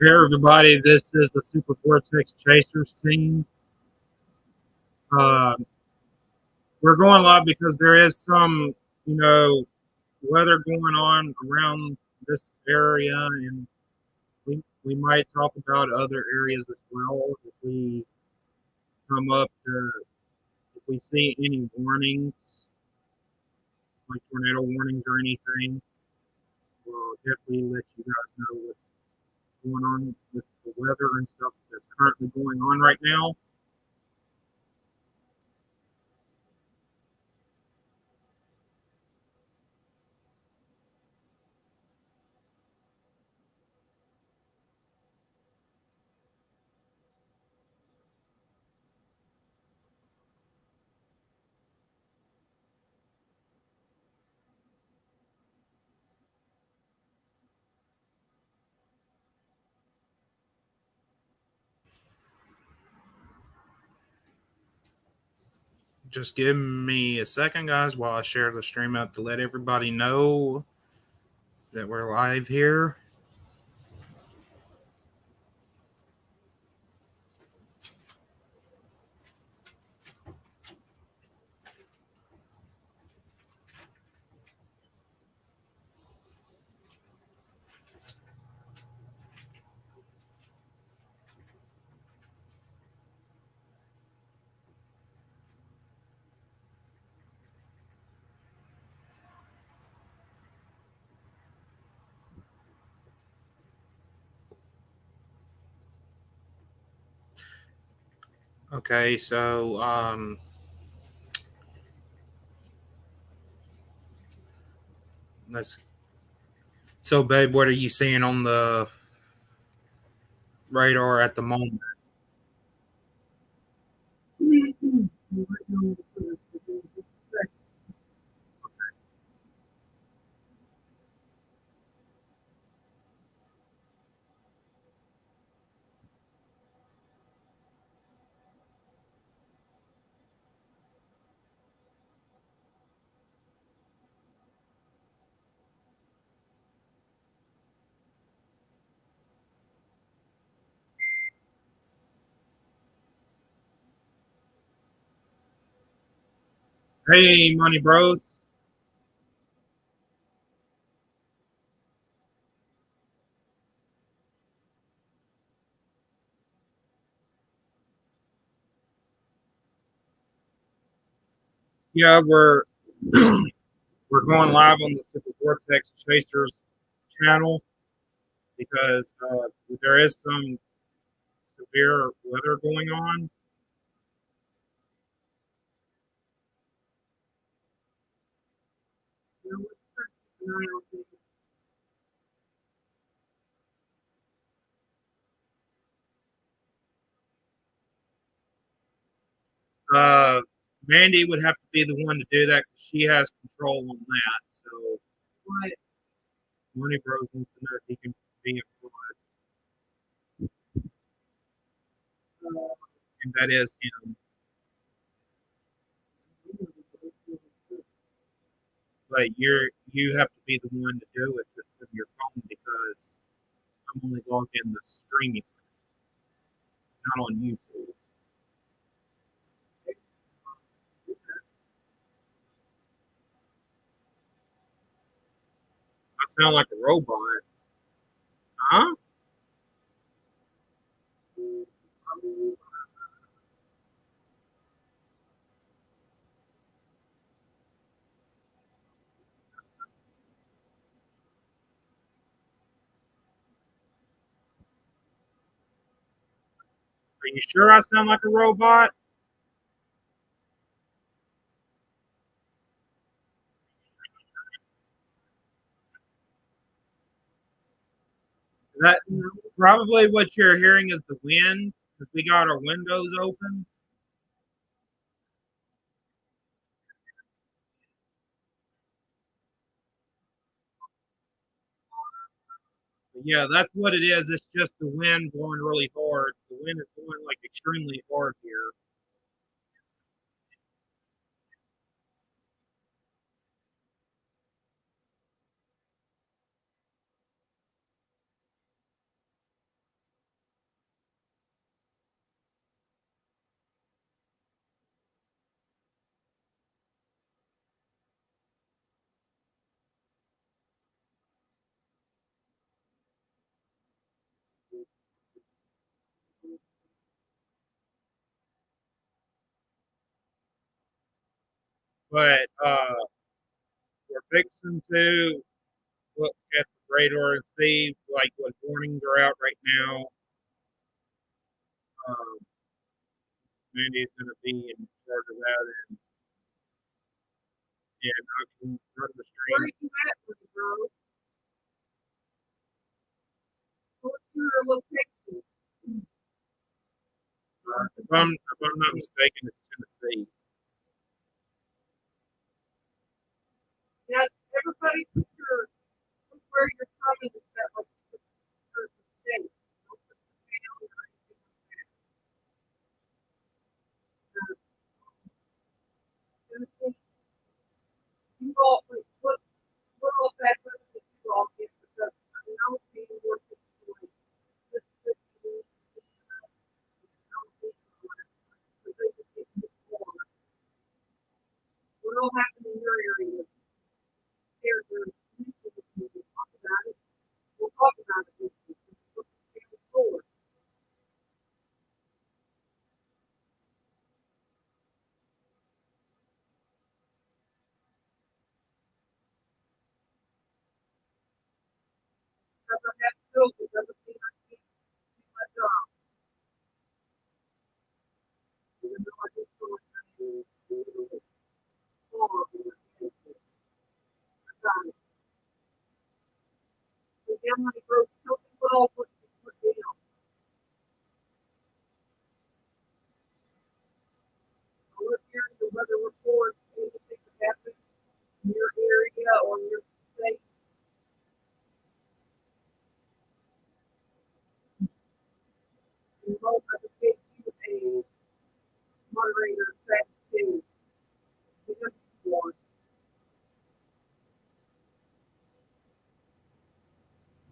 Hey everybody, this is the Super Vortex Chasers team. Uh, we're going live because there is some, you know, weather going on around this area, and we might talk about other areas as well if we come up to if we see any warnings, like tornado warnings or anything. We'll definitely let you guys know what's going on with the weather and stuff that's currently going on right now. Just give me a second, guys, while I share the stream out to let everybody know that we're live here. Okay, let's. So, babe, what are you seeing on the radar at the moment? Hey, Money Bros. Yeah, we're going live on the Super Vortex Chasers channel because there is some severe weather going on. Uh, Mandy would have to be the one to do that because she has control on that. So, what Money Bros wants to know if he can be employed, and that is him. But you have to be the one to do it with your phone because I'm only logged in the streaming, not on YouTube. I sound like a robot, huh? Are you sure I sound like a robot? That probably what you're hearing is the wind because we got our windows open. But yeah, that's what it is. It's just the wind blowing really hard. The wind is blowing like extremely hard here. but we're fixing to look at the radar and see like what warnings are out right now. Um, Mandy's going to be in charge of that, and I can run the Where are stream. you at, little bro? What's your location? If I'm not mistaken, it's Tennessee. Now, everybody put where you're from in the set, like the state. Don't put the town or anything like that. Tennessee, you all, like, what all bad weather did you all get? Because, I mean, I was being more like Mississippi, Louisiana, I was being so they just get warm. What all happened in your area? There's we'll talk about it. We'll talk about it. This is what the state is for. Because I have children, doesn't mean I can't do my job. Even though I just feel like I'm horrible. I got it. The damn money broke. Tell me what all what you put down. I look here at the weather report, anything that happens in your area or your state. And hope I just gave you a moderator text too. Because you want.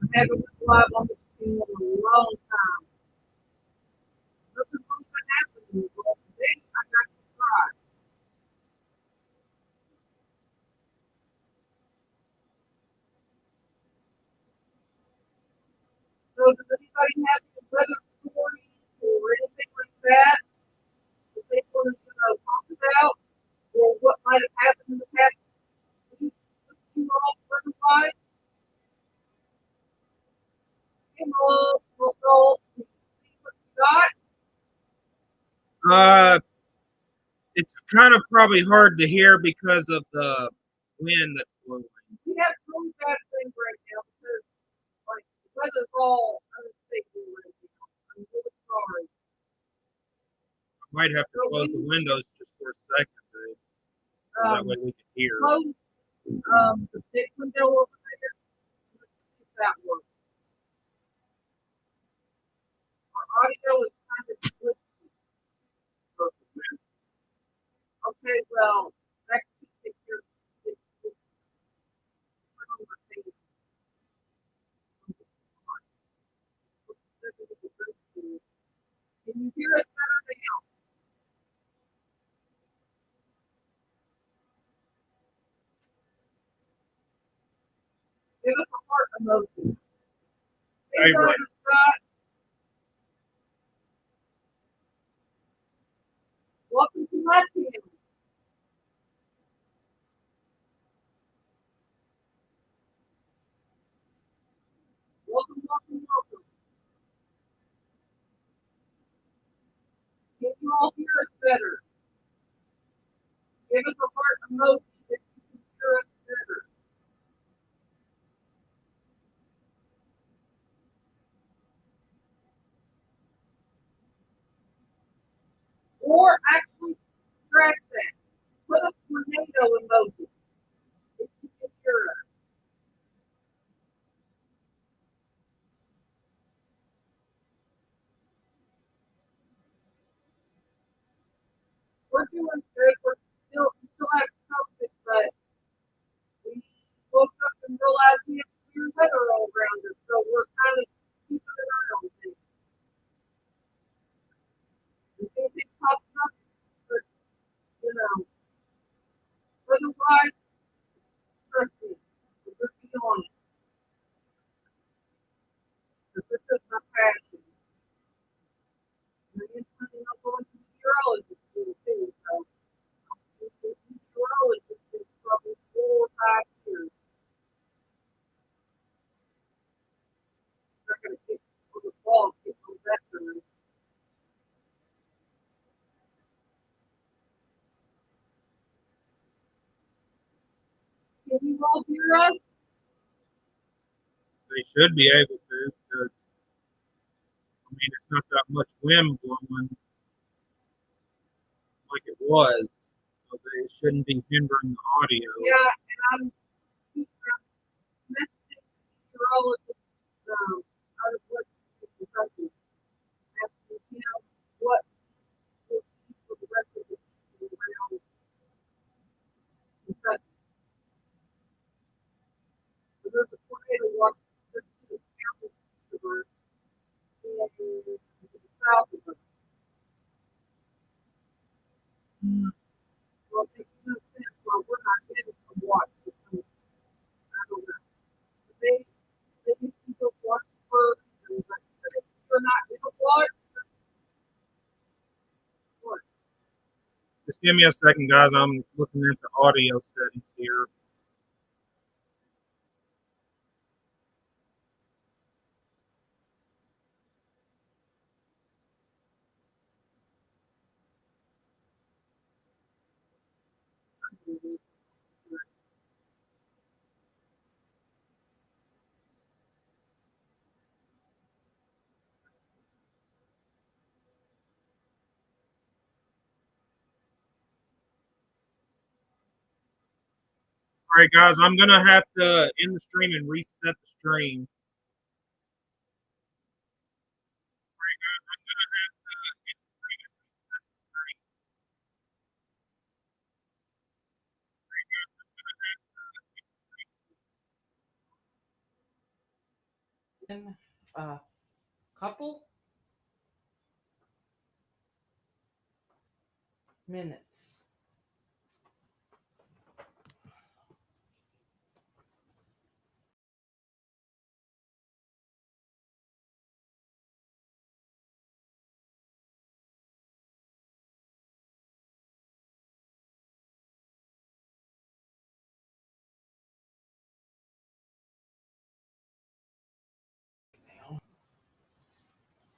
I haven't been live on this thing in a long time. Nothing wrong what happened to me. Well, today I got surprised. So does anybody have any weather stories or anything like that that they want to talk about? Or what might have happened in the past week with you all weather-wise? Results, see what you got. Uh, it's kind of probably hard to hear because of the wind that's blowing. We have really bad things right now because like the weather's all unstable right now. I'm really sorry. I might have to So close the we windows just for a second, so that way we can hear. close the big window over there. Let's see if that works. Our audio is kind of glitchy. Okay, well, that can take your can you hear us better now? Give us a heart emoji. Hey, Hey, brother Scott, welcome to my channel. Welcome, welcome, welcome. Can you all hear us better? Give us a heart emoji if you can hear us better. Or actually, scratch that. Put a tornado emoji if you can hear us. We're doing good. We still have COVID, but we woke up and realized we have severe weather all around us, so we're kind of keeping an eye on things. If anything pops up, but you know, otherwise, trust me, we're going to be on it. Because this is my passion. And I am planning on going to the urology school too, so should be able to because I mean it's not that much wind blowing like it was, so it shouldn't be hindering the audio. Yeah, and I'm messaging neurologist out of what Kentucky, asking him what will be for the rest of the people around Kentucky. So there's a tornado watch just to the county of us and south of us. Well, it makes no sense why we're not getting a watch. I don't know. They used to go watch birds, but if you're not in a watch, what? Just give me a second, guys. I'm looking at the audio settings here. All right, guys, I'm gonna have to end the stream and reset the stream. In a couple minutes.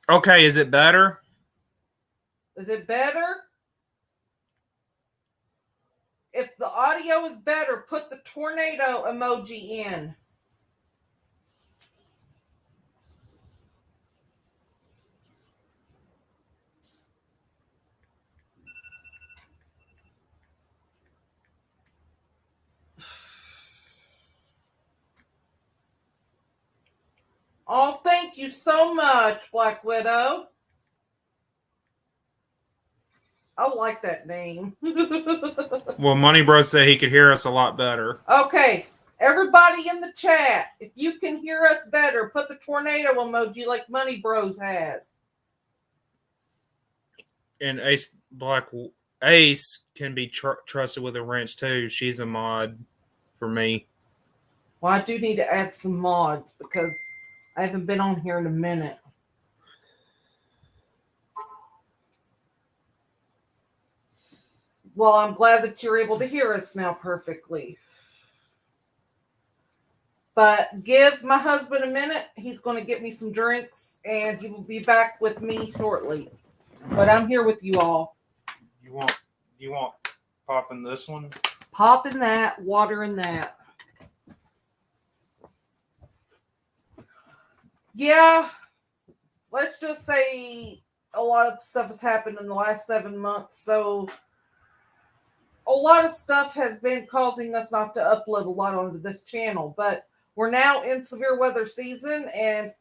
Okay, is it better? Is it better? If the audio is better, put the tornado emoji in. Oh, thank you so much, Black Widow. I like that name. Well, Money Bro said he could hear us a lot better. Okay, everybody in the chat, if you can hear us better, put the tornado emoji like Money Bros has. And Ace can be trusted with a wrench too. She's a mod for me. Well, I do need to add some mods because I haven't been on here in a minute. Well, I'm glad that you're able to hear us now perfectly. But give my husband a minute. He's going to get me some drinks and he will be back with me shortly. But I'm here with you all. You want popping this one? Pop in that, water in that. Yeah, let's just say a lot of stuff has happened in the last 7 months. So a lot of stuff has been causing us not to upload a lot onto this channel. But we're now in severe weather season and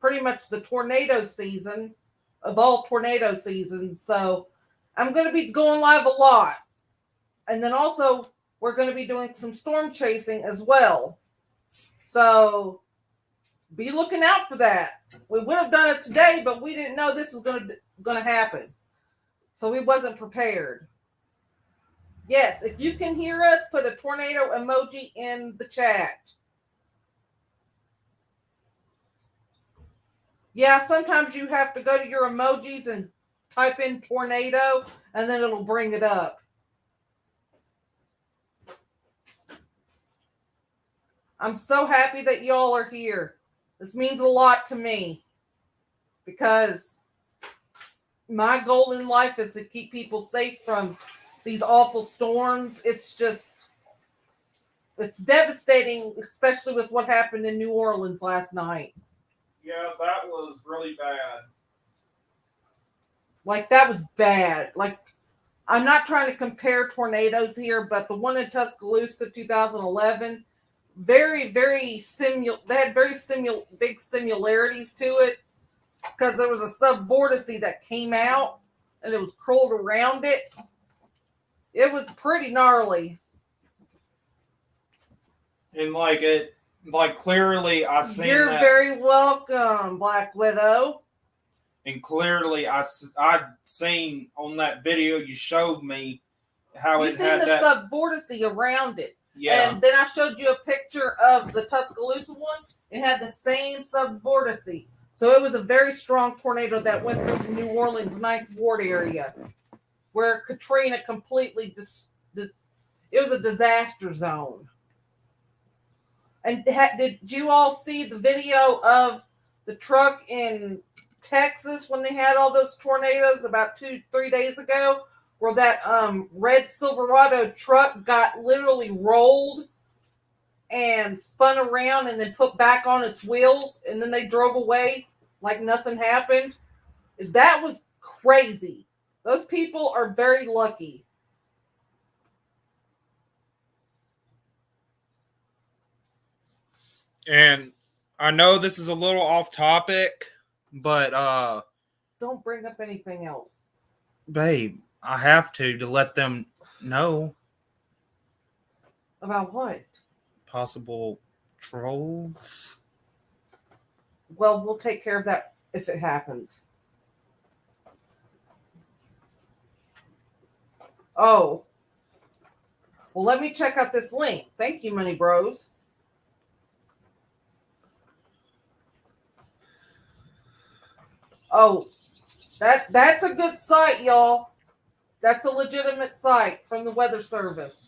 pretty much the tornado season of all tornado seasons. So I'm going to be going live a lot. And then also we're going to be doing some storm chasing as well. So be looking out for that. We would have done it today, but we didn't know this was going to happen. So we wasn't prepared. Yes, if you can hear us, put a tornado emoji in the chat. Yeah, sometimes you have to go to your emojis and type in tornado, and then it'll bring it up. I'm so happy that y'all are here. This means a lot to me because my goal in life is to keep people safe from these awful storms. It's it's devastating, especially with what happened in New Orleans last night. Yeah, that was really bad. Like, that was bad. Like, I'm not trying to compare tornadoes here, but the one in Tuscaloosa 2011, very, very similar. They had very big similarities to it because there was a subvortice that came out and it was curled around it. It was pretty gnarly. And like clearly I seen You're that. very welcome, Black Widow. And clearly I seen on that video you showed me how You it seen had the that. subvortice around it. Yeah. And then I showed you a picture of the Tuscaloosa one. It had the same subvortice. So it was a very strong tornado that went through the New Orleans 9th Ward area, where Katrina completely it was a disaster zone. And did you all see the video of the truck in Texas when they had all those tornadoes about 2-3 days ago, where that red Silverado truck got literally rolled and spun around and then put back on its wheels, and then they drove away like nothing happened? That was crazy. Those people are very lucky. And I know this is a little off topic, but Don't bring up anything else. babe, I have to let them know About what? possible trolls. Well, we'll take care of that if it happens. Oh. Well, let me check out this link. Thank you, Money Bros. Oh, that's a good site, y'all. That's a legitimate site from the Weather Service.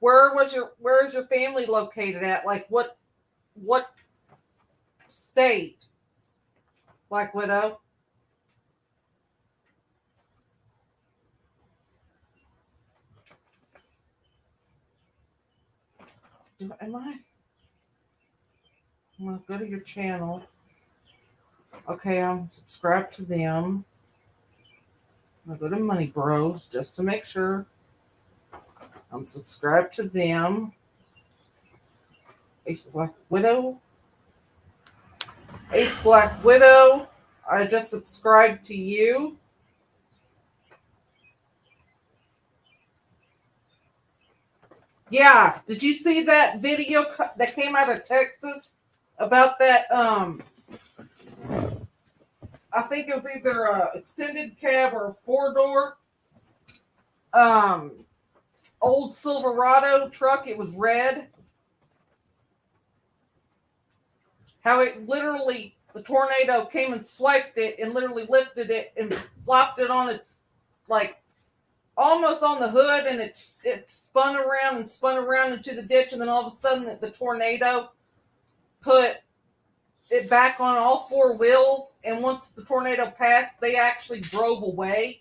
Where's your family located at? Like what state? Black Widow? Am I? I'm gonna go to your channel. Okay, I'm subscribed to them. I'm gonna go to Money Bros just to make sure. I'm subscribed to them. Ace Black Widow. Ace Black Widow. I just subscribed to you. Yeah, did you see that video that came out of Texas about that? I think it was either a extended cab or a 4-door. Old Silverado truck. It was red. How it literally, the tornado came and swiped it and literally lifted it and flopped it on its, like, almost on the hood, and it spun around into the ditch, and then all of a sudden the tornado put it back on all 4 wheels, and once the tornado passed, they actually drove away.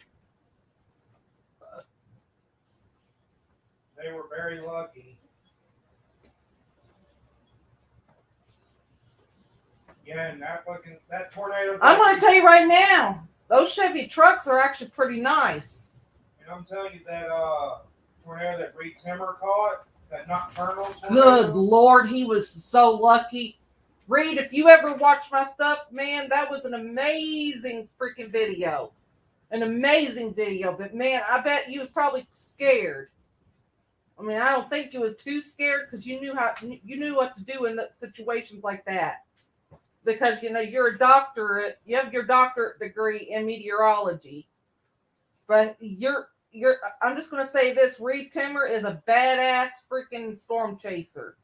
They were very lucky. Yeah, and that tornado. I'm going to tell you right now, those Chevy trucks are actually pretty nice. And I'm telling you that tornado that Reed Timmer caught, that nocturnal tornado. Good Lord, he was so lucky. Reed, if you ever watch my stuff, man, that was an amazing freaking video. An amazing video. But man, I bet you was probably scared. I mean, I don't think you was too scared because you knew what to do in situations like that. Because you're a doctorate, you have your doctorate degree in meteorology. But I'm just gonna say this, Reed Timmer is a badass freaking storm chaser.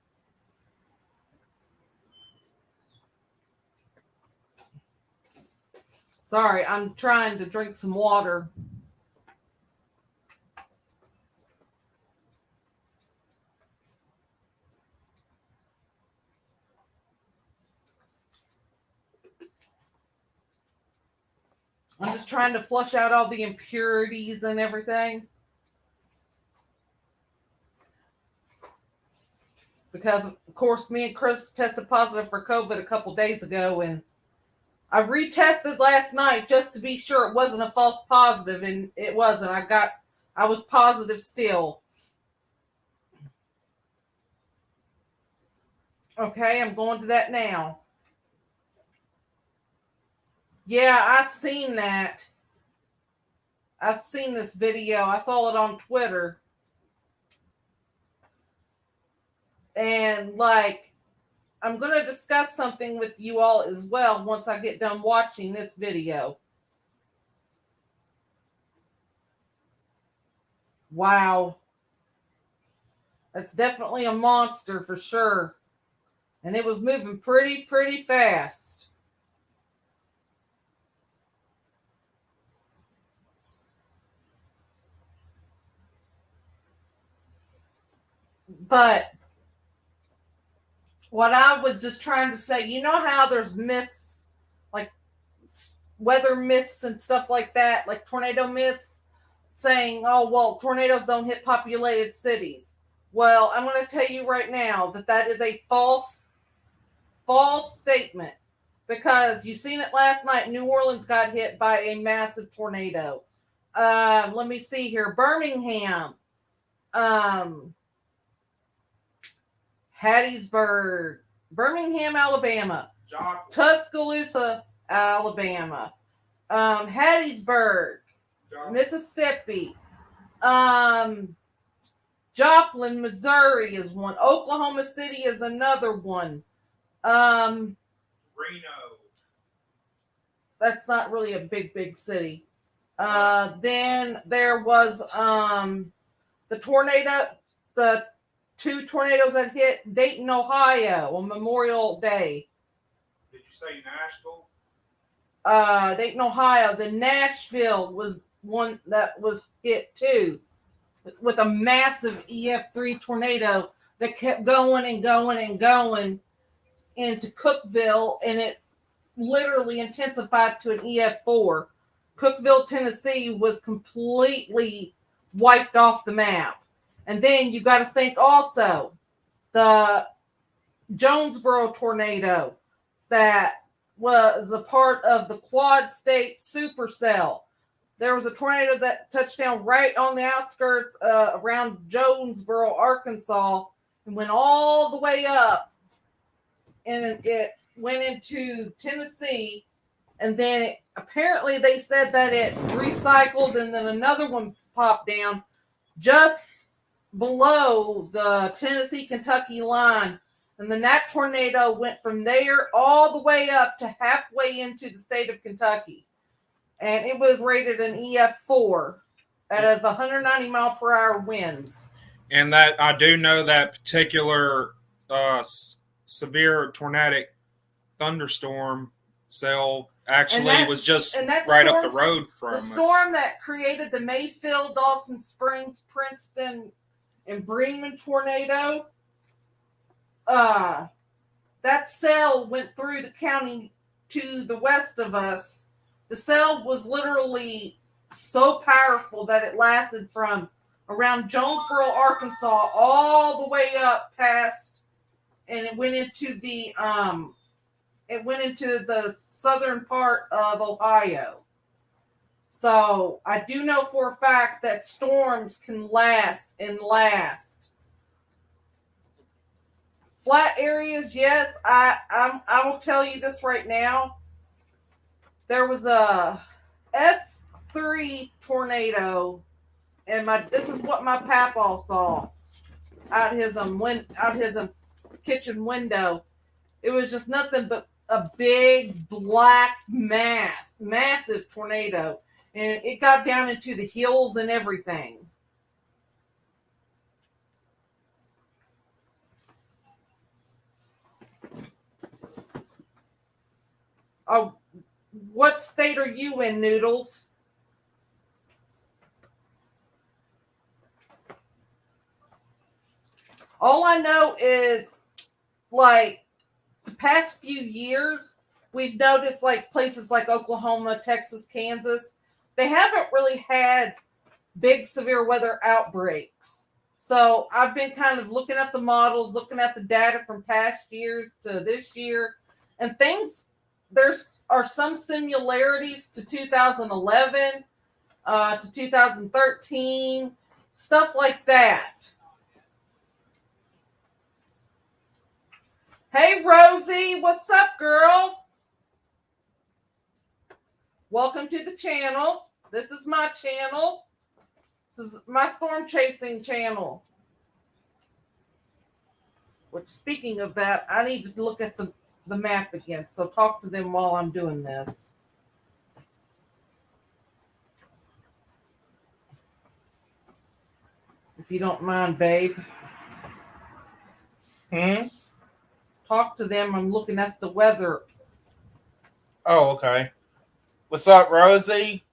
Sorry, I'm trying to drink some water. I'm just trying to flush out all the impurities and everything. Because, of course, me and Chris tested positive for COVID a couple days ago, and I retested last night just to be sure it wasn't a false positive, and it wasn't. I was positive still. Okay, I'm going to that now. Yeah, I seen that. I've seen this video. I saw it on Twitter. And like, I'm going to discuss something with you all as well once I get done watching this video. Wow. That's definitely a monster for sure. And it was moving pretty fast. But what I was just trying to say, you know how there's myths, like weather myths and stuff like that, like tornado myths, saying, oh, well, tornadoes don't hit populated cities. Well, I'm going to tell you right now that is a false statement, because you seen it last night. New Orleans got hit by a massive tornado. Let me see here. Birmingham, Hattiesburg, Birmingham, Alabama, Tuscaloosa, Alabama, Hattiesburg, Mississippi, Joplin, Missouri is one. Oklahoma City is another one. Reno. That's not really a big city. Then there was the two tornadoes that hit Dayton, Ohio on Memorial Day. Did you say Nashville? Dayton, Ohio. The Nashville was one that was hit too, with a massive EF3 tornado that kept going and going and going into Cookeville, and it literally intensified to an EF4. Cookeville, Tennessee was completely wiped off the map. And then you got to think also the Jonesboro tornado that was a part of the Quad State Supercell. There was a tornado that touched down right on the outskirts around Jonesboro, Arkansas, and went all the way up. And it went into Tennessee. And then apparently they said that it recycled, and then another one popped down just below the Tennessee-Kentucky line. And then that tornado went from there all the way up to halfway into the state of Kentucky. And it was rated an EF4 out of 190 mile per hour winds. And that I do know that particular severe tornadic thunderstorm cell actually was just right up the road from us. The storm that created the Mayfield, Dawson Springs, Princeton, and Bremen tornado, that cell went through the county to the west of us. The cell was literally so powerful that it lasted from around Jonesboro, Arkansas, all the way up past, and it went into the southern part of Ohio. So I do know for a fact that storms can last and last. Flat areas, yes. I will tell you this right now. There was a F3 tornado, and this is what my papaw saw out his kitchen window. It was just nothing but a big black massive tornado, and it got down into the hills and everything. Oh, what state are you in, Noodles? All I know is, like, the past few years, we've noticed like places like Oklahoma, Texas, Kansas, they haven't really had big severe weather outbreaks. So I've been kind of looking at the models, looking at the data from past years to this year, and things, there are some similarities to 2011, to 2013, stuff like that. Hey, Rosie, what's up, girl? Welcome to the channel. This is my channel. This is my storm chasing channel. Which, speaking of that, I need to look at the map again. So talk to them while I'm doing this. If you don't mind, babe. Talk to them. I'm looking at the weather. Oh, okay. What's up, Rosie?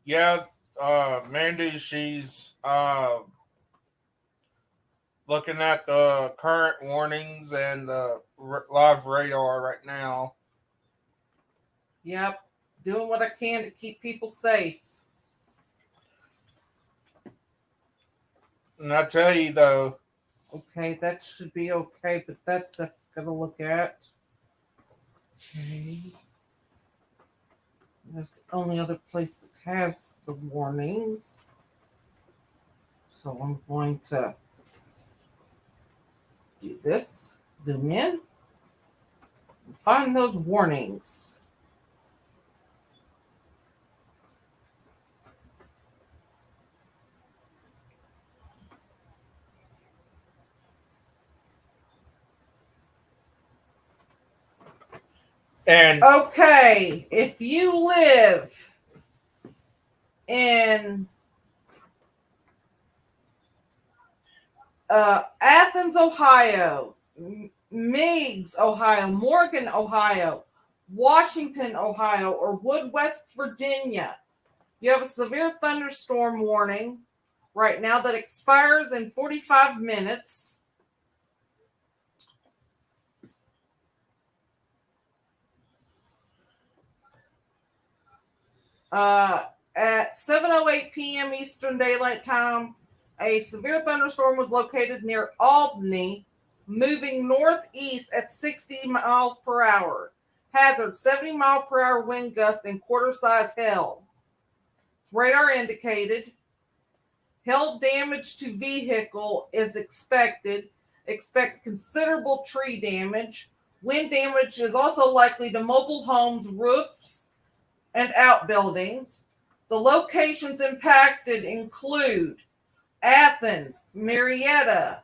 Yeah, Mandy, she's looking at the current warnings and the live radar right now. Yep. Doing what I can to keep people safe. And I tell you though, Okay, that should be okay, but that's the gotta look at. Okay. That's the only other place that has the warnings. So I'm going to do this, zoom in, and find those warnings. and Okay, if you live in Athens, Ohio, Meigs, Ohio, Morgan, Ohio, Washington, Ohio, or Wood, West Virginia, you have a severe thunderstorm warning right now that expires in 45 minutes. At 7:08 p.m. Eastern Daylight Time, a severe thunderstorm was located near Albany, moving northeast at 60 miles per hour. Hazard 70-mile-per-hour wind gust and quarter-size hail. Radar indicated. Hail damage to vehicle is expected. Expect considerable tree damage. Wind damage is also likely to mobile homes, roofs, and outbuildings. The locations impacted include Athens, Marietta,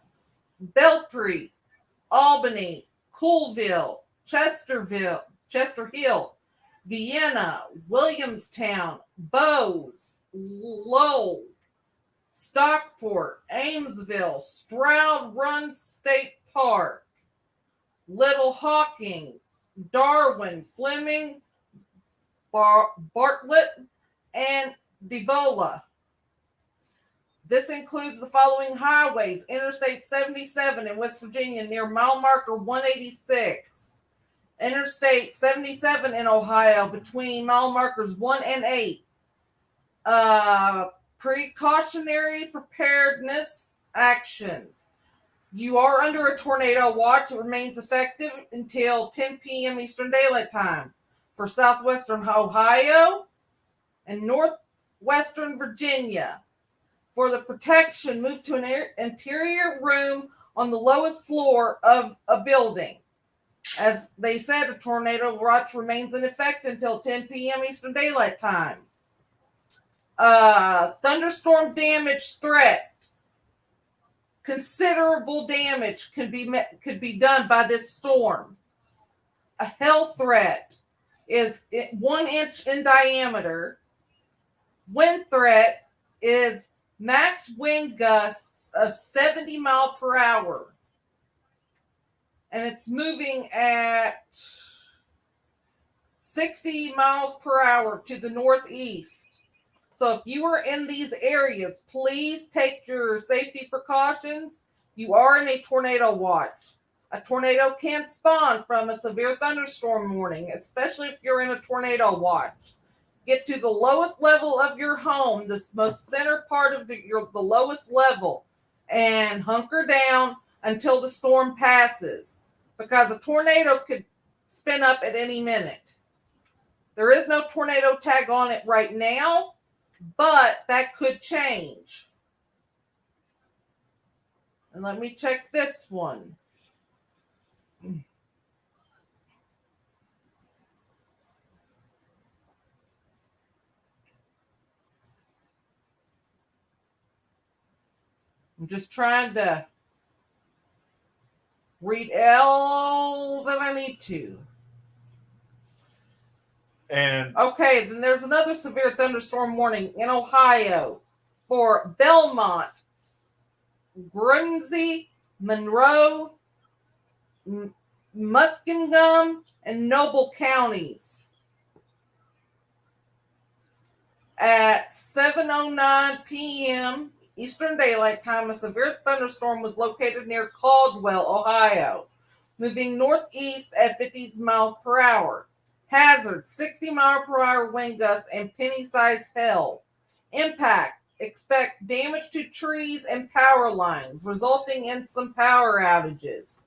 Belpre, Albany, Coolville, Chester Hill, Vienna, Williamstown, Bowes, Lowell, Stockport, Amesville, Stroud Run State Park, Little Hawking, Darwin, Fleming, Bartlett, and Devola. This includes the following highways: Interstate 77 in West Virginia near mile marker 186. Interstate 77 in Ohio between mile markers 1 and 8. Precautionary preparedness actions. You are under a tornado watch. It remains effective until 10 p.m. Eastern Daylight Time for southwestern Ohio and northwestern Virginia. For the protection, move to an interior room on the lowest floor of a building. As they said, a tornado watch remains in effect until 10 p.m. Eastern Daylight Time. Thunderstorm damage threat. Considerable damage could be done by this storm. A hail threat is 1 inch in diameter. Wind threat is max wind gusts of 70 miles per hour. And it's moving at 60 miles per hour to the northeast. So if you are in these areas, please take your safety precautions. You are in a tornado watch. A tornado can spawn from a severe thunderstorm warning, especially if you're in a tornado watch. Get to the lowest level of your home, the most center part of the lowest level, and hunker down until the storm passes, because a tornado could spin up at any minute. There is no tornado tag on it right now, but that could change. And let me check this one. I'm just trying to read all that I need to. And Okay, then there's another severe thunderstorm warning in Ohio for Belmont, Guernsey, Monroe, Muskingum, and Noble counties. At 7:09 p.m. Eastern Daylight Time, a severe thunderstorm was located near Caldwell, Ohio, moving northeast at 50 miles per hour. Hazard, 60-mile-per-hour wind gusts and penny-sized hail. Impact, expect damage to trees and power lines, resulting in some power outages.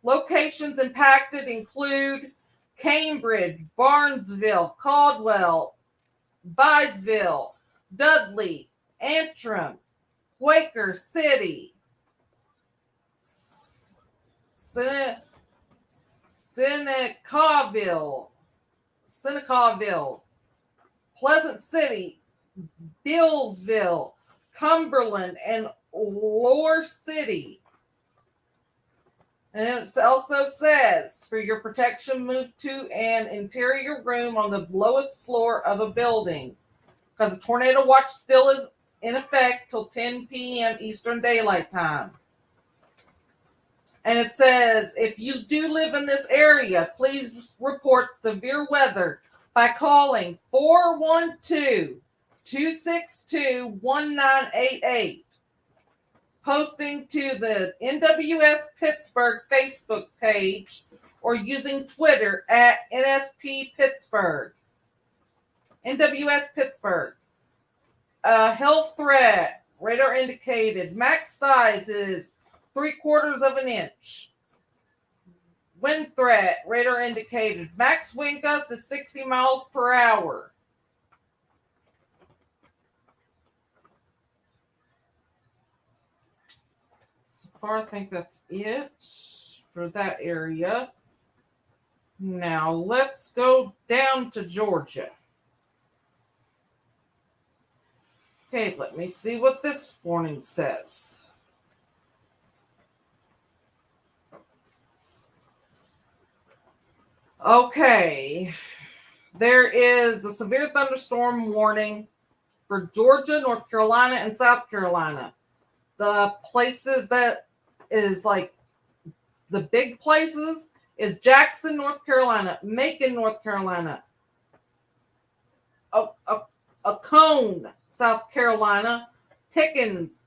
Locations impacted include Cambridge, Barnesville, Caldwell, Byesville, Dudley, Antrim, Quaker City, Senecaville, Pleasant City, Dillsville, Cumberland, and Lower City. And it also says, for your protection, move to an interior room on the lowest floor of a building, because the tornado watch still is in effect till 10 p.m. Eastern Daylight Time. And it says, if you do live in this area, please report severe weather by calling 412-262-1988. Posting to the NWS Pittsburgh Facebook page, or using Twitter at NSP Pittsburgh. NWS Pittsburgh. Health threat, radar indicated. Max size is 0.75 inches. Wind threat, radar indicated. Max wind gust is 60 miles per hour. So far, I think that's it for that area. Now, let's go down to Georgia. Okay, let me see what this warning says. Okay, there is a severe thunderstorm warning for Georgia, North Carolina, and South Carolina. The places that is like the big places is Jackson, North Carolina, Macon, North Carolina, Cone, South Carolina, Pickens,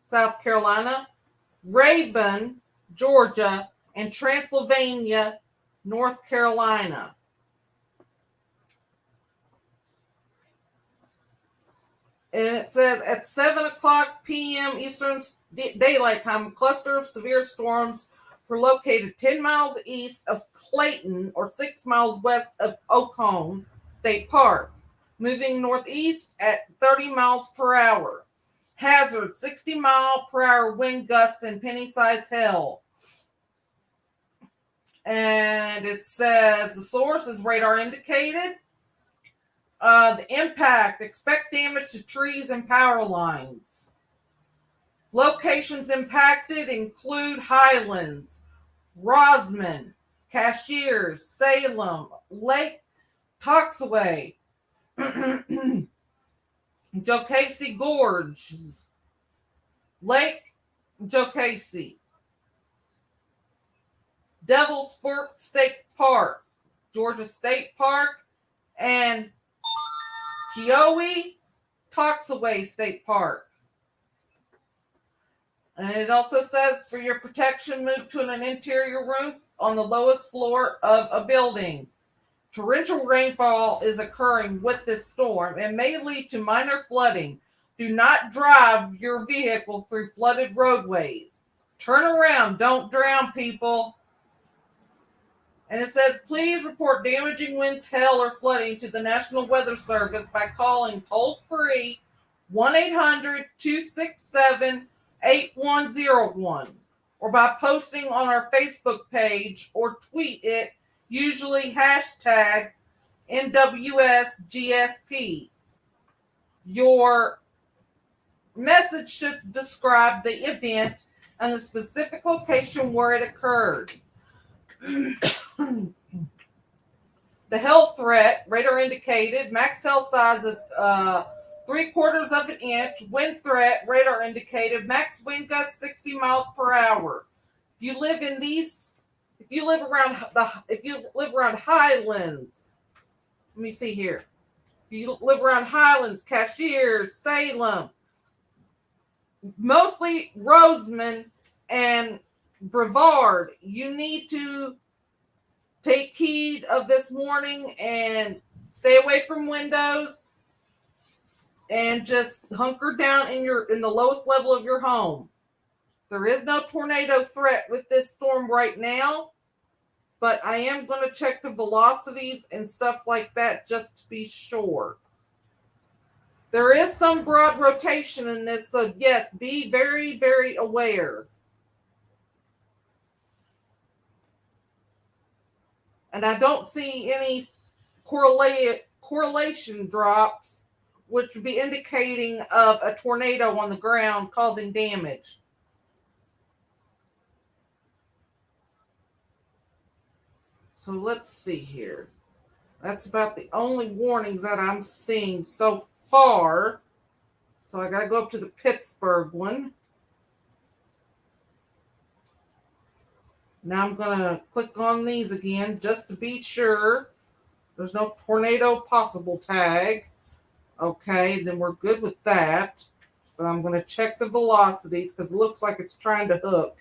South Carolina, Rabun, Georgia, and Transylvania, North Carolina. And it says at 7:00 p.m. Eastern Daylight Time, a cluster of severe storms were located 10 miles east of Clayton or 6 miles west of Oconee State Park, moving northeast at 30 miles per hour. Hazard, 60-mile-per-hour wind gusts and penny-sized hail. And it says the source is radar indicated. The impact, expect damage to trees and power lines. Locations impacted include Highlands, Rosman, Cashiers, Salem, Lake Toxaway, Jocassee Gorge, Lake Jocassee, Devil's Fork State Park, Georgia State Park, and Keowee, Toxaway State Park. And it also says, for your protection, move to an interior room on the lowest floor of a building. Torrential rainfall is occurring with this storm and may lead to minor flooding. Do not drive your vehicle through flooded roadways. Turn around. Don't drown, people. And it says, please report damaging winds, hail, or flooding to the National Weather Service by calling toll-free 1-800-267-8101 or by posting on our Facebook page or tweet it, usually hashtag NWSGSP. Your message should describe the event and the specific location where it occurred. The hail threat, radar indicated, max hail size is 3/4 of an inch. Wind threat, radar indicated, max wind gust 60 miles per hour. If you live around Highlands, let me see here. If you live around Highlands, Cashiers, Salem, mostly Roseman and Brevard, you need to take heed of this warning and stay away from windows and just hunker down in the lowest level of your home. There is no tornado threat with this storm right now, but I am going to check the velocities and stuff like that just to be sure. There is some broad rotation in this, so yes, be very, very aware. And I don't see any correlation drops, which would be indicating of a tornado on the ground causing damage. So let's see here. That's about the only warnings that I'm seeing so far. So I got to go up to the Pittsburgh one. Now I'm going to click on these again just to be sure. There's no tornado possible tag. Okay, then we're good with that. But I'm going to check the velocities because it looks like it's trying to hook.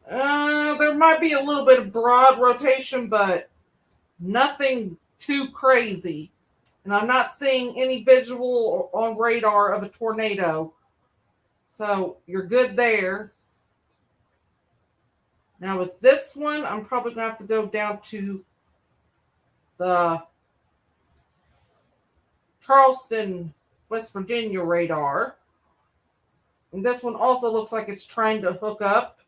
There might be a little bit of broad rotation, but nothing too crazy. And I'm not seeing any visual on radar of a tornado. So you're good there. Now with this one, I'm probably going to have to go down to the Charleston, West Virginia radar. And this one also looks like it's trying to hook up.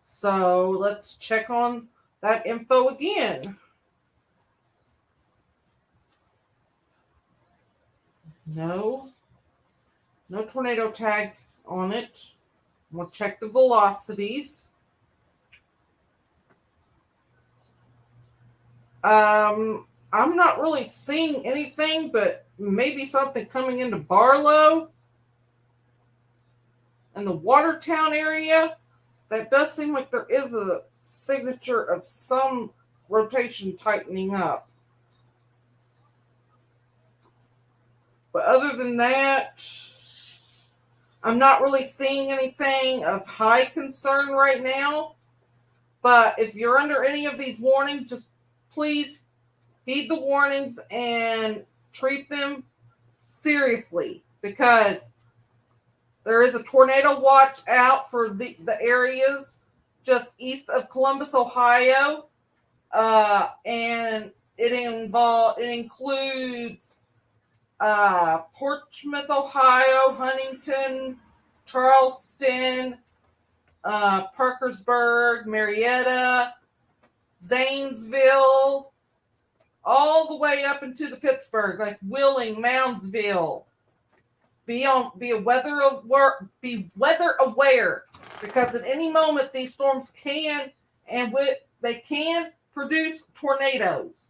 So let's check on that info again. No tornado tag on it. We'll check the velocities. I'm not really seeing anything, but maybe something coming into Barlow and the Watertown area. That does seem like there is a signature of some rotation tightening up. But other than that, I'm not really seeing anything of high concern right now. But if you're under any of these warnings, just please heed the warnings and treat them seriously, because there is a tornado watch out for the areas just east of Columbus, Ohio. And it includes Portsmouth, Ohio, Huntington, Charleston, Parkersburg, Marietta, Zanesville, all the way up into the Pittsburgh, like Wheeling, Moundsville. Be weather aware, because at any moment these storms can produce tornadoes.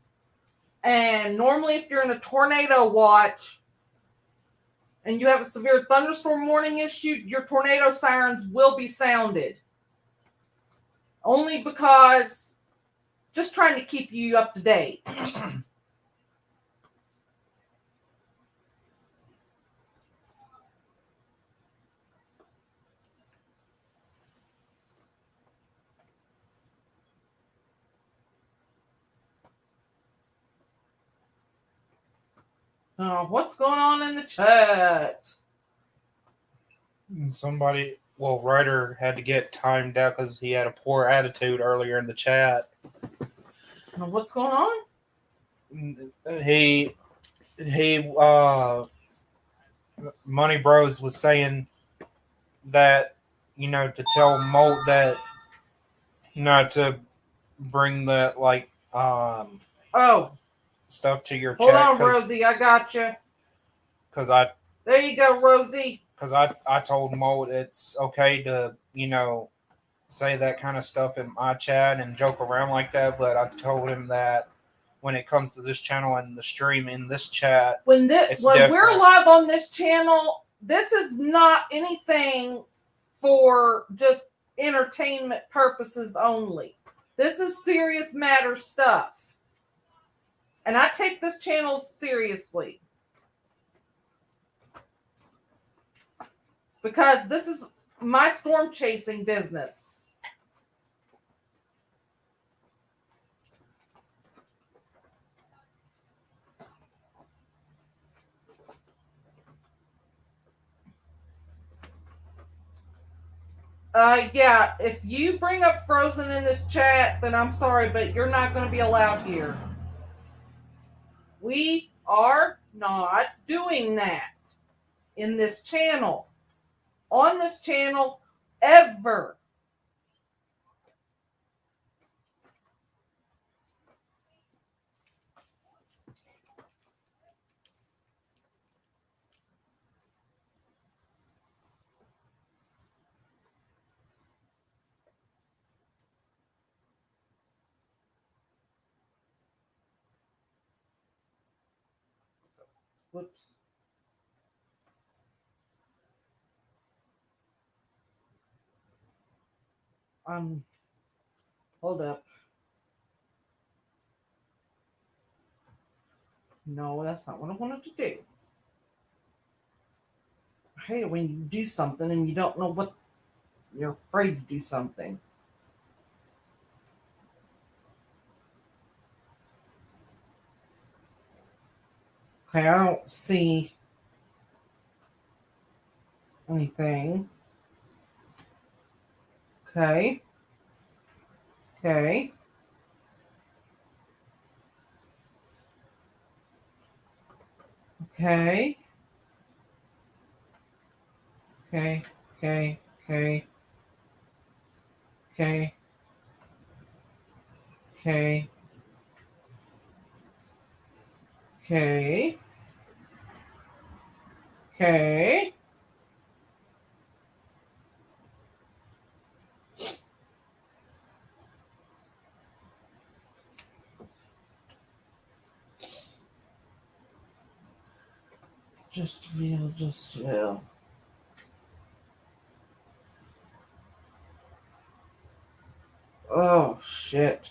And normally, if you're in a tornado watch and you have a severe thunderstorm warning issued, your tornado sirens will be sounded. Only because just trying to keep you up to date. Oh, what's going on in the chat? And somebody, well, Ryder had to get timed out because he had a poor attitude earlier in the chat. Oh, what's going on? He Money Bros was saying that, to tell Molt that not to bring that Oh, stuff to your hold chat on, Rosie. I got you. because I There you go, Rosie. told Molt it's okay to say that kind of stuff in my chat and joke around like that, but I told him that when it comes to this channel and the stream in this chat, When we're different. live on this channel, this is not anything for just entertainment purposes only. This is serious matter stuff. And I take this channel seriously. Because this is my storm chasing business. Yeah, if you bring up Frozen in this chat, then I'm sorry, but you're not going to be allowed here. We are not doing that in this channel. On this channel, ever. Whoops. Hold up. No, that's not what I wanted to do. I hate it when you do something and you don't know what you're afraid to do something. Okay, I don't see anything. Okay. Okay. Okay. Okay. Okay. Okay. Okay. Okay. Okay. Okay. Just feel. Oh, shit.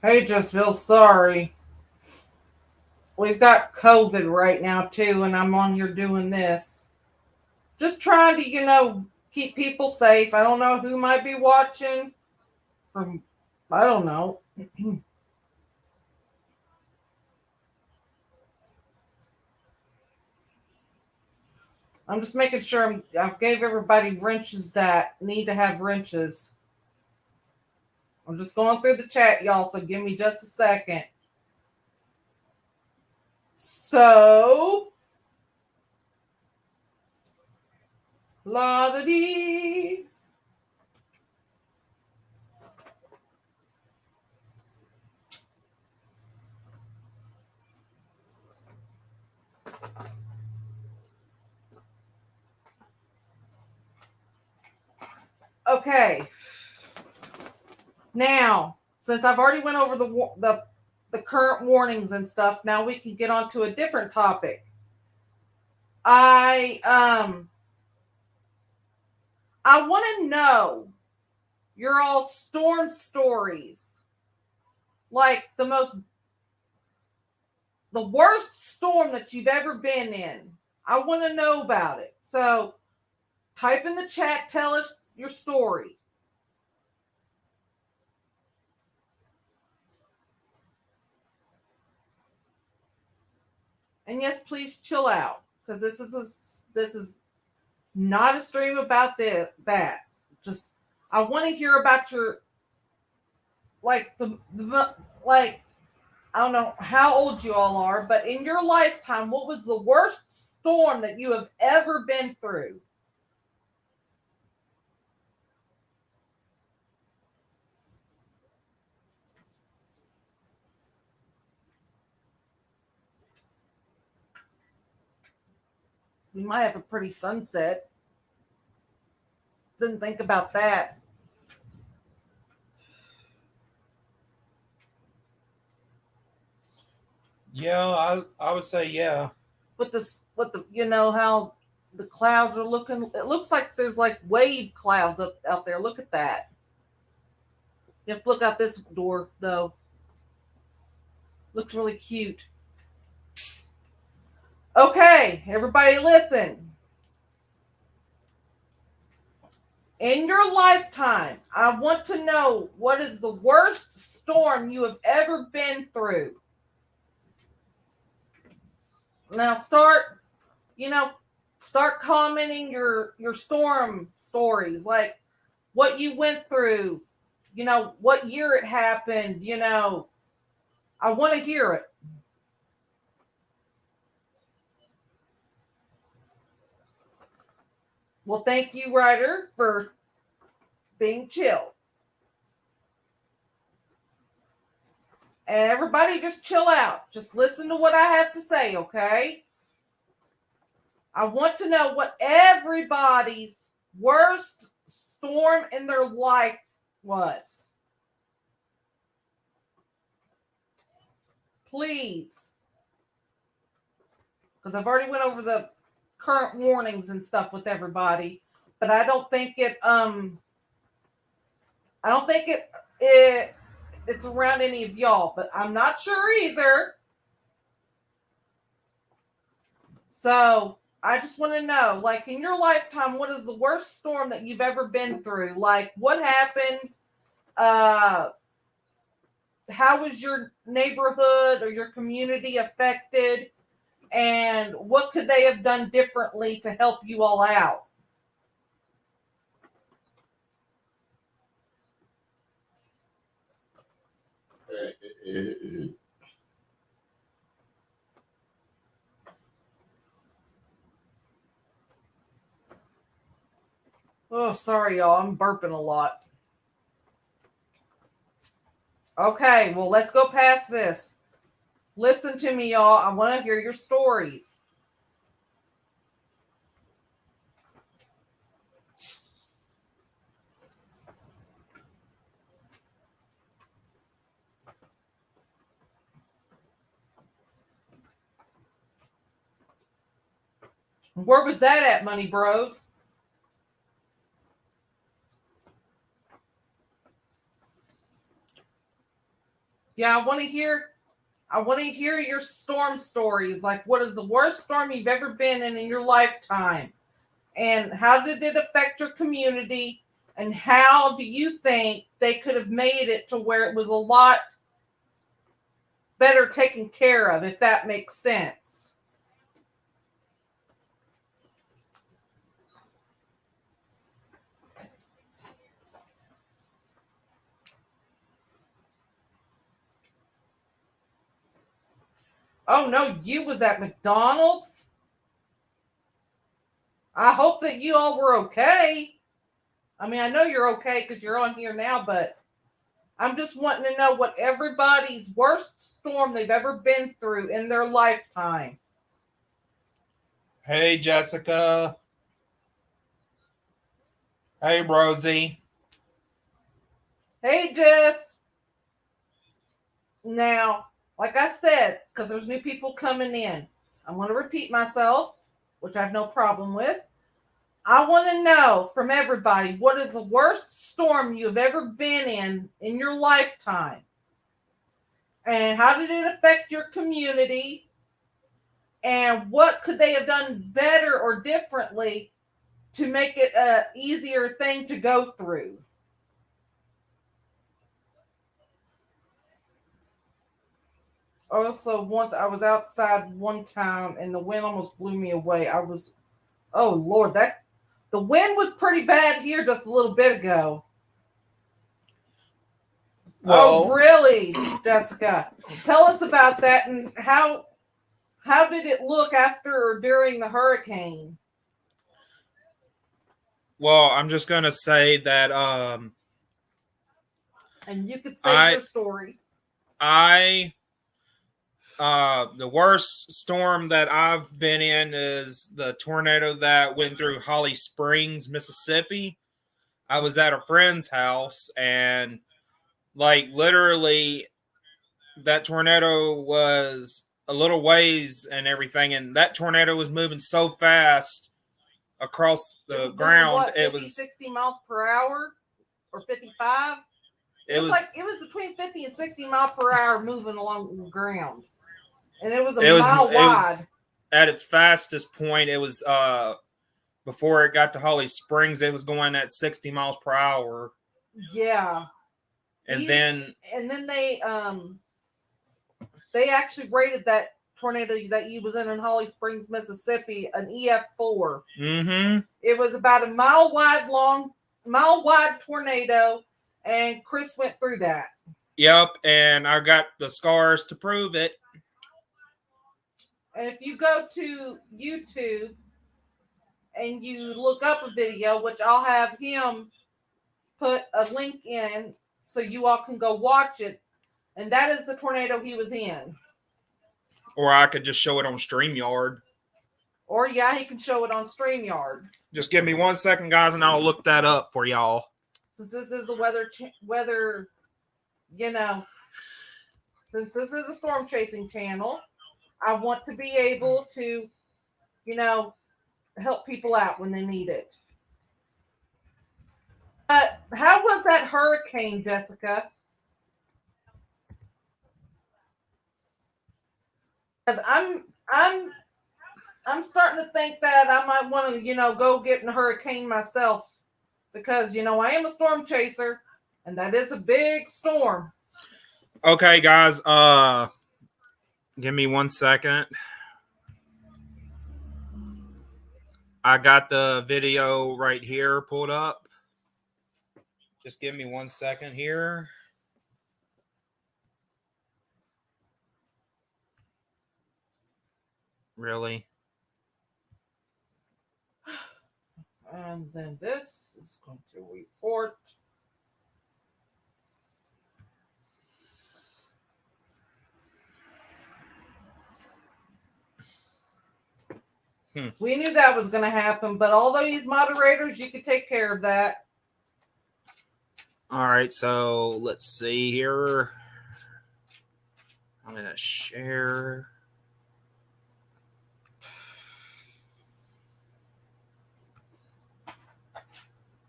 Hey, just feel sorry. We've got COVID right now, too, and I'm on here doing this. Just trying to, keep people safe. I don't know who might be watching from, I don't know. I'm just making sure I've gave everybody wrenches that need to have wrenches. I'm just going through the chat, y'all, so give me just a second. So, la-da-dee. Okay. Now, since I've already went over the current warnings and stuff, now we can get on to a different topic. I want to know your all storm stories. Like the worst storm that you've ever been in. I want to know about it. So type in the chat, tell us your story. And yes, please chill out, because this is not a stream about that. Just I want to hear about your like the like I don't know how old you all are, but in your lifetime, what was the worst storm that you have ever been through? We might have a pretty sunset. Didn't think about that. Yeah, I would say yeah. With the how the clouds are looking. It looks like there's like wave clouds up out there. Look at that. You have to look out this door though. Looks really cute. Okay, everybody listen. In your lifetime, I want to know what is the worst storm you have ever been through. Now start commenting your storm stories, like what you went through, what year it happened, I want to hear it. Well, thank you, Ryder, for being chill. And everybody just chill out. Just listen to what I have to say, okay? I want to know what everybody's worst storm in their life was. Please. Because I've already went over the current warnings and stuff with everybody, but I don't think it's around any of y'all, but I'm not sure either. So I just want to know, like, in your lifetime, what is the worst storm that you've ever been through? Like, what happened? How was your neighborhood or your community affected? And what could they have done differently to help you all out? Oh, sorry, y'all. I'm burping a lot. Okay, well, let's go past this. Listen to me, y'all. I want to hear your stories. Where was that at, Money Bros? Yeah, I want to hear your storm stories. Like, what is the worst storm you've ever been in your lifetime? And how did it affect your community? And how do you think they could have made it to where it was a lot better taken care of, if that makes sense? Oh no, you was at McDonald's? I hope that you all were okay. I mean, I know you're okay because you're on here now, but I'm just wanting to know what everybody's worst storm they've ever been through in their lifetime. Hey, Jessica. Hey, Rosie. Hey, Jess. Now, like I said, because there's new people coming in, I want to repeat myself, which I have no problem with. I want to know from everybody, what is the worst storm you've ever been in your lifetime? And how did it affect your community? And what could they have done better or differently to make it an easier thing to go through? also once I was outside one time and the wind almost blew me away. Oh Lord, the wind was pretty bad here just a little bit ago. Well, oh really, Jessica? Tell us about that and how did it look after or during the hurricane? well, I'm just gonna say that And you could say your story. The worst storm that I've been in is the tornado that went through Holly Springs, Mississippi. I was at a friend's house and like literally that tornado was a little ways and everything, and that tornado was moving so fast across the ground. What, 50, it was 60 miles per hour or 55. It was between 50 and 60 miles per hour moving along the ground, and it was a mile wide. At its fastest point, it was before it got to Holly Springs, it was going at 60 miles per hour. Yeah. And then they actually rated that tornado that you was in Holly Springs, Mississippi, an EF4. Mm-hmm. It was about a mile wide tornado, and Chris went through that. Yep, and I got the scars to prove it. And if you go to YouTube and you look up a video, which I'll have him put a link in so you all can go watch it, and that is the tornado he was in. Or I could just show it on StreamYard. Or yeah, he can show it on StreamYard. Just give me 1 second, guys, and I'll look that up for y'all. Since this is the weather, since this is a storm chasing channel, I want to be able to, help people out when they need it. How was that hurricane, Jessica? Because I'm starting to think that I might want to, go get in a hurricane myself, because I am a storm chaser, and that is a big storm. Okay, guys. Give me 1 second. I got the video right here pulled up. Just give me 1 second here. Really? And then this is going to report. We knew that was going to happen, but all these moderators, you could take care of that. All right, so let's see here. I'm going to share.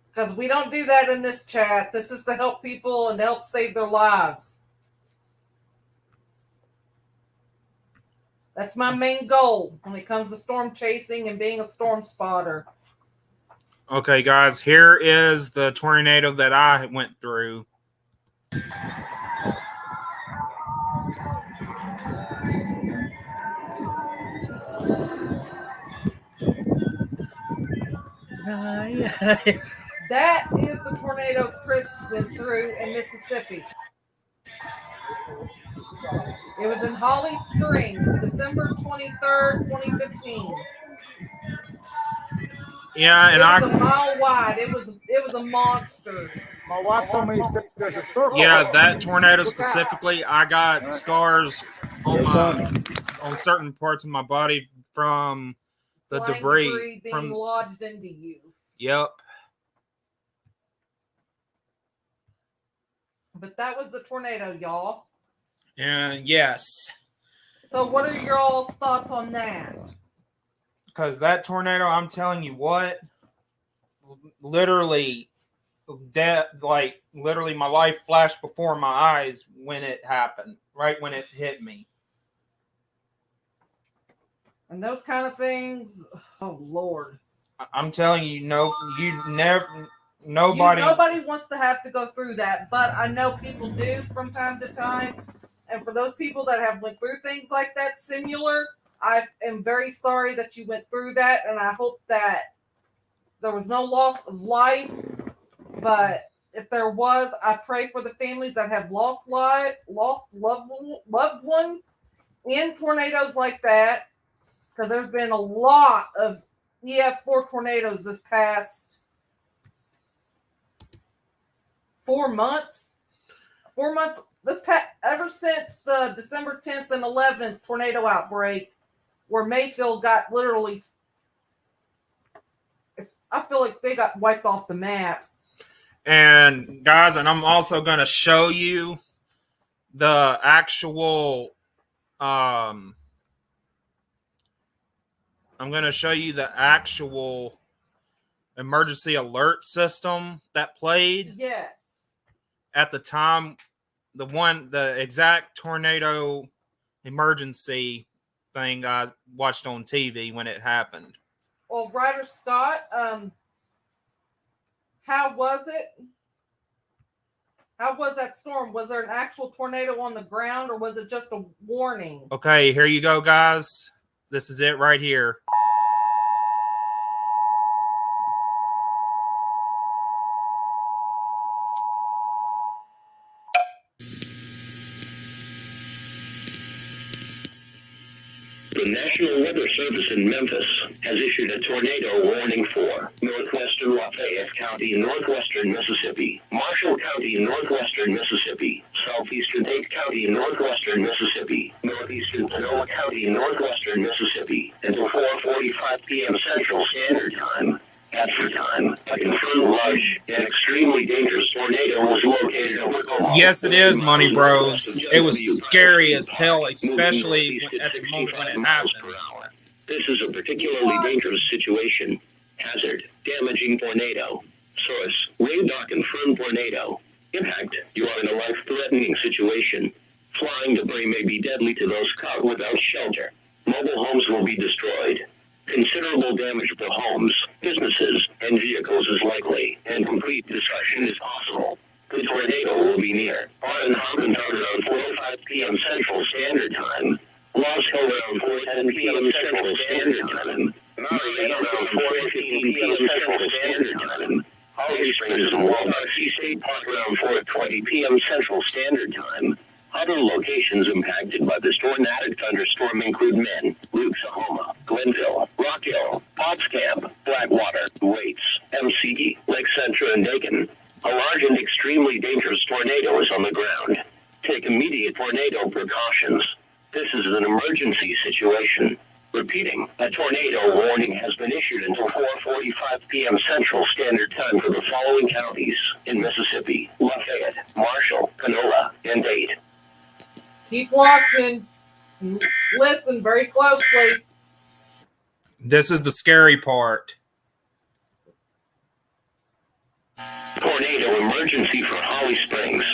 Because we don't do that in this chat. This is to help people and to help save their lives. That's my main goal when it comes to storm chasing and being a storm spotter. Okay, guys, here is the tornado that I went through. That is the tornado Chris went through in Mississippi. It was in Holly Springs, December 23rd, 2015. Yeah, and it was a mile wide. It was a monster. My wife told me there's a circle. Yeah, that tornado specifically, I got scars on certain parts of my body from the debris being from lodged into you. Yep. But that was the tornado, y'all. And yes. So what are your all's thoughts on that? Because that tornado, I'm telling you what, literally, literally my life flashed before my eyes when it happened, right when it hit me. And those kind of things, oh Lord. I'm telling you, nobody Nobody wants to have to go through that, but I know people do from time to time. And for those people that have went through things like that, similar, I am very sorry that you went through that, and I hope that there was no loss of life. But if there was, I pray for the families that have lost loved ones in tornadoes like that, because there's been a lot of EF4 tornadoes this past 4 months. 4 months. Ever since the December 10th and 11th tornado outbreak, where Mayfield got literally, I feel like they got wiped off the map. And guys, and I'm also going to show you the actual, I'm going to show you the actual emergency alert system that played. Yes. At the time, the exact tornado emergency thing I watched on TV when it happened. Well, Ryder Scott, how was it? How was that storm? Was there an actual tornado on the ground, or was it just a warning? Okay, here you go, guys. This is it right here. The National Weather Service in Memphis has issued a tornado warning for northwestern Lafayette County in northwestern Mississippi, Marshall County in northwestern Mississippi, southeastern Dade County in northwestern Mississippi, northeastern Panola County in northwestern Mississippi, until 4:45 p.m. Central Standard Time. At the time, a confirmed large and extremely dangerous tornado was located over Omaha. Yes, it is, Money Bros. It was scary as hell, especially at the moment when it happened. This is a particularly dangerous situation. Hazard, damaging tornado. Source, radar confirmed tornado. Impact, you are in a life-threatening situation. Flying debris may be deadly to those caught without shelter. Mobile homes will be destroyed. Considerable damage to homes, businesses, and vehicles is likely, and complete destruction is possible. The tornado will be near Arden around 4:05 p.m. Central Standard Time. Lost Hill around 4:10 p.m. Central Standard Time. Marietta around 4:15 p.m. Central Standard Time. Holly Springs and Waldoxie State Park around 4:20 p.m. Central Standard Time. Other locations impacted by this tornadic thunderstorm include Men, Oklahoma, Glenville, Rock Hill, Potts Camp, Blackwater, Waits, MCD, Lake Centra, and Dakin. A large and extremely dangerous tornado is on the ground. Take immediate tornado precautions. This is an emergency situation. Repeating, a tornado warning has been issued until 4:45 p.m. Central Standard Time for the following counties in Mississippi: Lafayette, Marshall, Panola, and Dade. Keep watching. Listen very closely. This is the scary part. Tornado emergency for Holly Springs.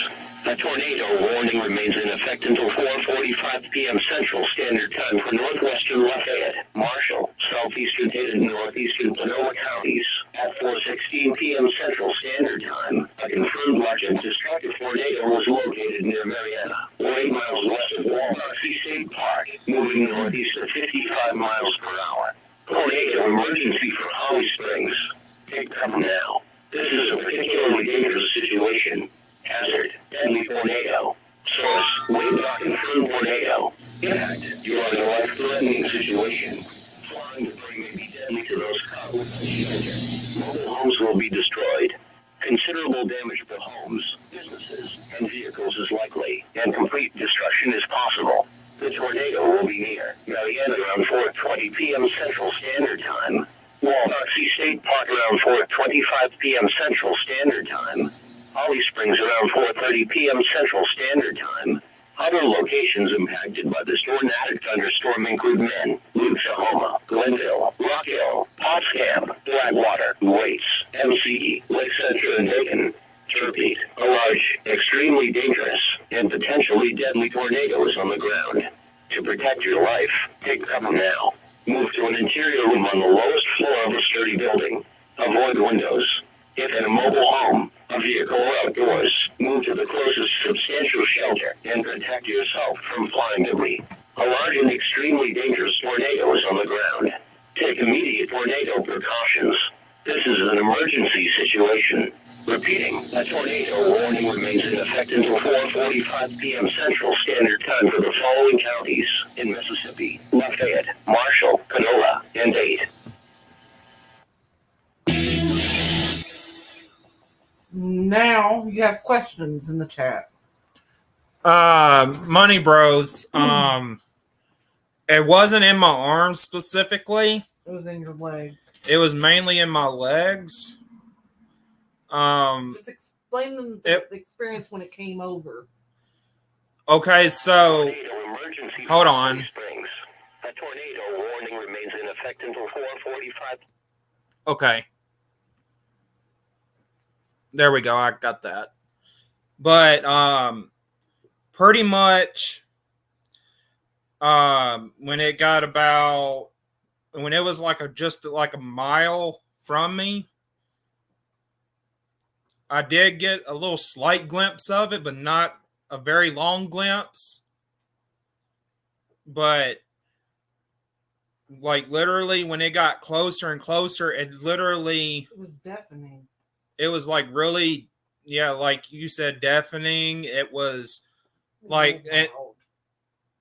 A tornado warning remains in effect until 4:45 p.m. Central Standard Time for northwestern Lafayette, Marshall, southeastern Dade, and northeastern Panola counties. At 4:16 p.m. Central Standard Time, a confirmed large and destructive tornado was located near Marietta, 8 miles west of Waldoxie State Park, moving northeast at 55 miles per hour. Tornado emergency for Holly Springs. Take cover now. This is a particularly dangerous situation. Hazard, deadly tornado. Source, radar confirmed tornado. Impact, you are in a life-threatening situation. Flying debris may be deadly to those caught without shelter. Mobile homes will be destroyed. Considerable damage to homes, businesses, and vehicles is likely, and complete destruction is possible. The tornado will be near Marietta around 4:20 p.m. Central Standard Time. Waldoxie State Park around 4:25 p.m. Central Standard Time. Holly Springs around 4:30 p.m. Central Standard Time. Other locations impacted by this tornadic thunderstorm include Men, Oklahoma, Glenville, Rock Hill, Potts Camp, Blackwater, Waits, MCD, Lake Centra, and Dakin. To repeat, a large, extremely dangerous, and potentially deadly tornado is on the ground. To protect your life, take cover now. Move to an interior room on the lowest floor of a sturdy building. Avoid windows. If in a mobile home, a vehicle or outdoors, move to the closest substantial shelter and protect yourself from flying debris. A large and extremely dangerous tornado is on the ground. Take immediate tornado precautions. This is an emergency situation. Repeating, a tornado warning remains in effect until 4:45 p.m. Central Standard Time for the following counties in Mississippi: Lafayette, Marshall, Panola, and Dade. Now you have questions in the chat. Money Bros. It wasn't in my arms specifically. It was in your legs. It was mainly in my legs. Just explain them the experience when it came over. Okay, so Tornado emergency hold for on. Sandy Springs. A tornado warning remains in effect until 4:45. Okay. There we go. I got that. But pretty much when it was like just like a mile from me, I did get a little slight glimpse of it, but not a very long glimpse. But like literally when it got closer and closer, it was deafening. It was like really, yeah, like you said, deafening. It was like, and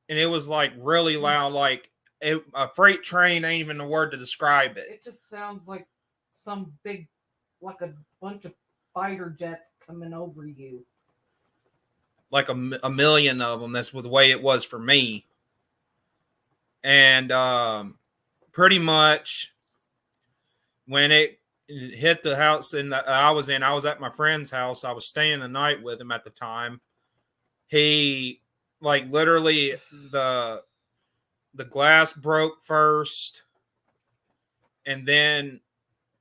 it was like really loud, like a freight train ain't even the word to describe it. It just sounds like some big, like a bunch of fighter jets coming over you. Like a million of them. That's the way it was for me. And pretty much when it hit the house I was at my friend's house. I was staying the night with him at the time. He like literally the glass broke first, and then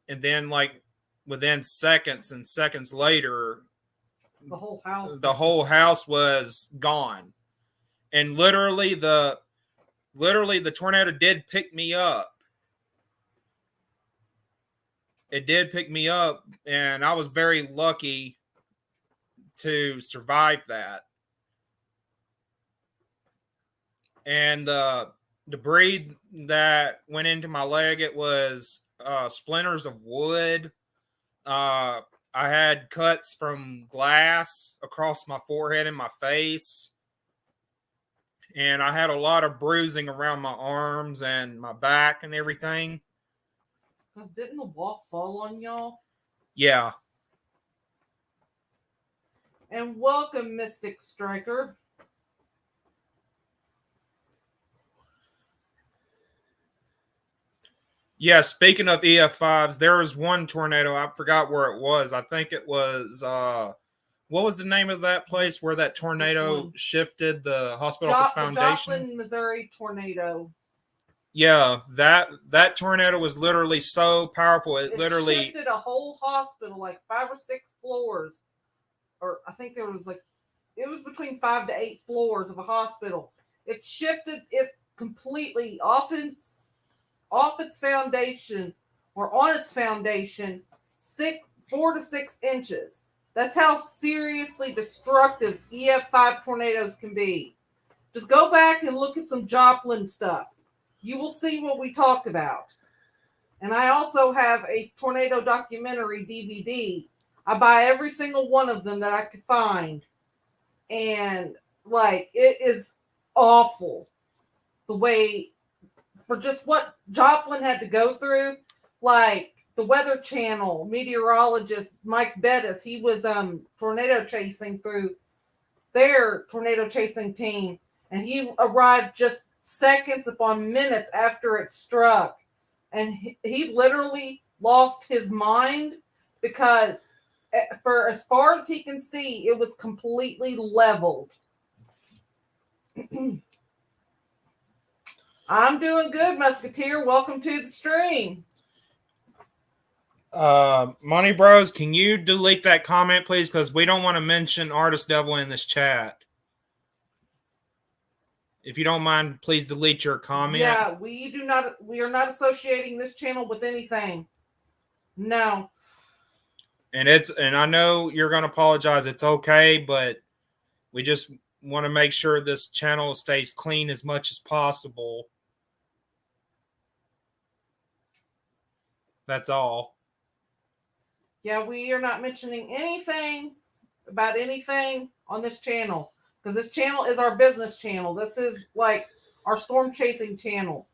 like within seconds later The whole house was gone. And literally the tornado did pick me up. It did pick me up, and I was very lucky to survive that. And the debris that went into my leg, it was splinters of wood. I had cuts from glass across my forehead and my face. And I had a lot of bruising around my arms and my back and everything. Because didn't the wall fall on y'all? Yeah. And welcome, Mystic Striker. Yeah, speaking of EF5s, there was one tornado. I forgot where it was. I think it was, what was the name of that place where that tornado shifted the Hospital Foundation? Joplin, Missouri tornado. Yeah, that tornado was literally so powerful. It literally shifted a whole hospital, like 5 or 6 floors. Or I think it was between 5 to 8 floors of a hospital. It shifted it completely off its foundation, or on its foundation, 4 to 6 inches. That's how seriously destructive EF5 tornadoes can be. Just go back and look at some Joplin stuff. You will see what we talk about. And I also have a tornado documentary DVD. I buy every single one of them that I could find. And like, it is awful the way, for just what Joplin had to go through. Like the Weather Channel meteorologist Mike Bettis, he was tornado chasing through their tornado chasing team, and he arrived just seconds upon minutes after it struck, and he literally lost his mind because for as far as he can see, it was completely leveled. I'm doing good, Musketeer. Welcome to the stream. Money Bros, can you delete that comment, please? Because we don't want to mention Artist Devil in this chat. If you don't mind, please delete your comment. Yeah, we are not associating this channel with anything. No. And I know you're going to apologize. It's okay, but we just want to make sure this channel stays clean as much as possible. That's all. Yeah, we are not mentioning anything about anything on this channel because this channel is our business channel. This is like our storm chasing channel.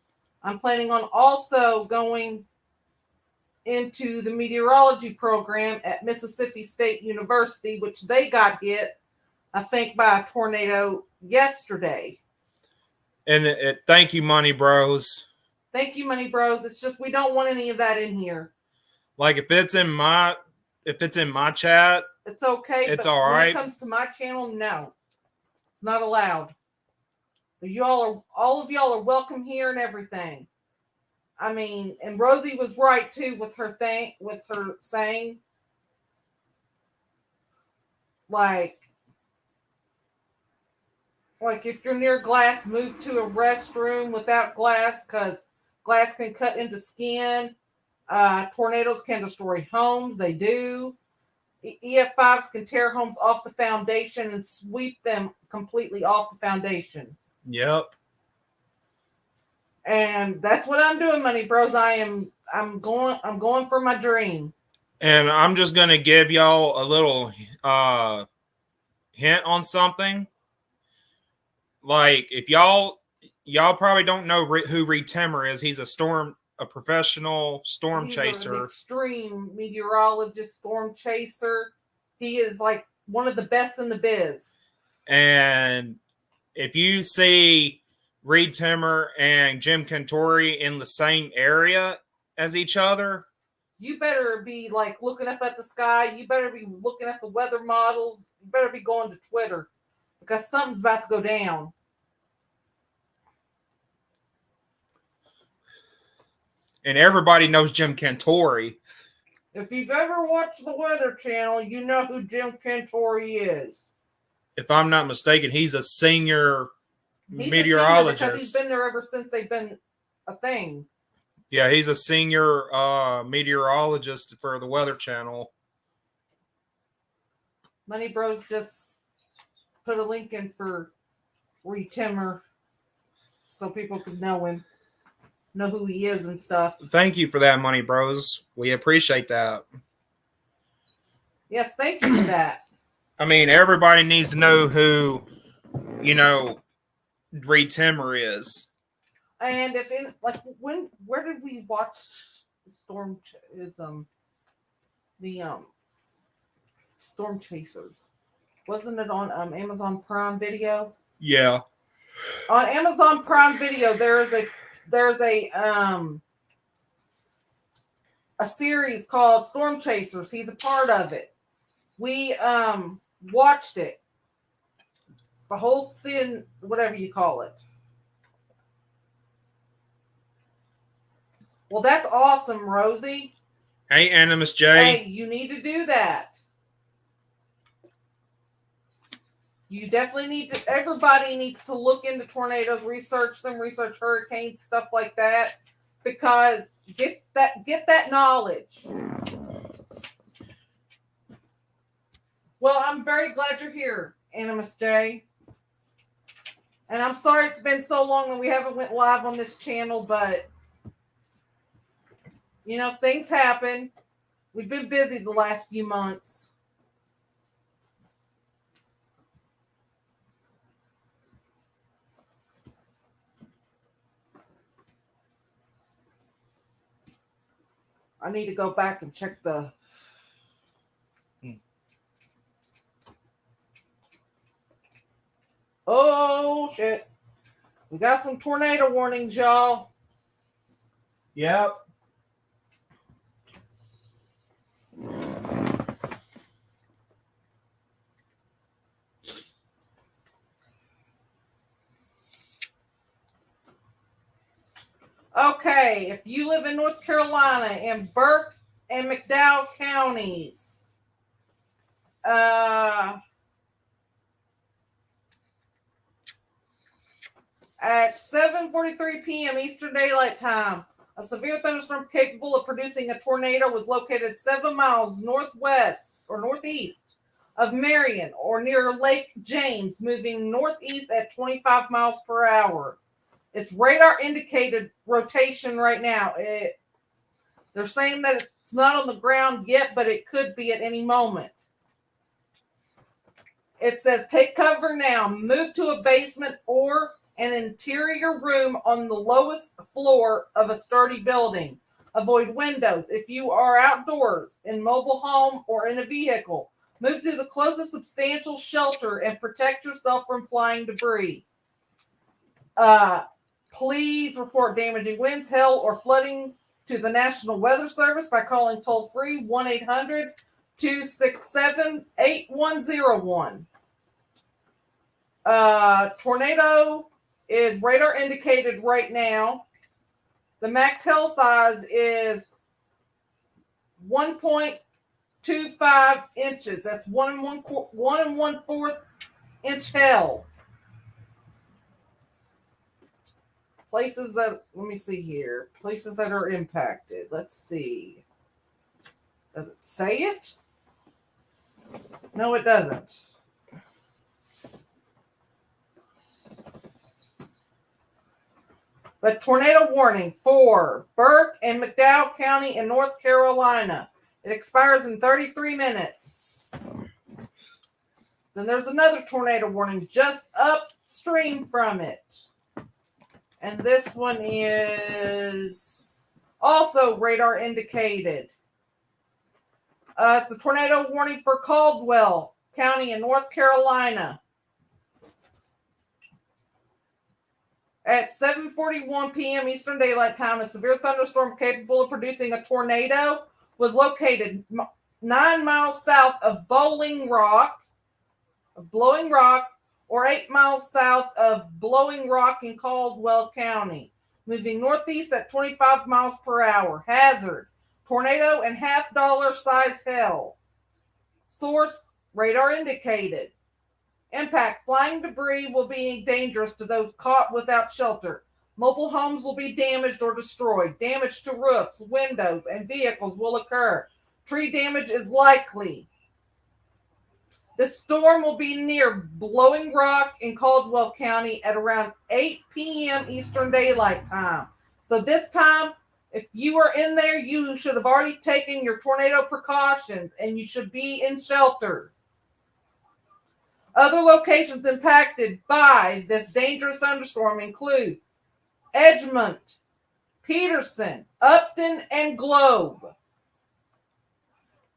I'm planning on also going into the meteorology program at Mississippi State University, which they got hit, I think, by a tornado yesterday. And thank you, Money Bros. Thank you, Money Bros. It's just we don't want any of that in here. Like if it's in my chat, It's okay. It's but all when right. it comes to my channel, no, it's not allowed. But all of y'all are welcome here and everything. I mean, and Rosie was right too with her saying, like if you're near glass, move to a restroom without glass because glass can cut into skin. Tornadoes can destroy homes. They do. EF5s can tear homes off the foundation and sweep them completely off the foundation. yep. And that's what I'm doing, Money Bros. I'm going for my dream. And I'm just going to give y'all a little hint on something. Like if y'all probably don't know who Reed Timmer is. He's a professional storm He's chaser. an extreme meteorologist, storm chaser. He is like one of the best in the biz. And if you see Reed Timmer and Jim Cantori in the same area as each other, you better be like looking up at the sky. You better be looking at the weather models. You better be going to Twitter because something's about to go down. and everybody knows Jim Cantori. If you've ever watched the Weather Channel, you know who Jim Cantori is. If I'm not mistaken, he's a senior He's meteorologist. because he's been there ever since they've been a thing. Yeah, he's a senior meteorologist for the Weather Channel. Money Bros just put a link in for Reed Timmer so people could know him, know who he is and stuff. Thank you for that, Money Bros. We appreciate that. Yes, thank you for that. I mean, everybody needs to know who, Reed Timmer is. And if in where did we watch Storm Chasers? Wasn't it on Amazon Prime Video? Yeah. On Amazon Prime Video, there's a series called Storm Chasers. He's a part of it. We watched it. The whole sin, whatever you call it. Well, that's awesome, Rosie. Hey, Animus J. Hey, you need to do that. You definitely need to. Everybody needs to look into tornadoes, research them, research hurricanes, stuff like that, because get that knowledge. Well, I'm very glad you're here, Animus J. And I'm sorry it's been so long and we haven't went live on this channel, but things happen. We've been busy the last few months. I need to go back and check the... Oh, shit. We got some tornado warnings, y'all. Yep. Okay, if you live in North Carolina in Burke and McDowell counties, at 7:43 p.m. Eastern Daylight Time A severe thunderstorm capable of producing a tornado was located 7 miles northwest or northeast of Marion or near Lake James, moving northeast at 25 miles per hour. It's radar indicated rotation right now. They're saying that it's not on the ground yet, but it could be at any moment. It says take cover now, move to a basement or an interior room on the lowest floor of a sturdy building. Avoid windows. If you are outdoors, in mobile home, or in a vehicle, move to the closest substantial shelter and protect yourself from flying debris. Please report damaging winds, hail, or flooding to the National Weather Service by calling toll-free 1-800-267-8101. Tornado is radar indicated right now. The max hail size is 1.25 inches. That's 1 1/4 inch hail. Places that, let me see here. Places that are impacted. Let's see. Does it say it? No, it doesn't. But tornado warning for Burke and McDowell County in North Carolina. It expires in 33 minutes. Then there's another tornado warning just upstream from it. And this one is also radar indicated. It's a tornado warning for Caldwell County in North Carolina. At 7:41 p.m. Eastern Daylight Time, a severe thunderstorm capable of producing a tornado was located 9 miles south of Blowing Rock, or 8 miles south of Blowing Rock in Caldwell County, moving northeast at 25 miles per hour. Hazard, tornado and $50 size hail. Source, radar indicated. Impact, flying debris will be dangerous to those caught without shelter. Mobile homes will be damaged or destroyed. Damage to roofs, windows, and vehicles will occur. Tree damage is likely. The storm will be near Blowing Rock in Caldwell County at around 8 p.m. Eastern Daylight Time. So this time, if you are in there, you should have already taken your tornado precautions and you should be in shelter. Other locations impacted by this dangerous thunderstorm include Edgemont, Peterson, Upton, and Globe.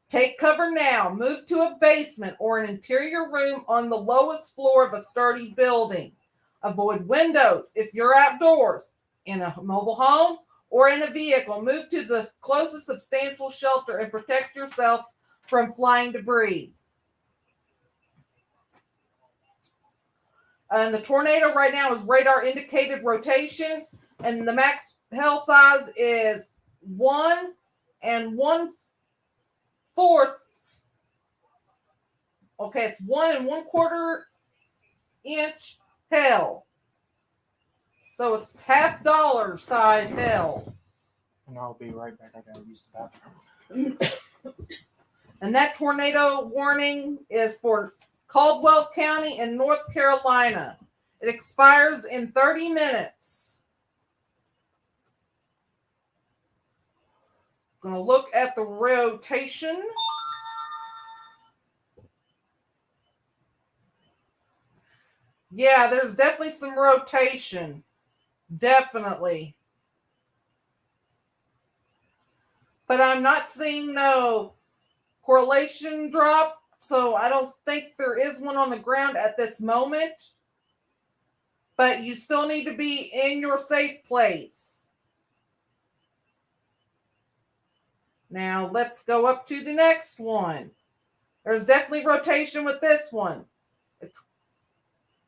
Take cover now. Move to a basement or an interior room on the lowest floor of a sturdy building. Avoid windows if you're outdoors, in a mobile home, or in a vehicle. Move to the closest substantial shelter and protect yourself from flying debris. And the tornado right now is radar indicated rotation, and the max hail size is 1 1/4. Okay, it's 1 1/4 inch hail. So it's $50 size hail. And I'll be right back. I gotta use the bathroom. And that tornado warning is for Caldwell County in North Carolina. It expires in 30 minutes. Going to look at the rotation. Yeah, there's definitely some rotation. Definitely. But I'm not seeing no correlation drop. So I don't think there is one on the ground at this moment. But you still need to be in your safe place. Now let's go up to the next one. There's definitely rotation with this one.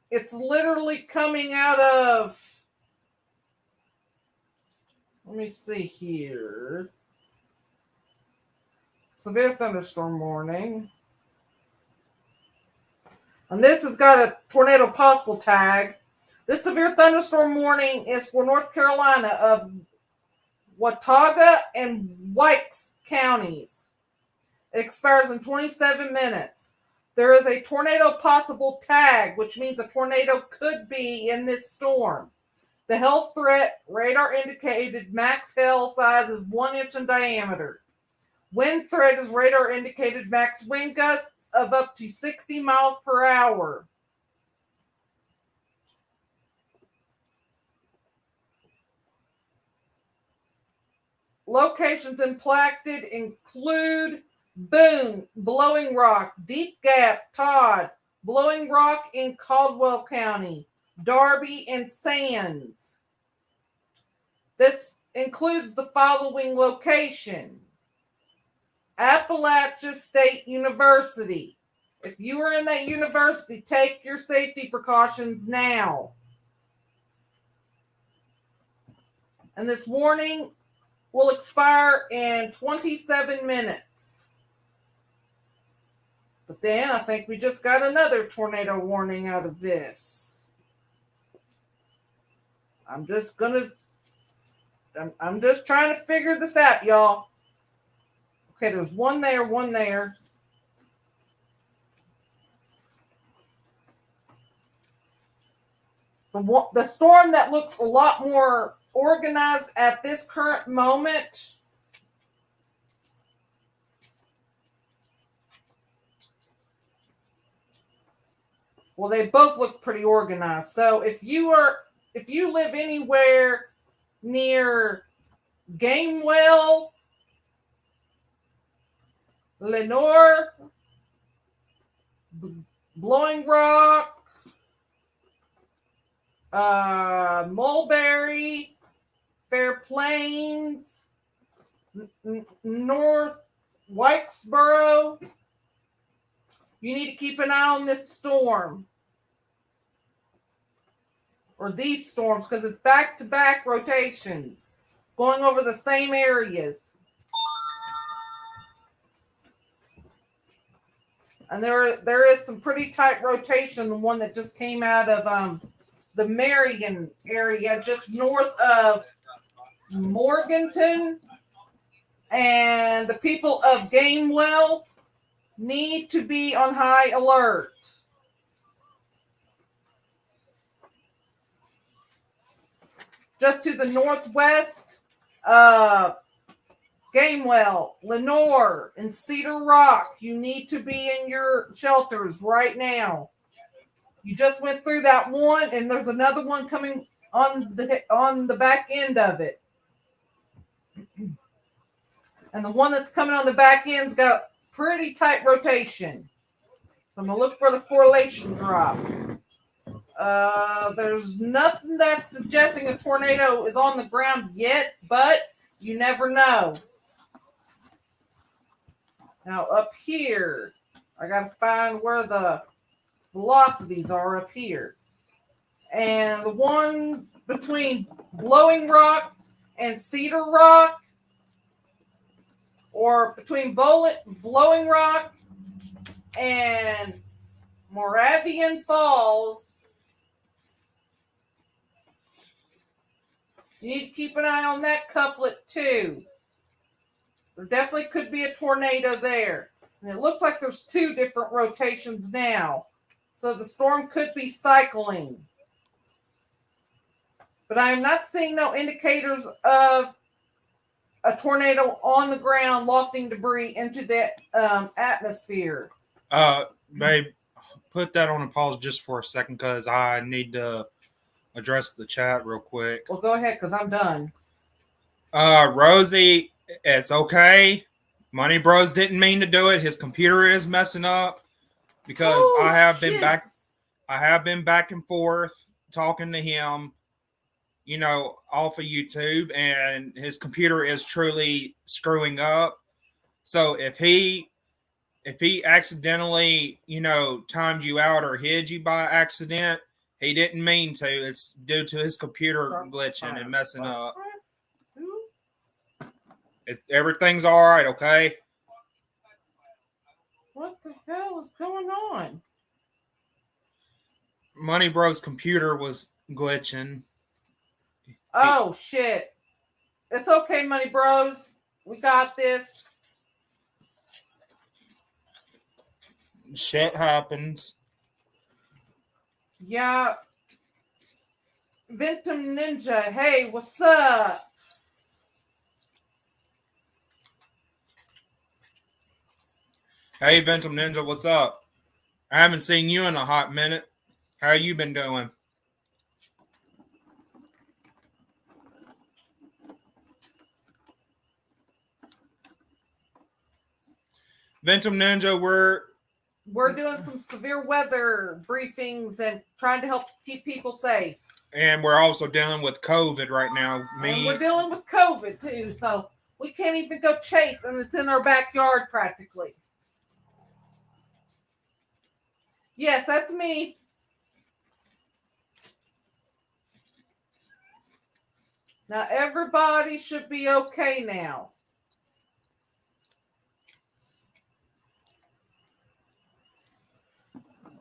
It's literally coming out of, let me see here. Severe thunderstorm warning. And this has got a tornado possible tag. This severe thunderstorm warning is for North Carolina of Watauga, and Wikes counties. It expires in 27 minutes. There is a tornado possible tag, which means a tornado could be in this storm. The health threat radar indicated max hail size is 1 inch in diameter. Wind threat is radar indicated max wind gusts of up to 60 miles per hour. Locations impacted include Boone, Blowing Rock, Deep Gap, Todd, Blowing Rock in Caldwell County, Darby, and Sands. This includes the following location: Appalachia State University. If you are in that university, take your safety precautions now. And this warning will expire in 27 minutes. But then I think we just got another tornado warning out of this. I'm just trying to figure this out, y'all. Okay, there's one there, one there. The storm that looks a lot more organized at this current moment well, they both look pretty organized. So if you live anywhere near Gamewell, Lenore, Blowing Rock, Mulberry, Fair Plains, North Whitesboro, you need to keep an eye on this storm. Or these storms, because it's back-to-back rotations going over the same areas. And there is some pretty tight rotation, the one that just came out of the Marion area, just north of Morganton. And the people of Gamewell need to be on high alert. Just to the northwest of Gamewell, Lenore, and Cedar Rock, you need to be in your shelters right now. You just went through that one, and there's another one coming on the back end of it. And the one that's coming on the back end's got pretty tight rotation. So I'm going to look for the correlation drop. There's nothing that's suggesting a tornado is on the ground yet, but you never know. Now up here, I got to find where the velocities are up here. And the one between Blowing Rock and Cedar Rock, or between Blowing Rock and Moravian Falls, you need to keep an eye on that couplet too. There definitely could be a tornado there. And it looks like there's two different rotations now. So the storm could be cycling. But I am not seeing no indicators of a tornado on the ground lofting debris into the atmosphere. Babe, put that on a pause just for a second because I need to address the chat real quick. Well, go ahead because I'm done. Rosie, it's okay. Money Bros didn't mean to do it. His computer is messing up because I have been back and forth talking to him, off of YouTube, and his computer is truly screwing up. So if he accidentally, timed you out or hid you by accident, he didn't mean to. It's due to his computer glitching and messing up. Everything's all right, okay? What the hell is going on? Money Bro's computer was glitching. Oh, shit. It's okay, Money Bros. We got this. Shit happens. Yeah. Ventum Ninja, hey, what's up? Hey, Ventum Ninja, what's up? I haven't seen you in a hot minute. How you been doing? Ventum Ninja, We're doing some severe weather briefings and trying to help keep people safe. and we're also dealing with COVID right now. And we're dealing with COVID too, so we can't even go chase, and it's in our backyard practically. Yes, that's me. Now everybody should be okay now.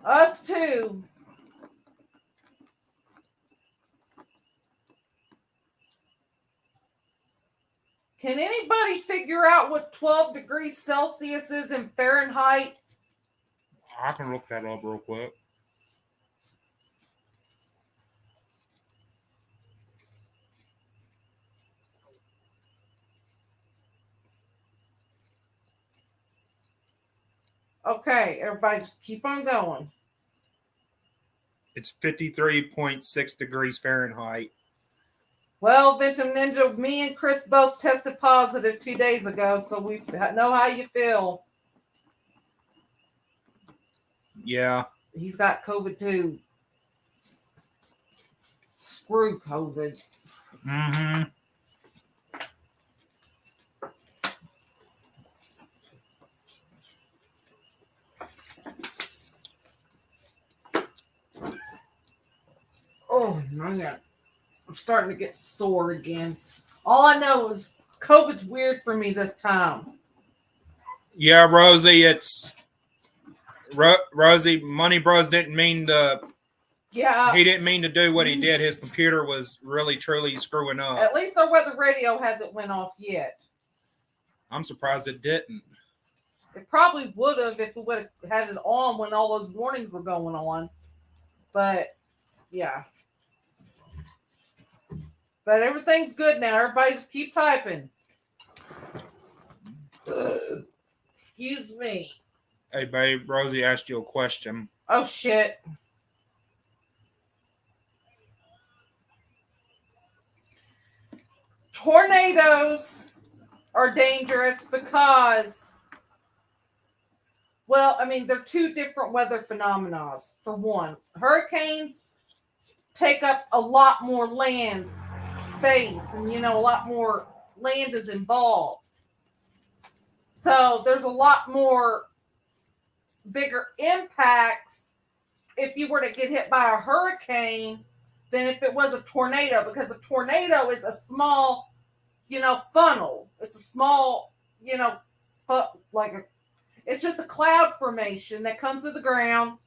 Us too. Can anybody figure out what 12 degrees Celsius is in Fahrenheit? I can look that up real quick. Okay, everybody just keep on going. It's 53.6 degrees Fahrenheit. Well, Ventum Ninja, me and Chris both tested positive 2 days ago, so we know how you feel. Yeah. He's got COVID too. Screw COVID. Mm-hmm. Oh man, I'm starting to get sore again. All I know is COVID's weird for me this time. Yeah, Rosie, it's Rosie. Money Bros didn't mean to. Yeah. He didn't mean to do what he did. His computer was really, truly screwing up. At least our weather radio hasn't went off yet. I'm surprised it didn't. It probably would have if we would have had it on when all those warnings were going on. But yeah. But everything's good now. Everybody just keep typing. Excuse me. Hey, babe, Rosie asked you a question. Oh, shit. Tornadoes are dangerous because, well, I mean, they're two different weather phenomena. For one, hurricanes take up a lot more land space and, a lot more land is involved. So there's a lot more bigger impacts if you were to get hit by a hurricane than if it was a tornado, because a tornado is a small, funnel. It's a small, it's just a cloud formation that comes to the ground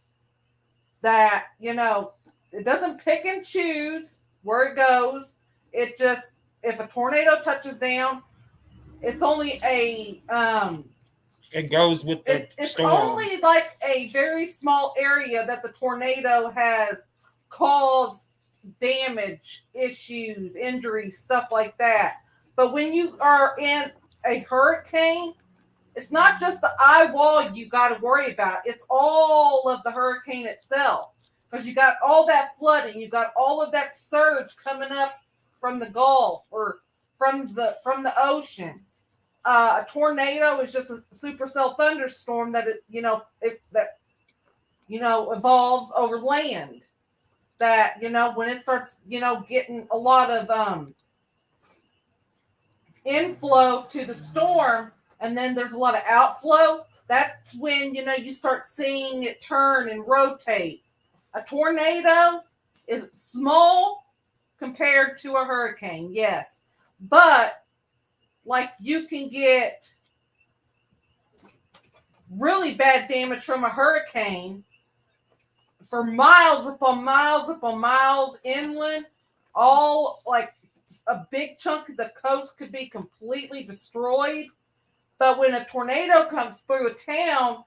that, it doesn't pick and choose where it goes. It just, if a tornado touches down, it's only It goes with the it's storm. only like a very small area that the tornado has caused damage, issues, injuries, stuff like that. But when you are in a hurricane, it's not just the eye wall you got to worry about. It's all of the hurricane itself, because you got all that flooding, you got all of that surge coming up from the Gulf or from the ocean. A tornado is just a supercell thunderstorm that evolves over land. That when it starts getting a lot of inflow to the storm, and then there's a lot of outflow. That's when you start seeing it turn and rotate. A tornado is small compared to a hurricane, yes, but like you can get really bad damage from a hurricane for miles upon miles upon miles inland, all like a big chunk of the coast could be completely destroyed. But when a tornado comes through a town,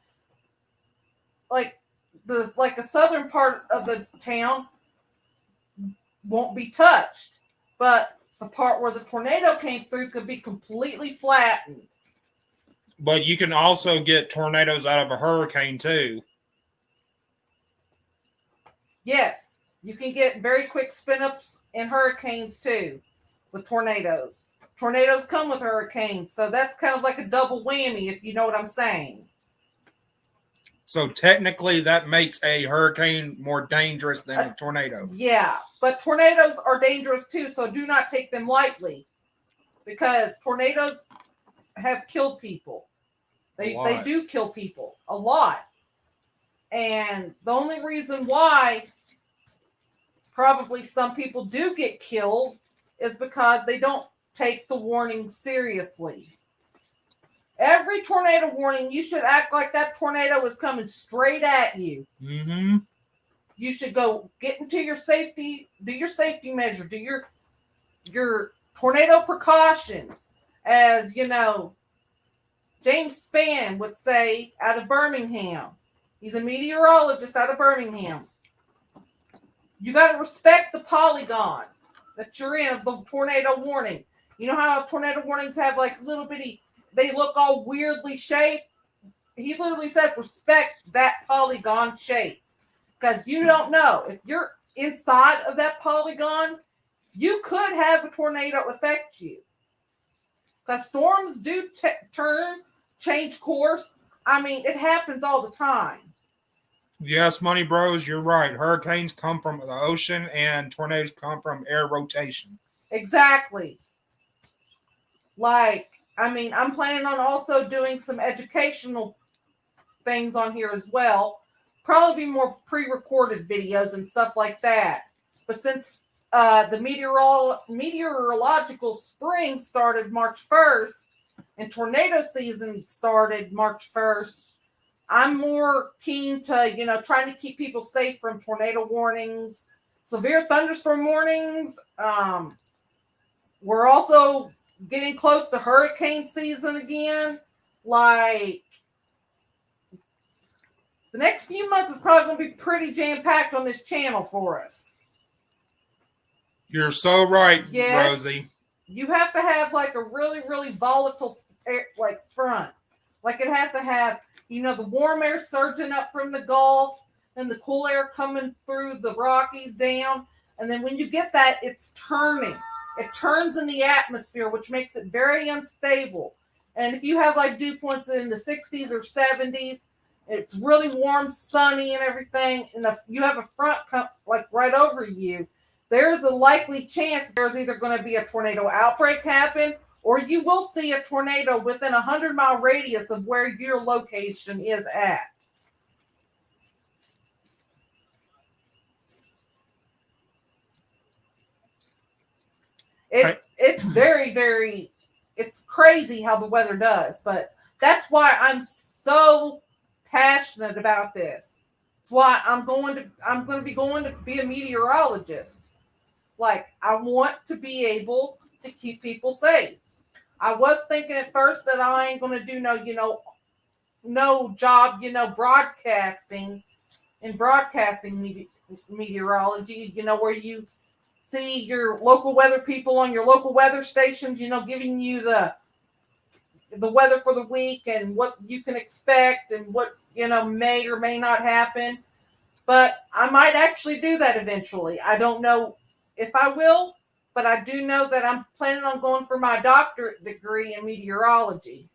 like the southern part of the town won't be touched. But the part where the tornado came through could be completely flattened. But you can also get tornadoes out of a hurricane too. Yes, you can get very quick spin ups in hurricanes too with tornadoes. Tornadoes come with hurricanes, so that's kind of like a double whammy, if you know what I'm saying. So technically, that makes a hurricane more dangerous than a tornado. Yeah, but tornadoes are dangerous too, so do not take them lightly because tornadoes have killed people. They do kill people a lot. And the only reason why probably some people do get killed is because they don't take the warning seriously. Every tornado warning, you should act like that tornado is coming straight at you. Mm-hmm. You should go get into your safety, do your safety measure, do your tornado precautions. As you know, James Spann would say out of Birmingham. He's a meteorologist out of Birmingham. You got to respect the polygon that you're in of the tornado warning. You know how tornado warnings have like little bitty, they look all weirdly shaped? He literally says respect that polygon shape. Because you don't know. If you're inside of that polygon, you could have a tornado affect you. Because storms do change course. I mean, it happens all the time. Yes, Money Bros, you're right. Hurricanes come from the ocean and tornadoes come from air rotation. Exactly. Like, I mean, I'm planning on also doing some educational things on here as well. Probably be more pre-recorded videos and stuff like that. But since the meteorological spring started March 1st and tornado season started March 1st, I'm more keen to, trying to keep people safe from tornado warnings, severe thunderstorm warnings. We're also getting close to hurricane season again. Like, the next few months is probably going to be pretty jam-packed on this channel for us. You're so right, Yes. Rosie. You have to have like a really, really volatile front. Like it has to have, the warm air surging up from the Gulf, and the cool air coming through the Rockies down. And then when you get that, it's turning. It turns in the atmosphere, which makes it very unstable. And if you have like dew points in the 60s or 70s, it's really warm, sunny, and everything, and if you have a front like right over you, there's a likely chance there's either going to be a tornado outbreak happen, or you will see a tornado within a 100-mile radius of where your location is at. It's very, very, it's crazy how the weather does, but that's why I'm so passionate about this. It's why I'm going to be going to be a meteorologist. Like, I want to be able to keep people safe. I was thinking at first that I ain't going to do no job, broadcasting meteorology, where you see your local weather people on your local weather stations, giving you the weather for the week and what you can expect and what, may or may not happen. But I might actually do that eventually. I don't know if I will, but I do know that I'm planning on going for my doctorate degree in meteorology.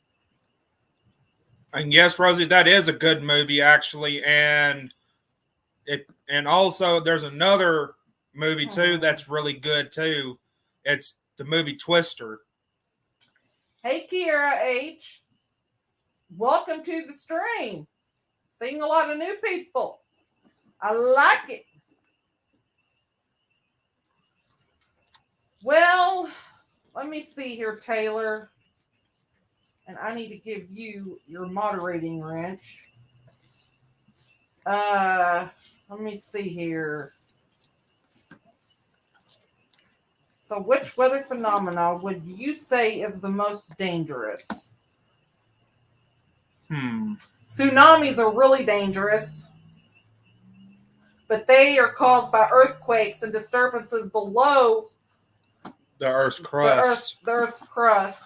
And yes, Rosie, that is a good movie actually, and also there's another movie too that's really good too. It's the movie Twister. Hey, Kiera H. Welcome to the stream. Seeing a lot of new people. I like it. Well, let me see here, Taylor. And I need to give you your moderating wrench. Let me see here. So, which weather phenomena would you say is the most dangerous? Tsunamis are really dangerous, but they are caused by earthquakes and disturbances below The Earth's the crust. Earth's crust.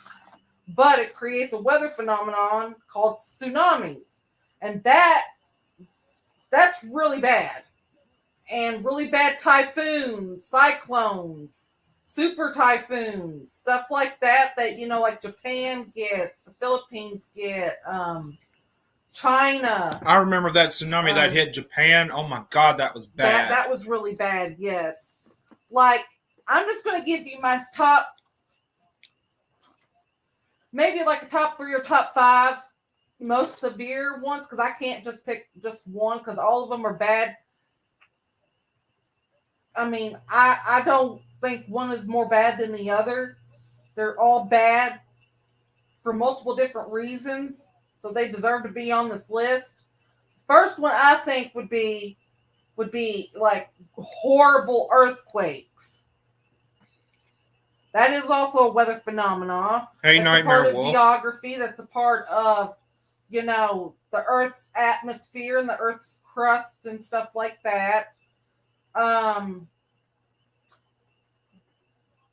But it creates a weather phenomenon called tsunamis, and that's really bad. And really bad typhoons, cyclones, super typhoons, stuff like that. That like Japan gets, the Philippines get, China. I remember that tsunami that hit Japan. Oh my God, that was bad. That was really bad. Yes. Like, I'm just going to give you my top, maybe like a top 3 or top 5 most severe ones, because I can't just pick just one, because all of them are bad. I mean, I don't think one is more bad than the other. They're all bad for multiple different reasons, so they deserve to be on this list. First one I think would be like horrible earthquakes. That is also a weather phenomenon. Hey, That's Nightmare a part Wolf. of geography. That's a part of the Earth's atmosphere and the Earth's crust and stuff like that.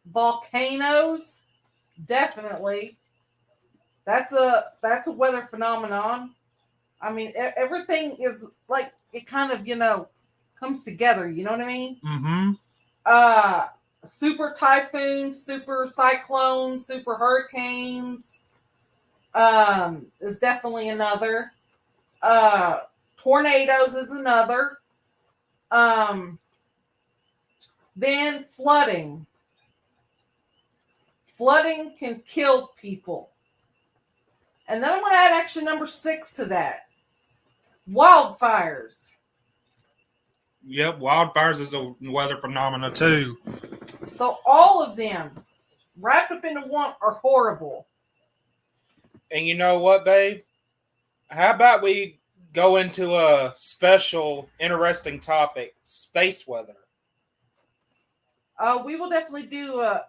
Volcanoes, definitely. That's a weather phenomenon. I mean, everything is like, it kind of comes together. You know what I mean? Mm-hmm. Super typhoons, super cyclones, super hurricanes is definitely another. Tornadoes is another. Then flooding. Flooding can kill people. And then I'm going to add actually number 6 to that. Wildfires. Yep, wildfires is a weather phenomena too. So all of them wrapped up into one are horrible. And you know what, babe? How about we go into a special, interesting topic: space weather. We will definitely do a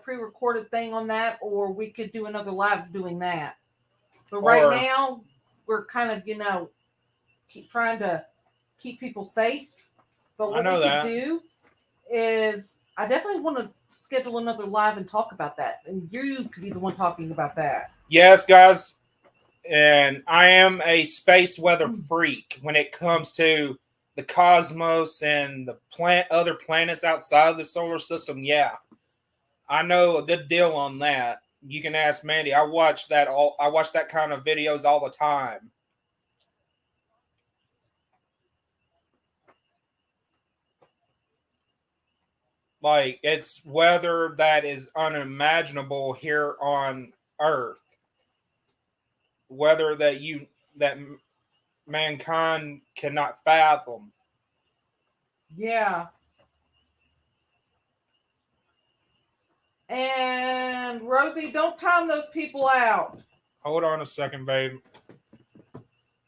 pre-recorded thing on that, or we could do another live doing that. But right now, we're kind of trying to keep people safe. But what we could do is, I definitely want to schedule another live and talk about that, and you could be the one talking about that. Yes, guys, and I am a space weather freak when it comes to the cosmos and the other planets outside of the solar system. Yeah, I know a good deal on that. You can ask Mandy. I watch that kind of videos all the time. Like, it's weather that is unimaginable here on Earth. Weather that mankind cannot fathom. Yeah. And Rosie, don't time those people out. Hold on a second, babe.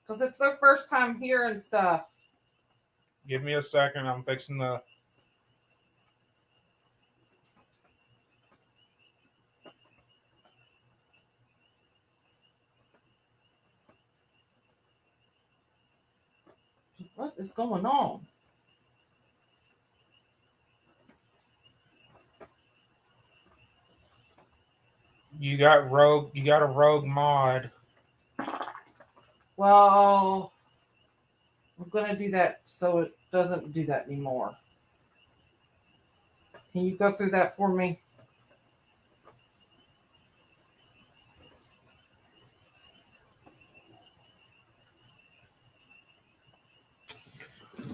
Because it's their first time hearing stuff. Give me a second. I'm fixing the... What is going on? You got a rogue mod. Well, I'm going to do that so it doesn't do that anymore. Can you go through that for me?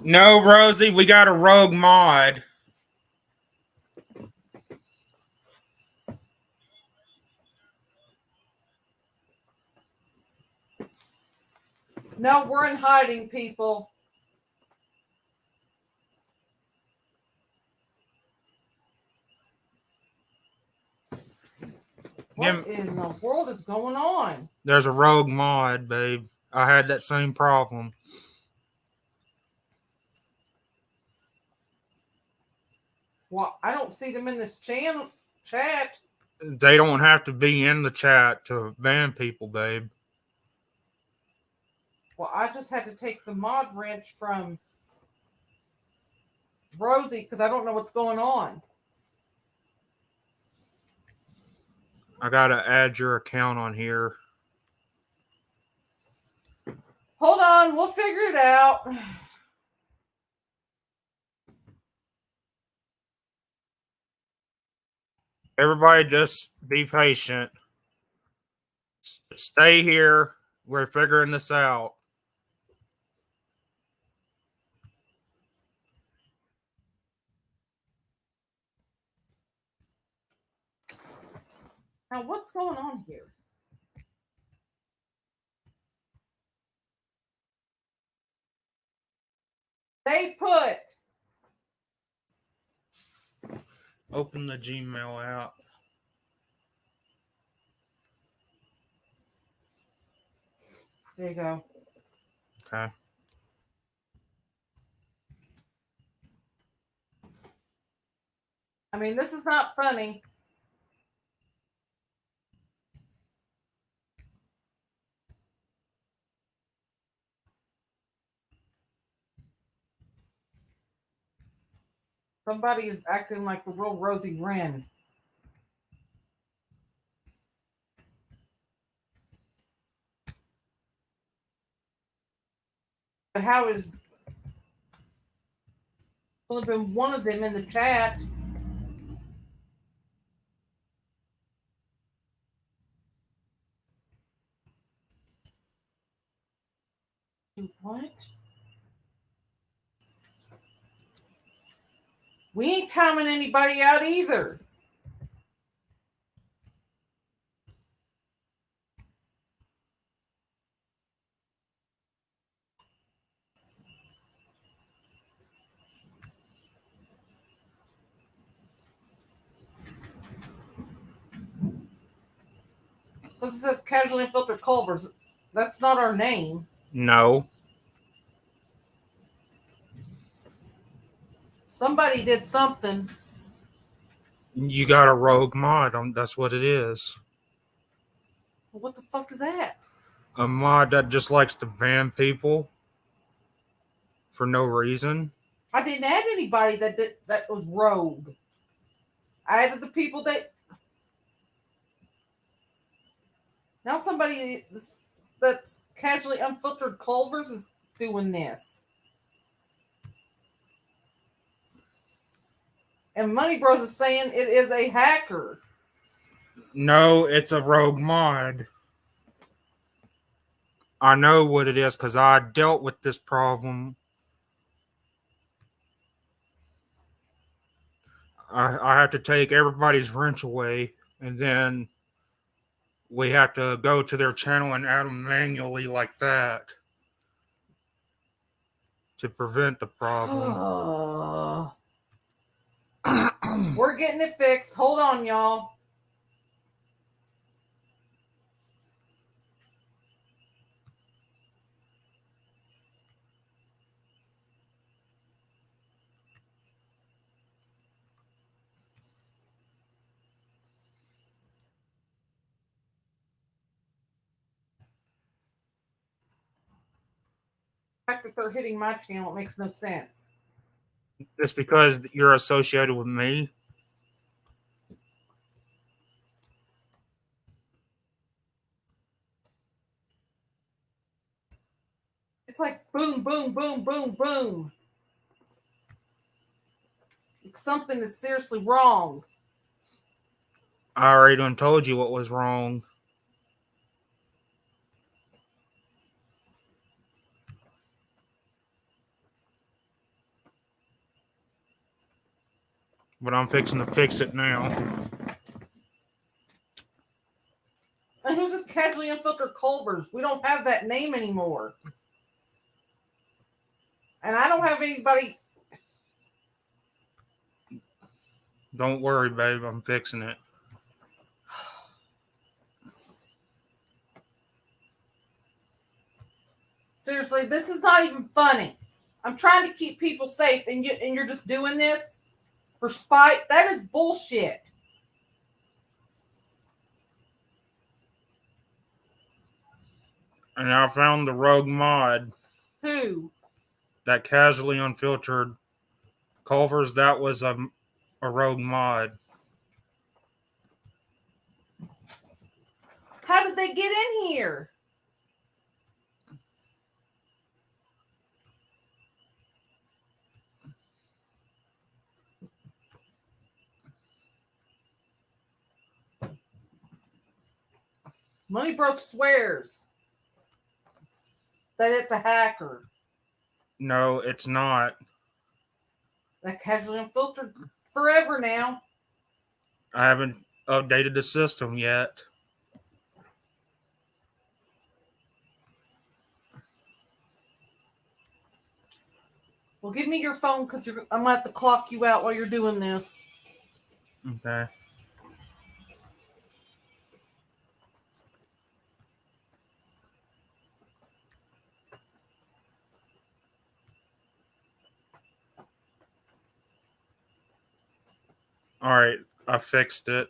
No, Rosie, we got a rogue mod. No, we're in hiding, people. What in the world is going on? There's a rogue mod, babe. I had that same problem. Well, I don't see them in this chat. They don't have to be in the chat to ban people, babe. Well, I just had to take the mod wrench from Rosie because I don't know what's going on. I gotta add your account on here. Hold on, we'll figure it out. Everybody just be patient. Stay here. We're figuring this out. Now, what's going on here? They put Open the Gmail app. there you go. Okay. I mean, this is not funny. Somebody is acting like the real Rosie Wren. But how is only been one of them in the chat? What? We ain't timing anybody out either. This says casually unfiltered Culvers. That's not our name. No. Somebody did something. You got a rogue mod. That's what it is. What the fuck is that? A mod that just likes to ban people for no reason. I didn't add anybody that was rogue. I added the people that. Now somebody that's casually unfiltered Culvers is doing this. And Money Bros is saying it is a hacker. No, it's a rogue mod. I know what it is because I dealt with this problem. I have to take everybody's wrench away, and then we have to go to their channel and add them manually like that to prevent the problem. We're getting it fixed. Hold on, y'all. The fact that they're hitting my channel, it makes no sense. It's because you're associated with me. It's like boom, boom, boom, boom, boom. Something is seriously wrong. I already done told you what was wrong. But I'm fixing to fix it now. And who's this casually unfiltered Culvers? We don't have that name anymore. And I don't have anybody. Don't worry, babe. I'm fixing it. Seriously, this is not even funny. I'm trying to keep people safe, and you're just doing this for spite. That is bullshit. And I found the rogue mod Who? that casually unfiltered Culver's. That was a rogue mod. How did they get in here? Money Bro swears that it's a hacker. No, it's not. That casually unfiltered forever now. I haven't updated the system yet. Well, give me your phone because I'm going to have to clock you out while you're doing this. Okay. All right, I fixed it.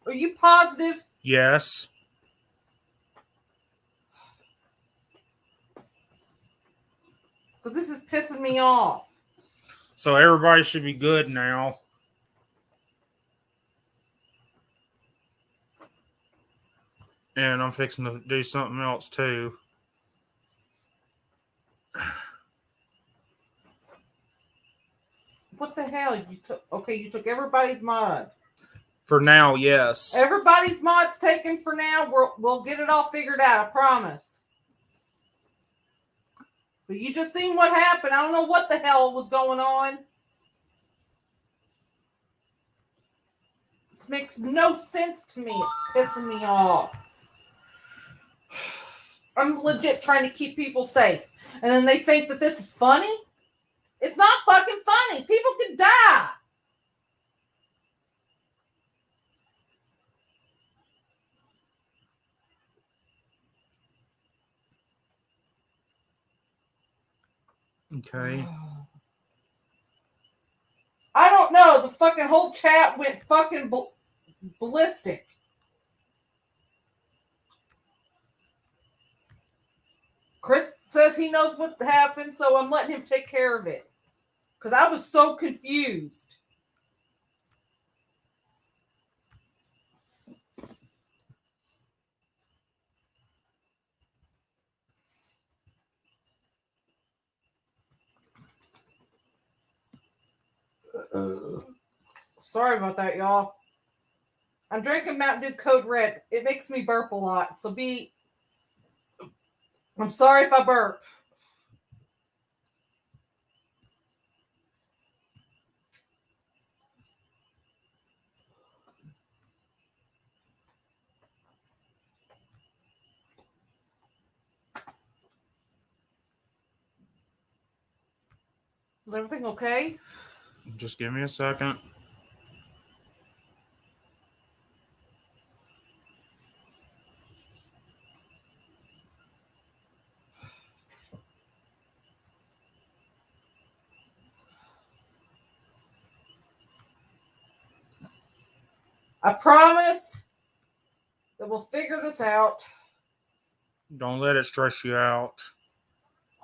Are you positive? Yes. Because this is pissing me off. So everybody should be good now. And I'm fixing to do something else too. What the hell? You took everybody's mod. For now, yes. Everybody's mod's taken for now. We'll get it all figured out, I promise. But you just seen what happened. I don't know what the hell was going on. This makes no sense to me. It's pissing me off. I'm legit trying to keep people safe. And then they think that this is funny? It's not fucking funny. People could die. Okay. I don't know. The fucking whole chat went fucking ballistic. Chris says he knows what happened, so I'm letting him take care of it. Because I was so confused. Sorry about that, y'all. I'm drinking Mountain Dew Code Red. It makes me burp a lot. So I'm sorry if I burp. Is everything okay? Just give me a second. I promise that we'll figure this out. Don't let it stress you out.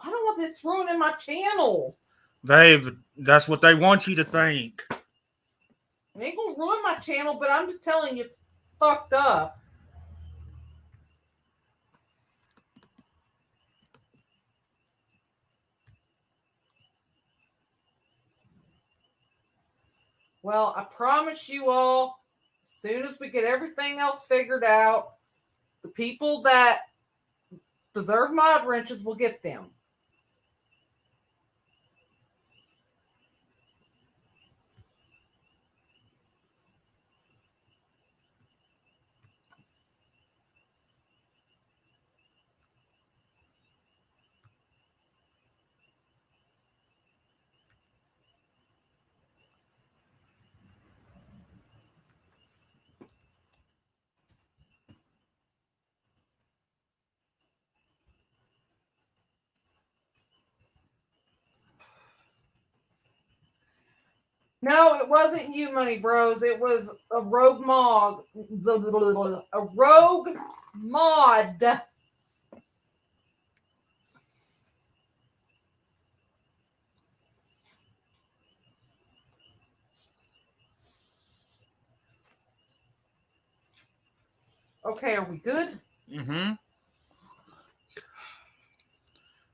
I don't want this ruining my channel. Babe, that's what they want you to think. It ain't gonna ruin my channel, but I'm just telling you it's fucked up. Well, I promise you all, as soon as we get everything else figured out, the people that deserve mod wrenches will get them. No, it wasn't you, Money Bros. It was a rogue mod. A rogue mod. Okay, are we good? Mm-hmm.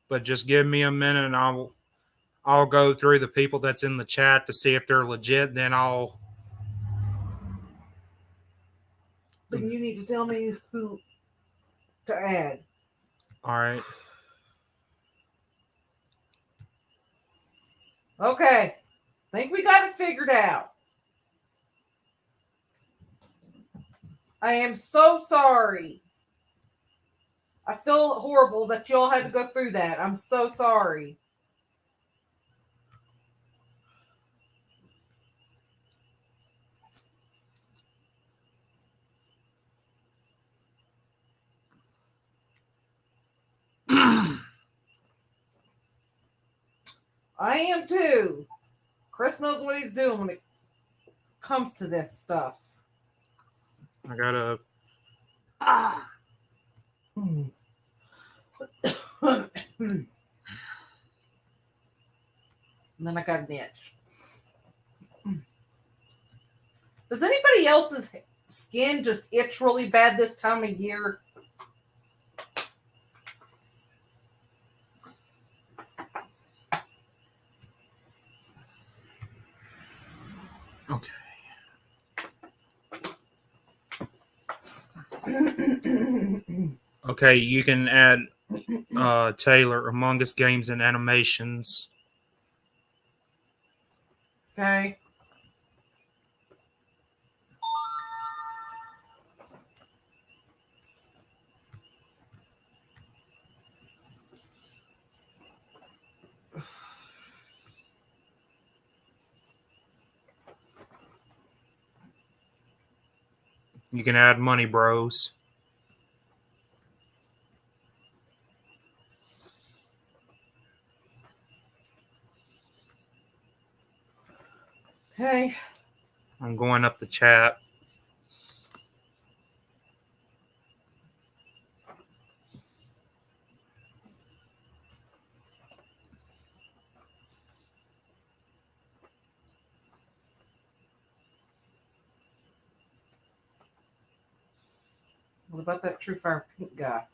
But just give me a minute and I'll go through the people that's in the chat to see if they're legit. Then I'll. Then you need to tell me who to add. All right. Okay. Think we got it figured out. I am so sorry. I feel horrible that y'all had to go through that. I'm so sorry. I am too. Chris knows what he's doing when it comes to this stuff. I gotta. And then I got an itch. Does anybody else's skin just itch really bad this time of year? Okay. Okay, you can add Taylor Among Us Games and Animations. Okay. You can add Money Bros. Okay. I'm going up the chat. What about that True Fire Pink guy?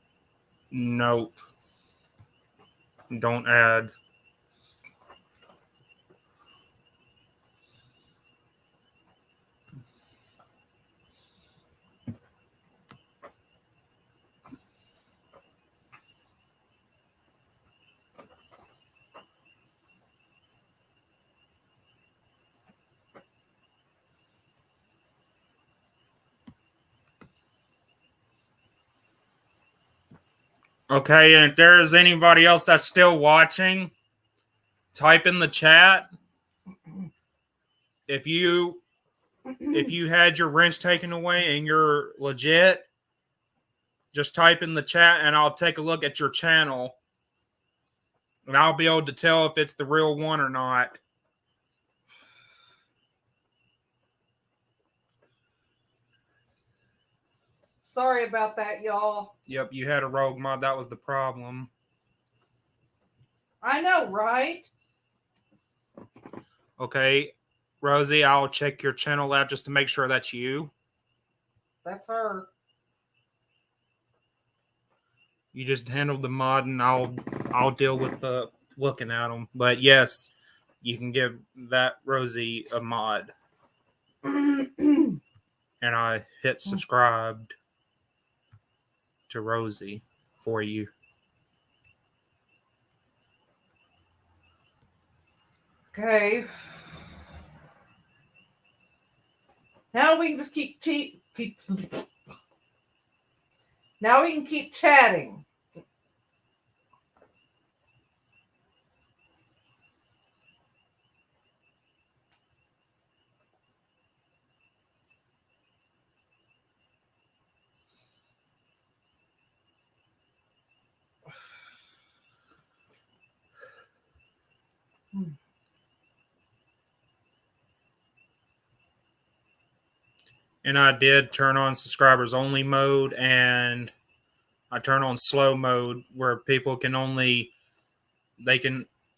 Nope. Don't add. Okay, and if there is anybody else that's still watching, type in the chat. If you had your wrench taken away and you're legit, just type in the chat and I'll take a look at your channel. And I'll be able to tell if it's the real one or not. Sorry about that, y'all. Yep, you had a rogue mod. That was the problem. I know, right? Okay, Rosie, I'll check your channel out just to make sure that's you. That's her. You just handled the mod, and I'll deal with the looking at them. But yes, you can give that Rosie a mod. And I hit subscribed to Rosie for you. Okay. Now we can just keep. Now we can keep chatting. And I did turn on subscribers only mode, and I turn on slow mode where people can only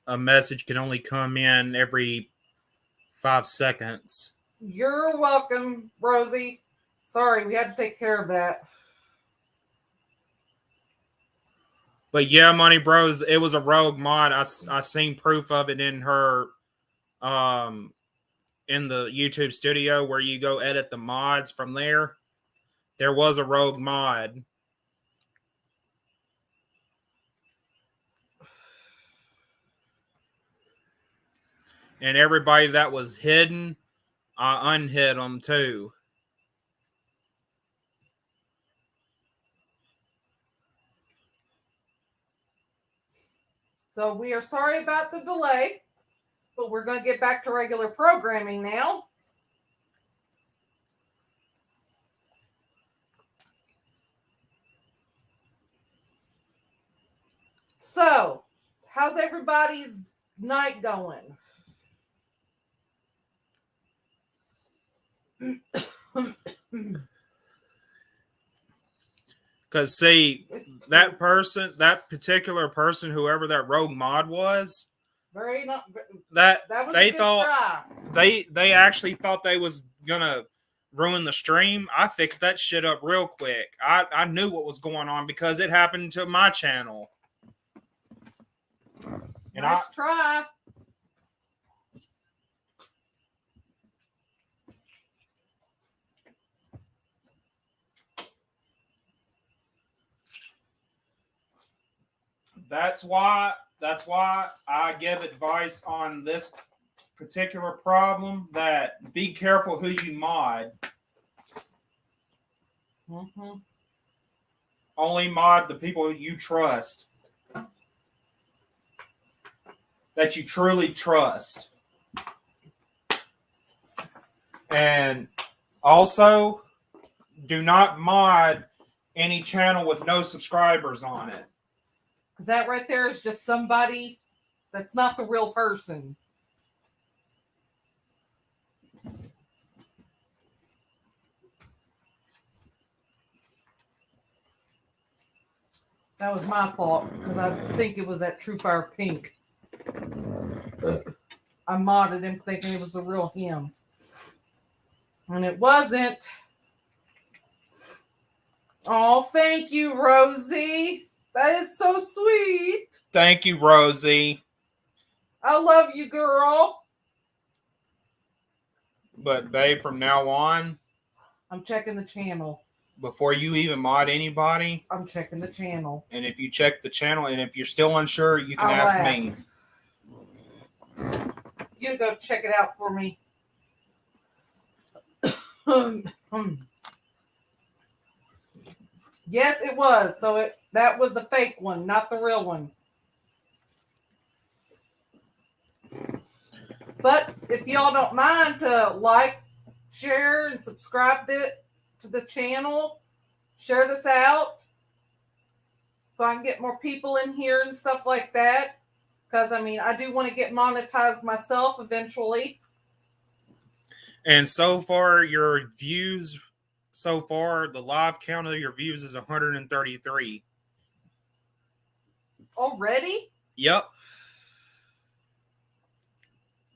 a message can only come in every 5 seconds. You're welcome, Rosie. Sorry, we had to take care of that. But yeah, Money Bros, it was a rogue mod. I seen proof of it in her in the YouTube studio where you go edit the mods from there. There was a rogue mod. And everybody that was hidden, I unhid them too. So we are sorry about the delay, but we're going to get back to regular programming now. So, how's everybody's night going? Because, see, that particular person, whoever that rogue mod was, that was they a good thought try. they actually thought they was gonna ruin the stream. I fixed that shit up real quick. I knew what was going on because it happened to my channel. And Nice try. That's why I give advice on this particular problem, that be careful who you mod. Mm-hmm. Only mod the people you trust, that you truly trust. And also, do not mod any channel with no subscribers on it. Because that right there is just somebody that's not the real person. That was my fault because I think it was that True Fire Pink. I modded him thinking it was the real him. And it wasn't. Oh, thank you, Rosie. That is so sweet. Thank you, Rosie. I love you, girl. But, babe, from now on, I'm checking the channel. before you even mod anybody, I'm checking the channel. and if you check the channel, and if you're still unsure, you can I'll ask me. You go check it out for me. Yes, it was. So that was the fake one, not the real one. But if y'all don't mind to like, share, and subscribe to the channel, share this out so I can get more people in here and stuff like that. Because, I mean, I do want to get monetized myself eventually. And so far, your views, the live count of your views is 133. Already? Yep.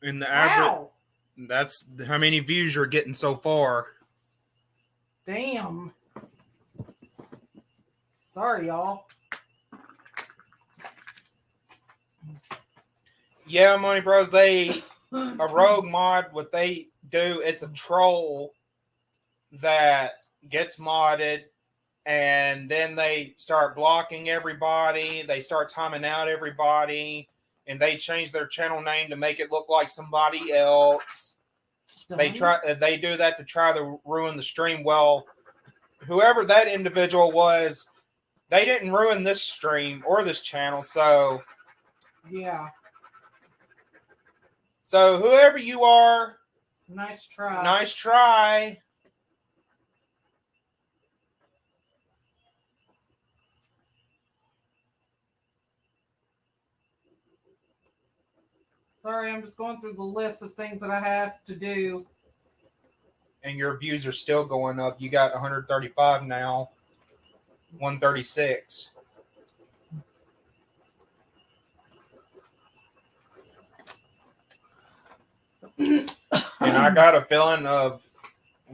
And the average, Wow. that's how many views you're getting so far. Damn. Sorry, y'all. Yeah, Money Bros, a rogue mod, what they do, it's a troll that gets modded, and then they start blocking everybody. They start timing out everybody, and they change their channel name to make it look like somebody else. They do that to try to ruin the stream. Well, whoever that individual was, they didn't ruin this stream or this channel, so yeah. So whoever you are, nice try. Nice try. Sorry, I'm just going through the list of things that I have to do. and your views are still going up. You got 135 now, 136. And I got a feeling of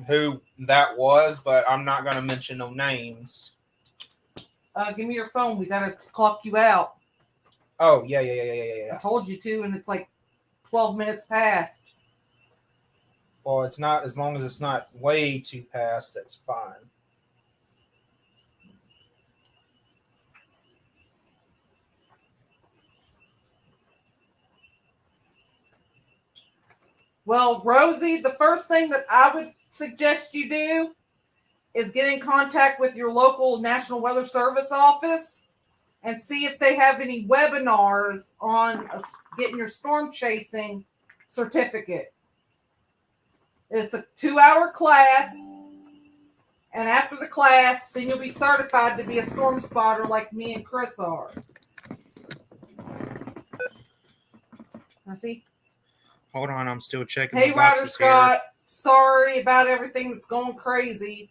who that was, but I'm not going to mention no names. Give me your phone. We gotta clock you out. Oh, yeah. I told you to, and it's like 12 minutes past. Well, it's not, as long as it's not way too past, that's fine. Well, Rosie, the first thing that I would suggest you do is get in contact with your local National Weather Service office and see if they have any webinars on getting your storm chasing certificate. It's a 2-hour class, and after the class, then you'll be certified to be a storm spotter like me and Chris are. Now see? Hold on, I'm still checking Hey, the Ryder boxes Scott. Sorry about everything that's going crazy.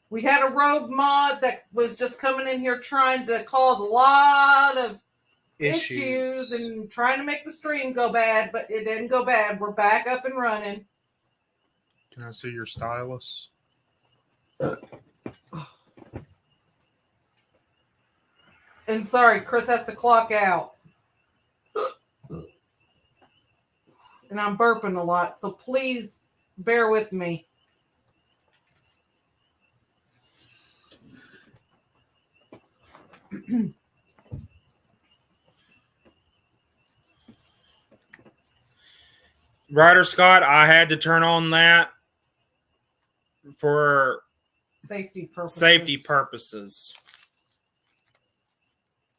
We had a rogue mod that was just coming in here trying to cause a lot of here. issues and trying to make the stream go bad, but it didn't go bad. We're back up and running. Can I see your stylus? And sorry, Chris has to clock out. And I'm burping a lot, so please bear with me. Ryder Scott, I had to turn on that for Safety purposes. safety purposes.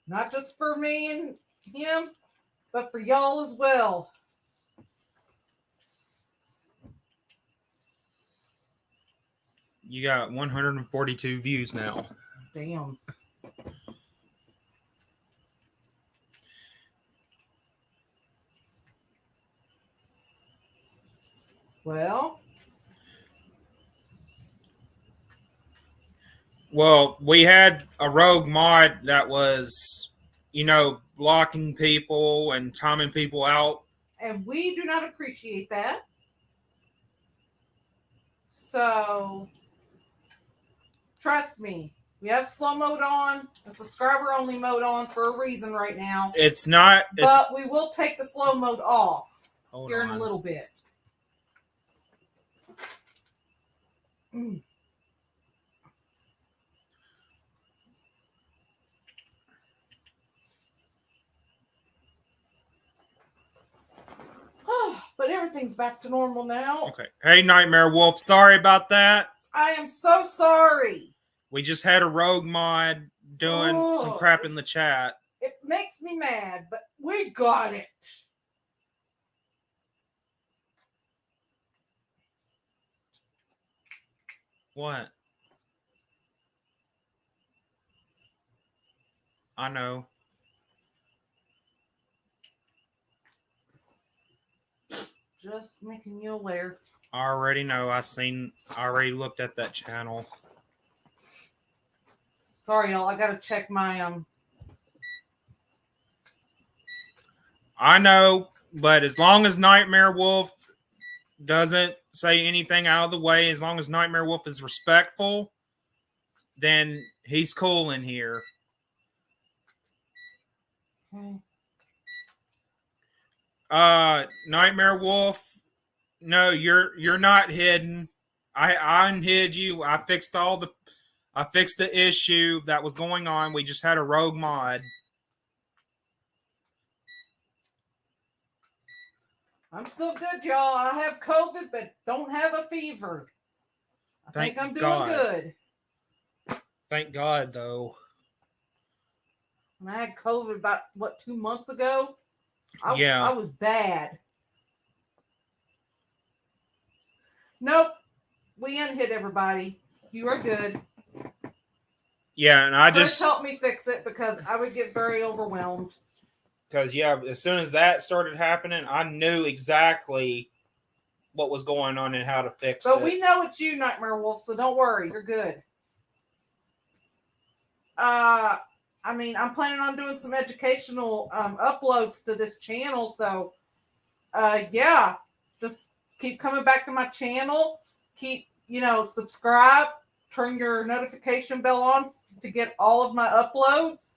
Not just for me and him, but for y'all as well. You got 142 views now. Damn. Well, we had a rogue mod that was, blocking people and timing people out. And we do not appreciate that. So, trust me, we have slow mode on, and subscriber only mode on for a reason right now. It's not. But we will take the slow mode off here in a On. little bit. But everything's back to normal now. Okay. Hey, Nightmare Wolf. Sorry about that. I am so sorry. We just had a rogue mod doing some crap in the chat. It makes me mad, but we got it. What? I know. Just making you aware. I already know. I already looked at that channel. Sorry, y'all. I gotta check my I know, but as long as Nightmare Wolf doesn't say anything out of the way, as long as Nightmare Wolf is respectful, then he's cool in here. Okay. Nightmare Wolf, no, you're not hidden. I unhid you. I fixed the issue that was going on. We just had a rogue mod. I'm still good, y'all. I have COVID, but don't have a fever. I think I'm doing good. Thank God, though. When I had COVID about, 2 months ago? I was bad. Nope. We unhid everybody. You are good. Yeah, and I Chris just helped me fix it because I would get very overwhelmed. because as soon as that started happening, I knew exactly what was going on and how to fix But it. we know it's you, Nightmare Wolf, so don't worry, you're good. I mean, I'm planning on doing some educational uploads to this channel, so yeah, just keep coming back to my channel. Keep, subscribe, turn your notification bell on to get all of my uploads,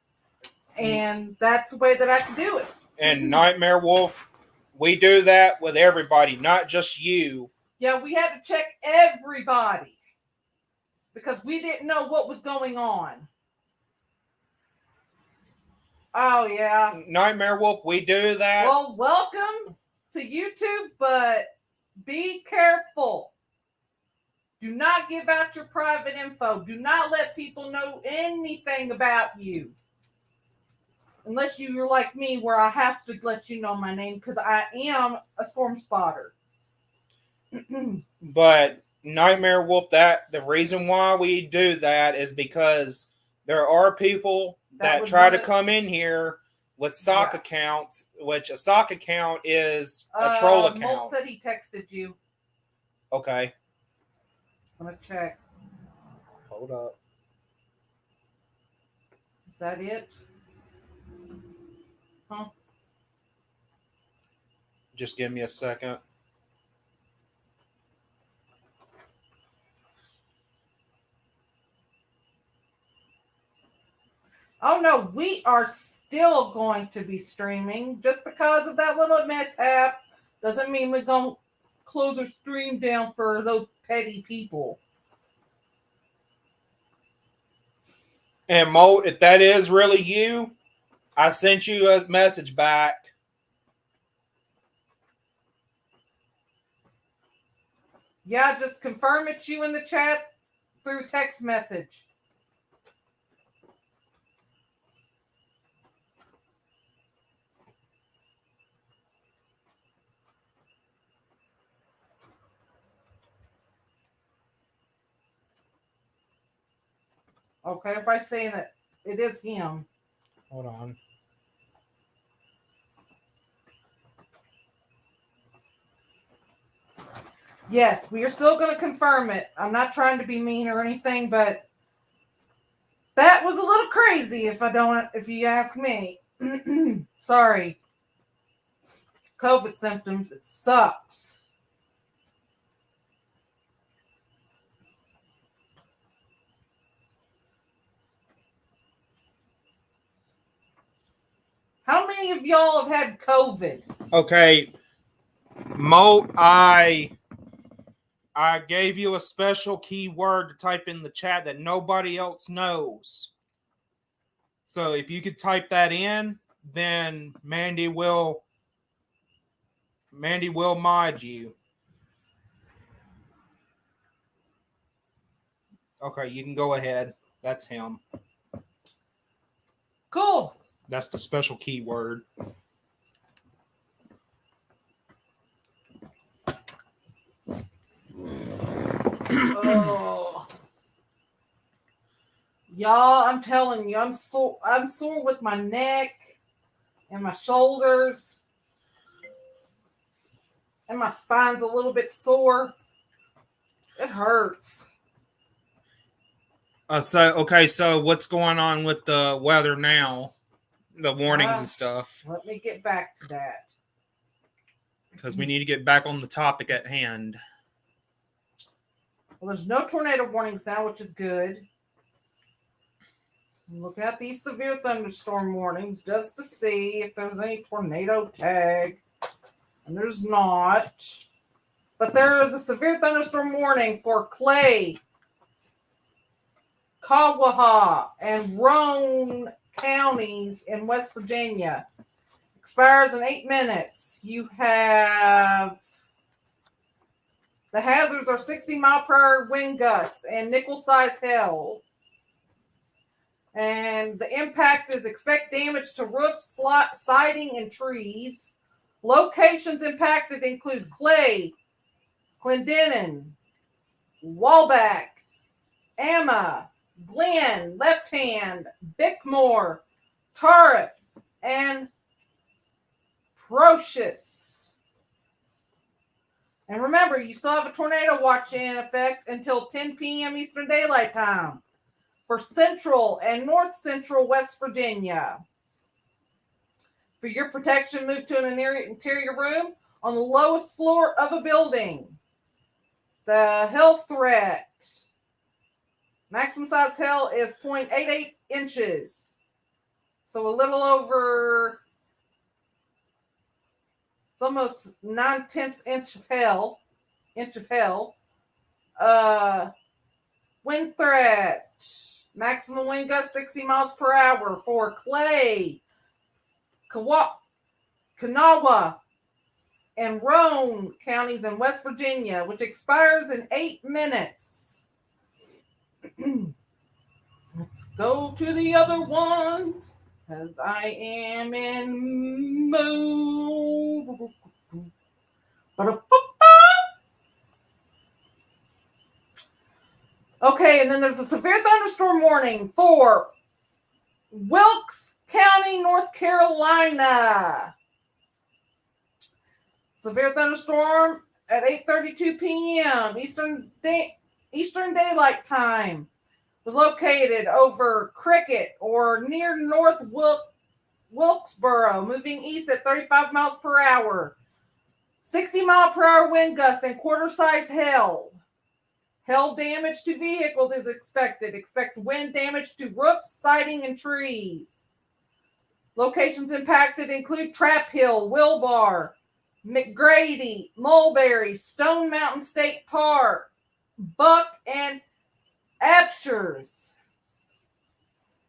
and that's the way that I can do it. And Nightmare Wolf, we do that with everybody, not just you. Yeah, we had to check everybody because we didn't know what was going on. Oh, yeah. Nightmare Wolf, we do that. Well, welcome to YouTube, but be careful. Do not give out your private info. Do not let people know anything about you. Unless you're like me, where I have to let you know my name because I am a storm spotter. But Nightmare Wolf, the reason why we do that is because there are people that try to come in here with sock accounts, which a sock account is a troll account. Molt said he texted you. Okay. I'm gonna check. Hold up. Is that it? Huh? Just give me a second. Oh no, we are still going to be streaming. Just because of that little mishap doesn't mean we're going to close our stream down for those petty people. And Molt, if that is really you, I sent you a message back. Yeah, just confirm it's you in the chat through text message. Okay, everybody's saying that it is him. Hold on. Yes, we are still going to confirm it. I'm not trying to be mean or anything, but that was a little crazy if you ask me. Sorry. COVID symptoms, it sucks. How many of y'all have had COVID? Okay. Molt, I gave you a special keyword to type in the chat that nobody else knows. So if you could type that in, then Mandy will mod you. Okay, you can go ahead. That's him. Cool. That's the special keyword. Oh. Y'all, I'm telling you, I'm sore with my neck and my shoulders. And my spine's a little bit sore. It hurts. So what's going on with the weather now? The warnings and stuff. Let me get back to that. Because we need to get back on the topic at hand. Well, there's no tornado warnings now, which is good. I'm looking at these severe thunderstorm warnings just to see if there's any tornado tag. And there's not. But there is a severe thunderstorm warning for Clay, Kawaha, and Roane counties in West Virginia. Expires in 8 minutes. You have the hazards are 60-mile-per-hour wind gusts and nickel-size hail. And the impact is expect damage to roofs, siding, and trees. Locations impacted include Clay, Clendenin, Walbeck, Emma, Glenn, Left Hand, Bickmore, Tariff, and Procious. And remember, you still have a tornado watch in effect until 10 p.m. Eastern Daylight Time for Central and North Central West Virginia. For your protection, move to an interior room on the lowest floor of a building. The hail threat. Maximum size hail is 0.88 inches. So a little over, it's almost 9/10 inch of hail. Wind threat. Maximum wind gust 60 miles per hour for Clay, Kanawha, and Roane counties in West Virginia, which expires in 8 minutes. Let's go to the other ones, because I am in mode. Okay, and then there's a severe thunderstorm warning for Wilkes County, North Carolina. Severe thunderstorm at 8:32 p.m. Eastern Daylight Time was located over Cricket or near North Wilkesboro, moving east at 35 miles per hour. 60 mile per hour wind gusts and quarter-size hail. Hail damage to vehicles is expected. Expect wind damage to roofs, siding, and trees. Locations impacted include Trap Hill, Wilbar, McGrady, Mulberry, Stone Mountain State Park, Buck, and Abshers.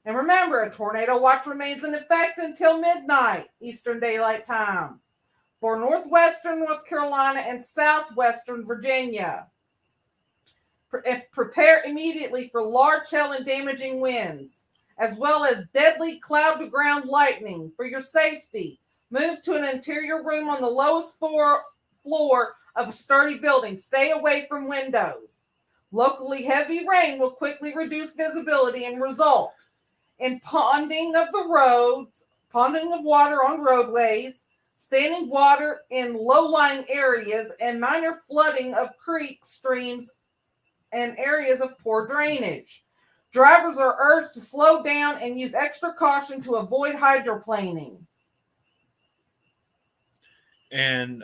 And remember, a tornado watch remains in effect until midnight Eastern Daylight Time for northwestern North Carolina and southwestern Virginia. Prepare immediately for large hail and damaging winds, as well as deadly cloud-to-ground lightning. For your safety, move to an interior room on the lowest floor of a sturdy building. Stay away from windows. Locally heavy rain will quickly reduce visibility and result in ponding of water on roadways, standing water in low-lying areas, and minor flooding of creeks, streams, and areas of poor drainage. Drivers are urged to slow down and use extra caution to avoid hydroplaning. And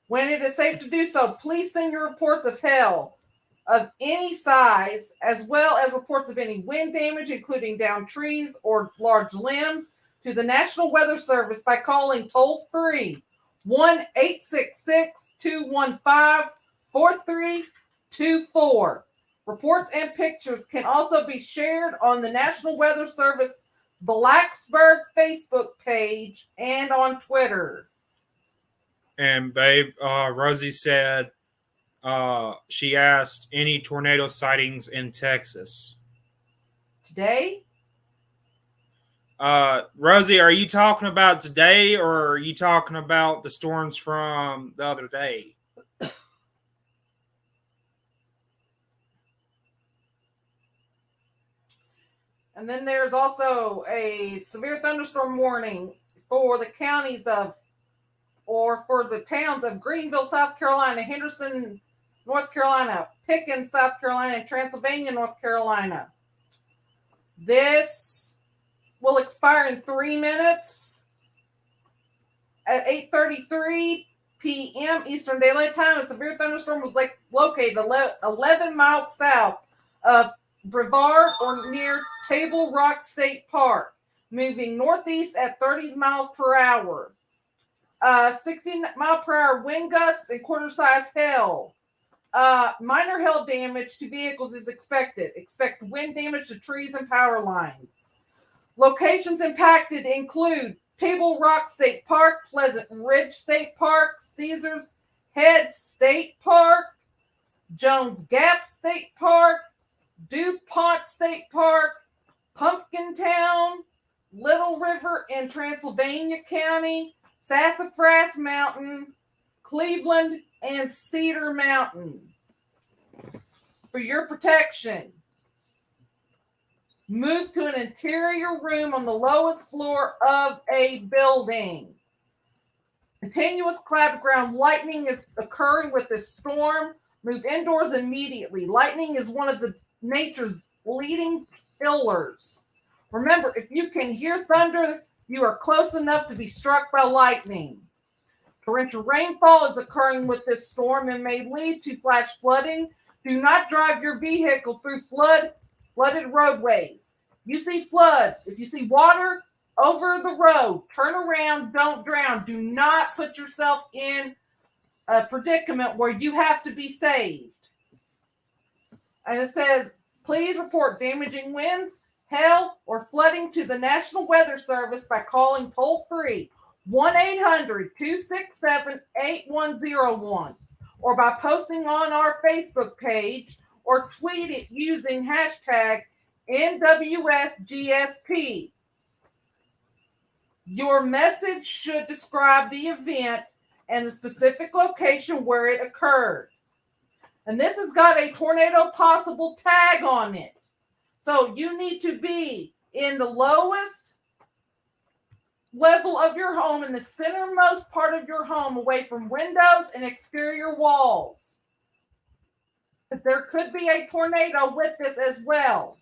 when it is safe to do so, please send your reports of hail of any size, as well as reports of any wind damage, including downed trees or large limbs, to the National Weather Service by calling toll-free 1-866-215-4324. Reports and pictures can also be shared on the National Weather Service Blacksburg Facebook page and on Twitter. And babe, Rosie said she asked any tornado sightings in Texas. Today? Rosie, are you talking about today or are you talking about the storms from the other day? And then there's also a severe thunderstorm warning for the counties of, or for the towns of Greenville, South Carolina, Henderson, North Carolina, Pickens, South Carolina, and Transylvania, North Carolina. This will expire in 3 minutes at 8:33 p.m. Eastern Daylight Time. A severe thunderstorm was located 11 miles south of Brevard or near Table Rock State Park, moving northeast at 30 miles per hour. 60 mile per hour wind gusts and quarter-size hail. Minor hail damage to vehicles is expected. Expect wind damage to trees and power lines. Locations impacted include Table Rock State Park, Pleasant Ridge State Park, Caesars Head State Park, Jones Gap State Park, DuPont State Park, Pumpkintown, Little River in Transylvania County, Sassafras Mountain, Cleveland, and Cedar Mountain. for your protection, move to an interior room on the lowest floor of a building. Continuous cloud ground lightning is occurring with this storm. Move indoors immediately. Lightning is one of the nature's leading killers. Remember, if you can hear thunder, you are close enough to be struck by lightning. Torrential rainfall is occurring with this storm and may lead to flash flooding. Do not drive your vehicle through flooded roadways. You see flood. If you see water over the road, turn around, don't drown. Do not put yourself in a predicament where you have to be saved. And it says, please report damaging winds, hail, or flooding to the National Weather Service by calling toll-free 1-800-267-8101 or by posting on our Facebook page or tweet it using hashtag NWSGSP. Your message should describe the event and the specific location where it occurred. And this has got a tornado possible tag on it. So you need to be in the lowest level of your home, in the centermost part of your home, away from windows and exterior walls. Because there could be a tornado with this as well.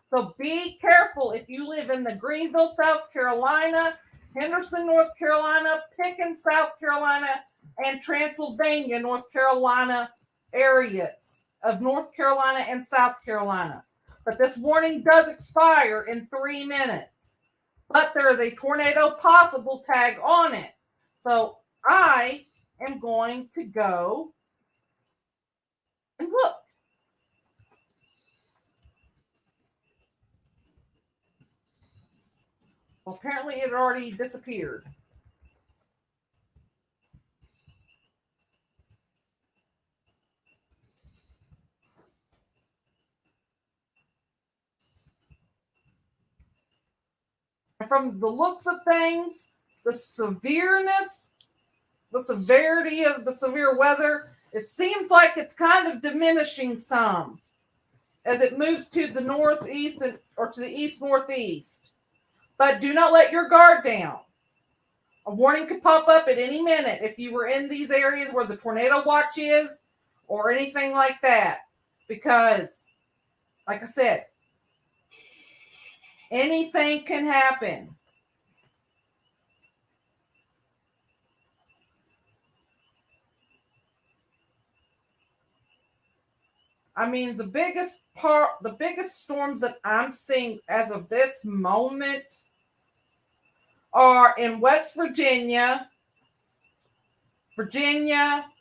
So be careful if you live in the Greenville, South Carolina, Henderson, North Carolina, Pickens, South Carolina, and Transylvania, North Carolina areas of North Carolina and South Carolina. But this warning does expire in 3 minutes. But there is a tornado possible tag on it. So I am going to go and look. Well, apparently it already disappeared. From the looks of things, the severity of the severe weather, it seems like it's kind of diminishing some as it moves to the northeast or to the east-northeast. But do not let your guard down. A warning could pop up at any minute if you were in these areas where the tornado watch is or anything like that. Because, like I said, anything can happen. I mean, the biggest storms that I'm seeing as of this moment are in West Virginia,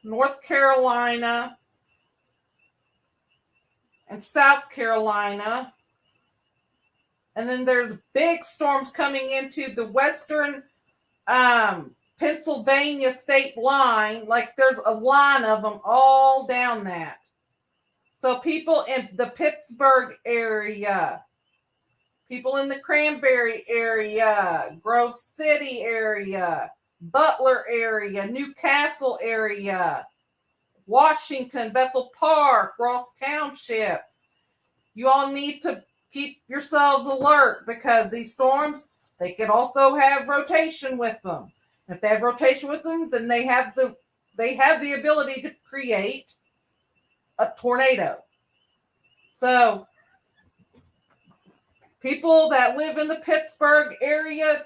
North Carolina, and South Carolina. And then there's big storms coming into the western Pennsylvania state line. Like there's a line of them all down that. So people in the Pittsburgh area, people in the Cranberry area, Grove City area, Butler area, Newcastle area, Washington, Bethel Park, Ross Township. You all need to keep yourselves alert because these storms, they can also have rotation with them. If they have rotation with them, then they have the ability to create a tornado. So people that live in the Pittsburgh area,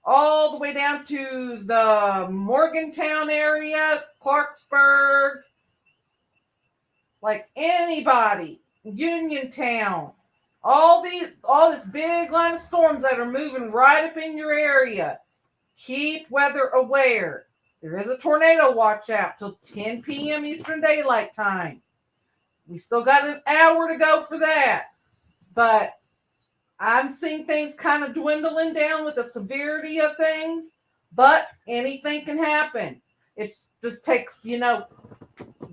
all the way down to the Morgantown area, Clarksburg, like anybody, Uniontown, all this big line of storms that are moving right up in your area, keep weather aware. There is a tornado watch out till 10 p.m. Eastern Daylight Time. We still got an hour to go for that. But I'm seeing things kind of dwindling down with the severity of things. But anything can happen. It just takes,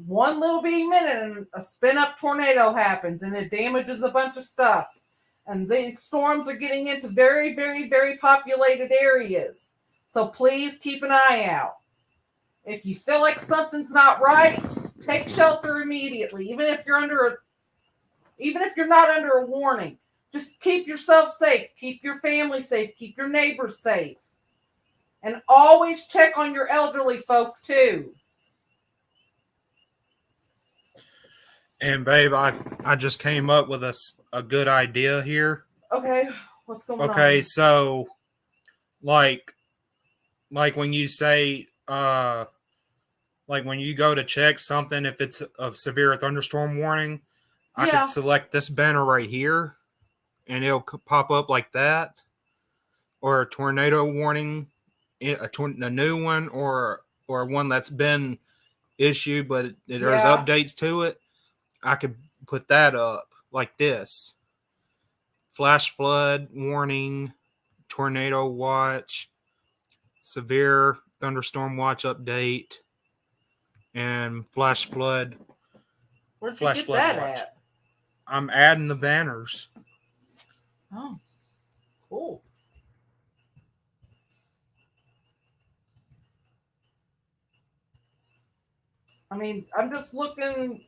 one little bitty minute and a spin-up tornado happens and it damages a bunch of stuff. And these storms are getting into very, very, very populated areas. So please keep an eye out. If you feel like something's not right, take shelter immediately, even if you're not under a warning. Just keep yourself safe, keep your family safe, keep your neighbors safe. And always check on your elderly folk too. And babe, I just came up with a good idea here. Okay, what's going on? Okay, so like when you say like when you go to check something, if it's a severe thunderstorm warning, I Yeah. could select this banner right here and it'll pop up like that, or a tornado warning, a new one, or one that's been issued but there's Yeah. updates to it. I could put that up like this: flash flood warning, tornado watch, severe thunderstorm watch update, and flash flood. Where'd you Flash get flood that watch. at? I'm adding the banners. Oh, cool. I mean, I'm just looking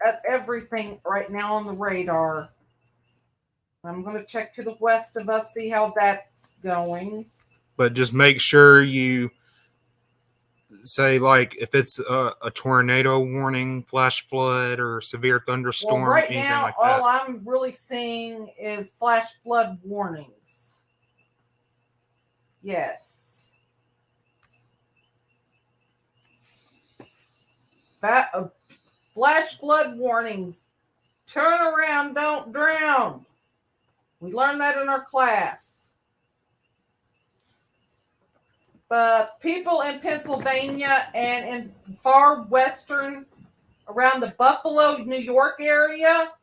at everything right now on the radar. I'm going to check to the west of us, see how that's going. But just make sure you say, like, if it's a tornado warning, flash flood, or severe thunderstorm, Well, right anything now, like that. all I'm really seeing is flash flood warnings. Yes. Flash flood warnings. Turn around, don't drown. We learned that in our class. But people in Pennsylvania and in far western, around the Buffalo, New York area,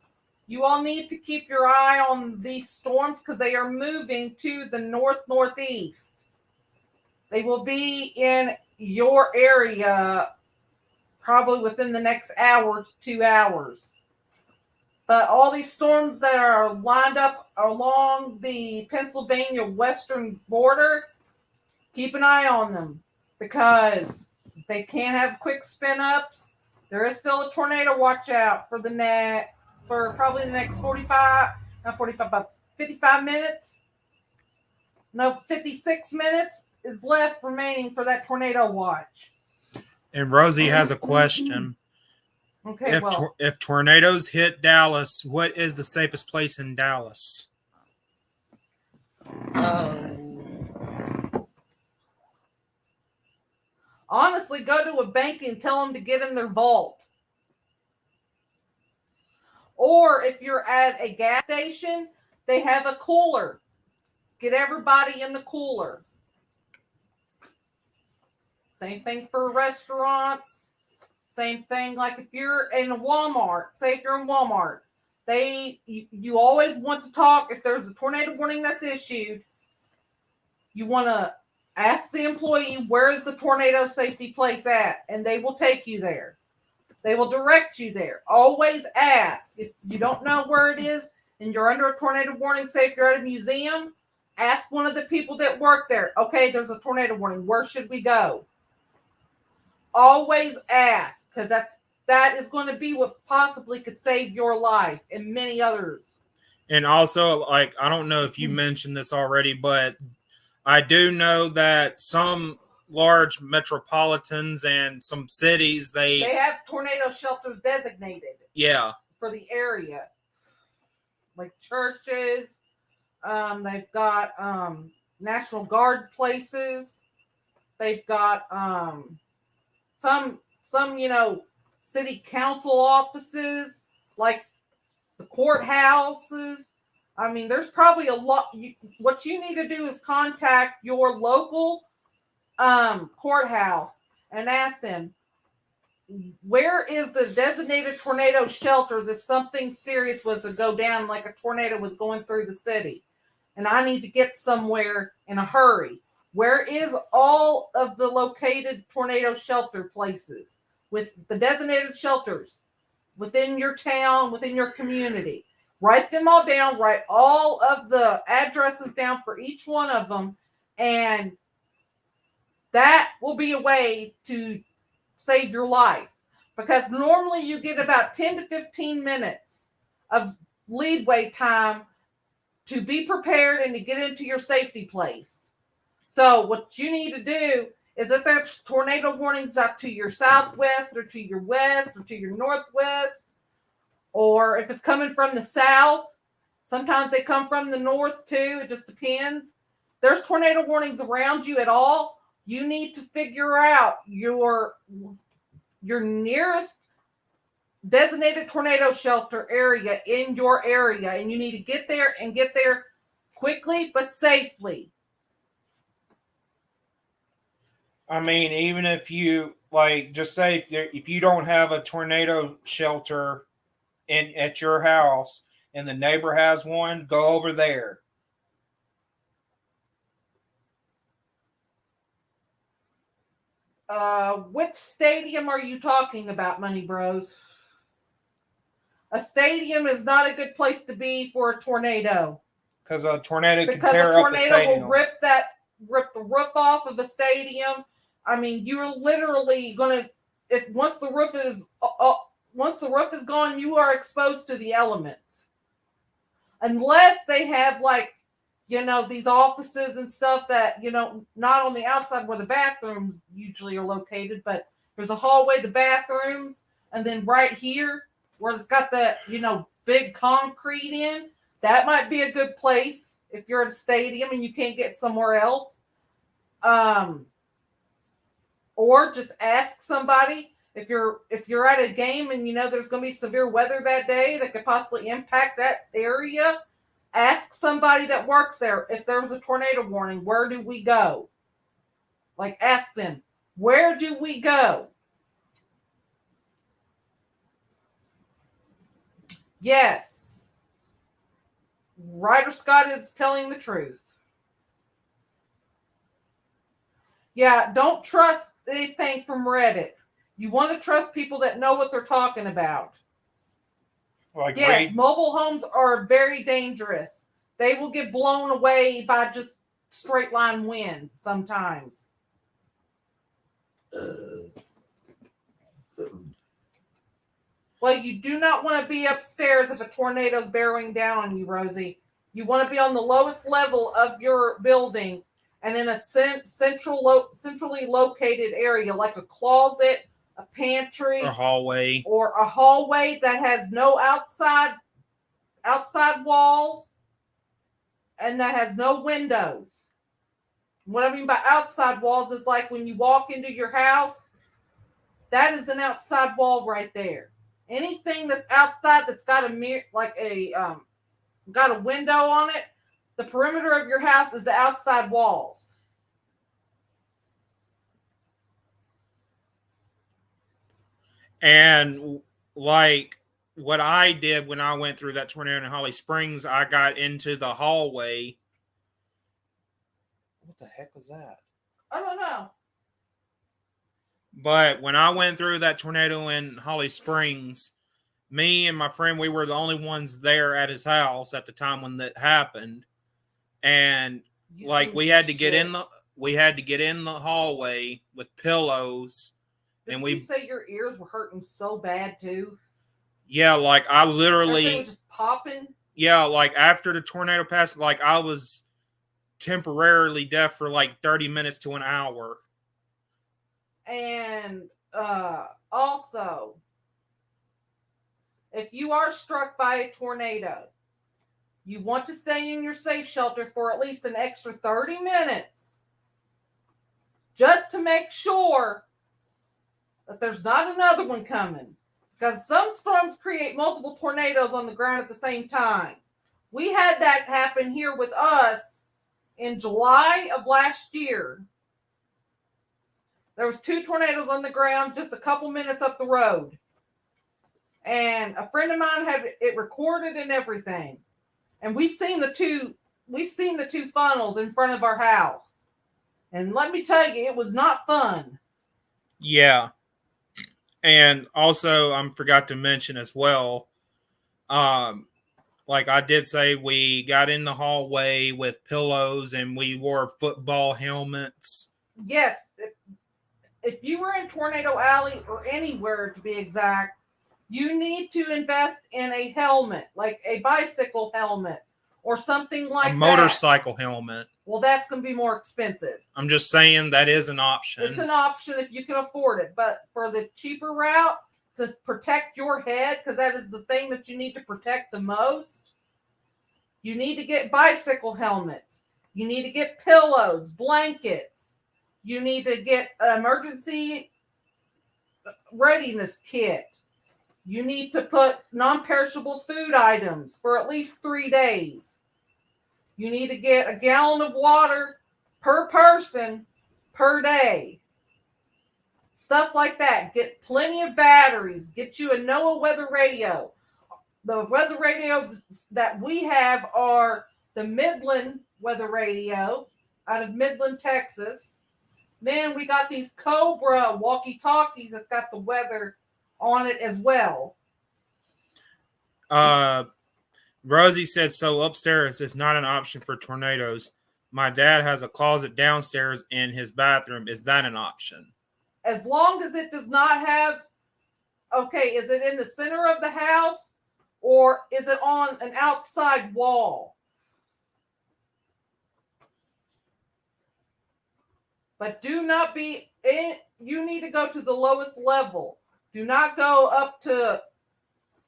you all need to keep your eye on these storms because they are moving to the northeast. They will be in your area probably within the next hour to 2 hours. But all these storms that are lined up along the Pennsylvania western border, keep an eye on them because they can have quick spin ups. There is still a tornado watch out for probably the next 55 minutes. No, 56 minutes is left remaining for that tornado watch. And Rosie has a question. Okay, If tornadoes hit Dallas, what is the safest place in Dallas? Honestly, go to a bank and tell them to get in their vault. Or if you're at a gas station, they have a cooler. Get everybody in the cooler. Same thing for restaurants. Same thing like if you're in Walmart. Say if you're in Walmart, you always want to talk. If there's a tornado warning that's issued, you want to ask the employee, where is the tornado safety place at? And they will take you there. They will direct you there. Always ask. If you don't know where it is and you're under a tornado warning, say if you're at a museum, ask one of the people that work there. Okay, there's a tornado warning. Where should we go? Always ask, because that is going to be what possibly could save your life and many others. And also, like, I don't know if you mentioned this already, but I do know that some large metropolitans and some cities, they have tornado shelters designated. Yeah. For the area. Like churches. They've got National Guard places. They've got some city council offices, like the courthouses. I mean, there's probably a lot. What you need to do is contact your local courthouse and ask them, where is the designated tornado shelters if something serious was to go down, like a tornado was going through the city, and I need to get somewhere in a hurry. Where is all of the located tornado shelter places with the designated shelters within your town, within your community? Write them all down. Write all of the addresses down for each one of them. And that will be a way to save your life. because normally you get about 10 to 15 minutes of leadway time to be prepared and to get into your safety place. So what you need to do is if there's tornado warnings up to your southwest or to your west or to your northwest, or if it's coming from the south, sometimes they come from the north too. It just depends. There's tornado warnings around you at all. You need to figure out your nearest designated tornado shelter area in your area, and you need to get there and get there quickly but safely. I mean, even if you like, just say if you don't have a tornado shelter at your house and the neighbor has one, go over there. Which stadium are you talking about, Money Bros? A stadium is not a good place to be for a tornado. Because a tornado can Because tear a up the tornado stadium. will rip the roof off of a stadium. I mean, you're literally gonna once the roof is gone, you are exposed to the elements. Unless they have these offices and stuff that, not on the outside where the bathrooms usually are located, but there's a hallway, the bathrooms, and then right here where it's got the, big concrete in, that might be a good place if you're at a stadium and you can't get somewhere else. Or just ask somebody if you're at a game and there's going to be severe weather that day that could possibly impact that area. Ask somebody that works there if there was a tornado warning, where do we go? Ask them, where do we go? Yes. Ryder Scott is telling the truth. Yeah, don't trust anything from Reddit. You want to trust people that know what they're talking about. Yes, mobile homes are very dangerous. They will get blown away by just straight line winds sometimes. Well, you do not want to be upstairs if a tornado's bearing down on you, Rosie. You want to be on the lowest level of your building and in a centrally located area, like a closet, a pantry, or hallway, that has no outside walls and that has no windows. What I mean by outside walls is like when you walk into your house, that is an outside wall right there. Anything that's outside that's got a mirror, got a window on it, the perimeter of your house is the outside walls. And what I did when I went through that tornado in Holly Springs, I got into the hallway. What the heck was that? I don't know. But when I went through that tornado in Holly Springs, me and my friend, we were the only ones there at his house at the time when that happened. And we had to get in the hallway with pillows. Did you say your ears were hurting so bad too? Yeah, I literally everything was just popping. Yeah, after the tornado passed, I was temporarily deaf for 30 minutes to an hour. And also, if you are struck by a tornado, you want to stay in your safe shelter for at least an extra 30 minutes just to make sure that there's not another one coming. Because some storms create multiple tornadoes on the ground at the same time. We had that happen here with us in July of last year. There was 2 tornadoes on the ground just a couple minutes up the road. And a friend of mine had it recorded and everything. And we seen the two funnels in front of our house. And let me tell you, it was not fun. Yeah. And also, I forgot to mention as well, I did say, we got in the hallway with pillows and we wore football helmets. Yes. if you were in Tornado Alley or anywhere to be exact, you need to invest in a helmet, like a bicycle helmet or something like A that. motorcycle helmet. Well, that's going to be more expensive. I'm just saying that is an option. It's an option if you can afford it, but for the cheaper route to protect your head, because that is the thing that you need to protect the most, you need to get bicycle helmets. You need to get pillows, blankets. You need to get an emergency readiness kit. You need to put non-perishable food items for at least 3 days. You need to get a gallon of water per person per day. Stuff like that. Get plenty of batteries. Get you a NOAA weather radio. The weather radios that we have are the Midland weather radio out of Midland, Texas. Then we got these Cobra walkie-talkies that's got the weather on it as well. Rosie said, so upstairs is not an option for tornadoes. My dad has a closet downstairs in his bathroom. Is that an option? As long as it does not have, okay, is it in the center of the house or is it on an outside wall? But do not be in, you need to go to the lowest level. Do not go up to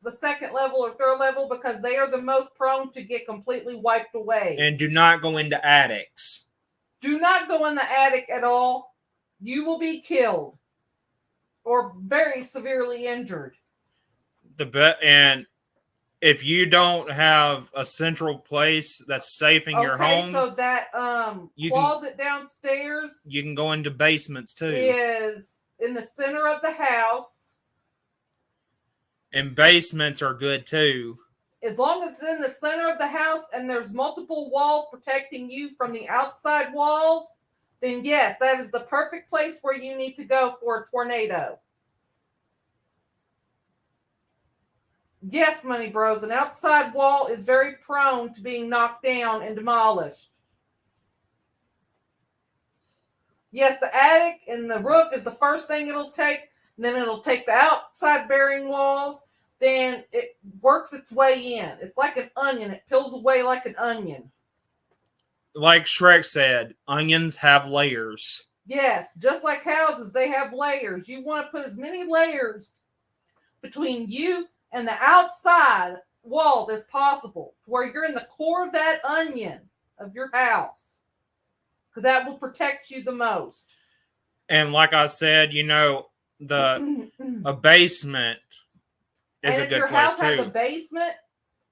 the second level or third level because they are the most prone to get completely wiped away. And do not go into attics. Do not go in the attic at all. You will be killed or very severely injured. And if you don't have a central place that's safe in your home, so that closet downstairs, you can go into basements too. Is in the center of the house. And basements are good too. As long as it's in the center of the house and there's multiple walls protecting you from the outside walls, then yes, that is the perfect place where you need to go for a tornado. Yes, Money Bros, an outside wall is very prone to being knocked down and demolished. Yes, the attic and the roof is the first thing it'll take. Then it'll take the outside bearing walls. Then it works its way in. It's like an onion. It peels away like an onion. Like Shrek said, onions have layers. Yes, just like houses, they have layers. You want to put as many layers between you and the outside walls as possible, where you're in the core of that onion of your house, because that will protect you the most. And like I said, you know, a basement is a good place too. And if your house has a basement,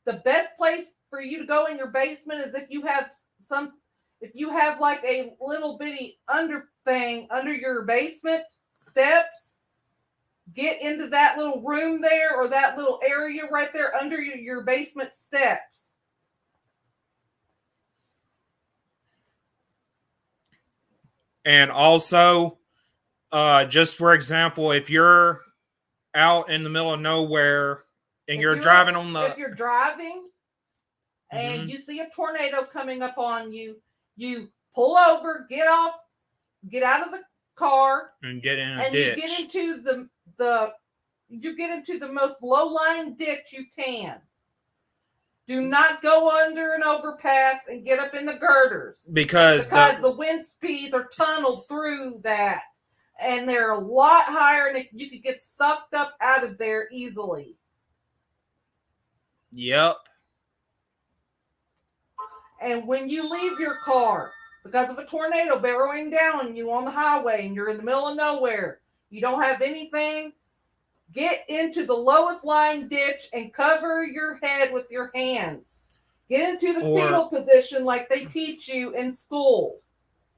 the best place for you to go in your basement is if you have like a little bitty under thing under your basement steps. Get into that little room there or that little area right there under your basement steps. And also, just for example, if you're out in the middle of nowhere and you're driving on the... If you're driving and you see a tornado coming up on you, you pull over, get out of the car. And get in a ditch. You get into the most low-lying ditch you can. Do not go under an overpass and get up in the girders. Because the wind speeds are tunneled through that. And they're a lot higher and you could get sucked up out of there easily. Yep. And when you leave your car, because of a tornado barreling down on you on the highway and you're in the middle of nowhere, you don't have anything, get into the lowest lying ditch and cover your head with your hands. Get into the fetal position like they teach you in school.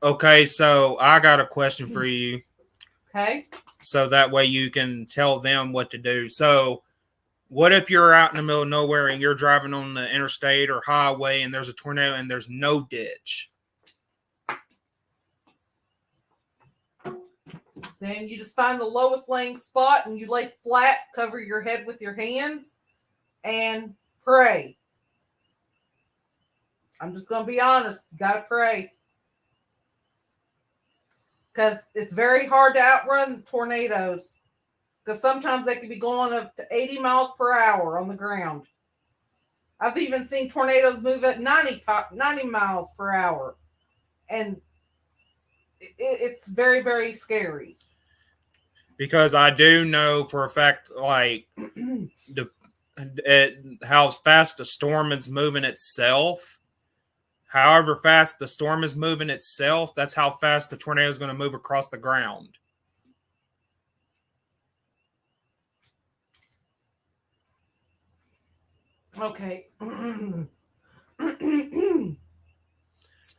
Okay, so I got a question for you. Okay. So that way you can tell them what to do. So what if you're out in the middle of nowhere and you're driving on the interstate or highway and there's a tornado and there's no ditch? Then you just find the lowest laying spot and you lay flat, cover your head with your hands, and pray. I'm just going to be honest. You got to pray. because it's very hard to outrun tornadoes. Because sometimes they can be going up to 80 miles per hour on the ground. I've even seen tornadoes move at 90 miles per hour. And it's very, very scary. Because I do know for a fact, like, how fast the storm is moving itself. However fast the storm is moving itself, that's how fast the tornado is going to move across the ground. Okay.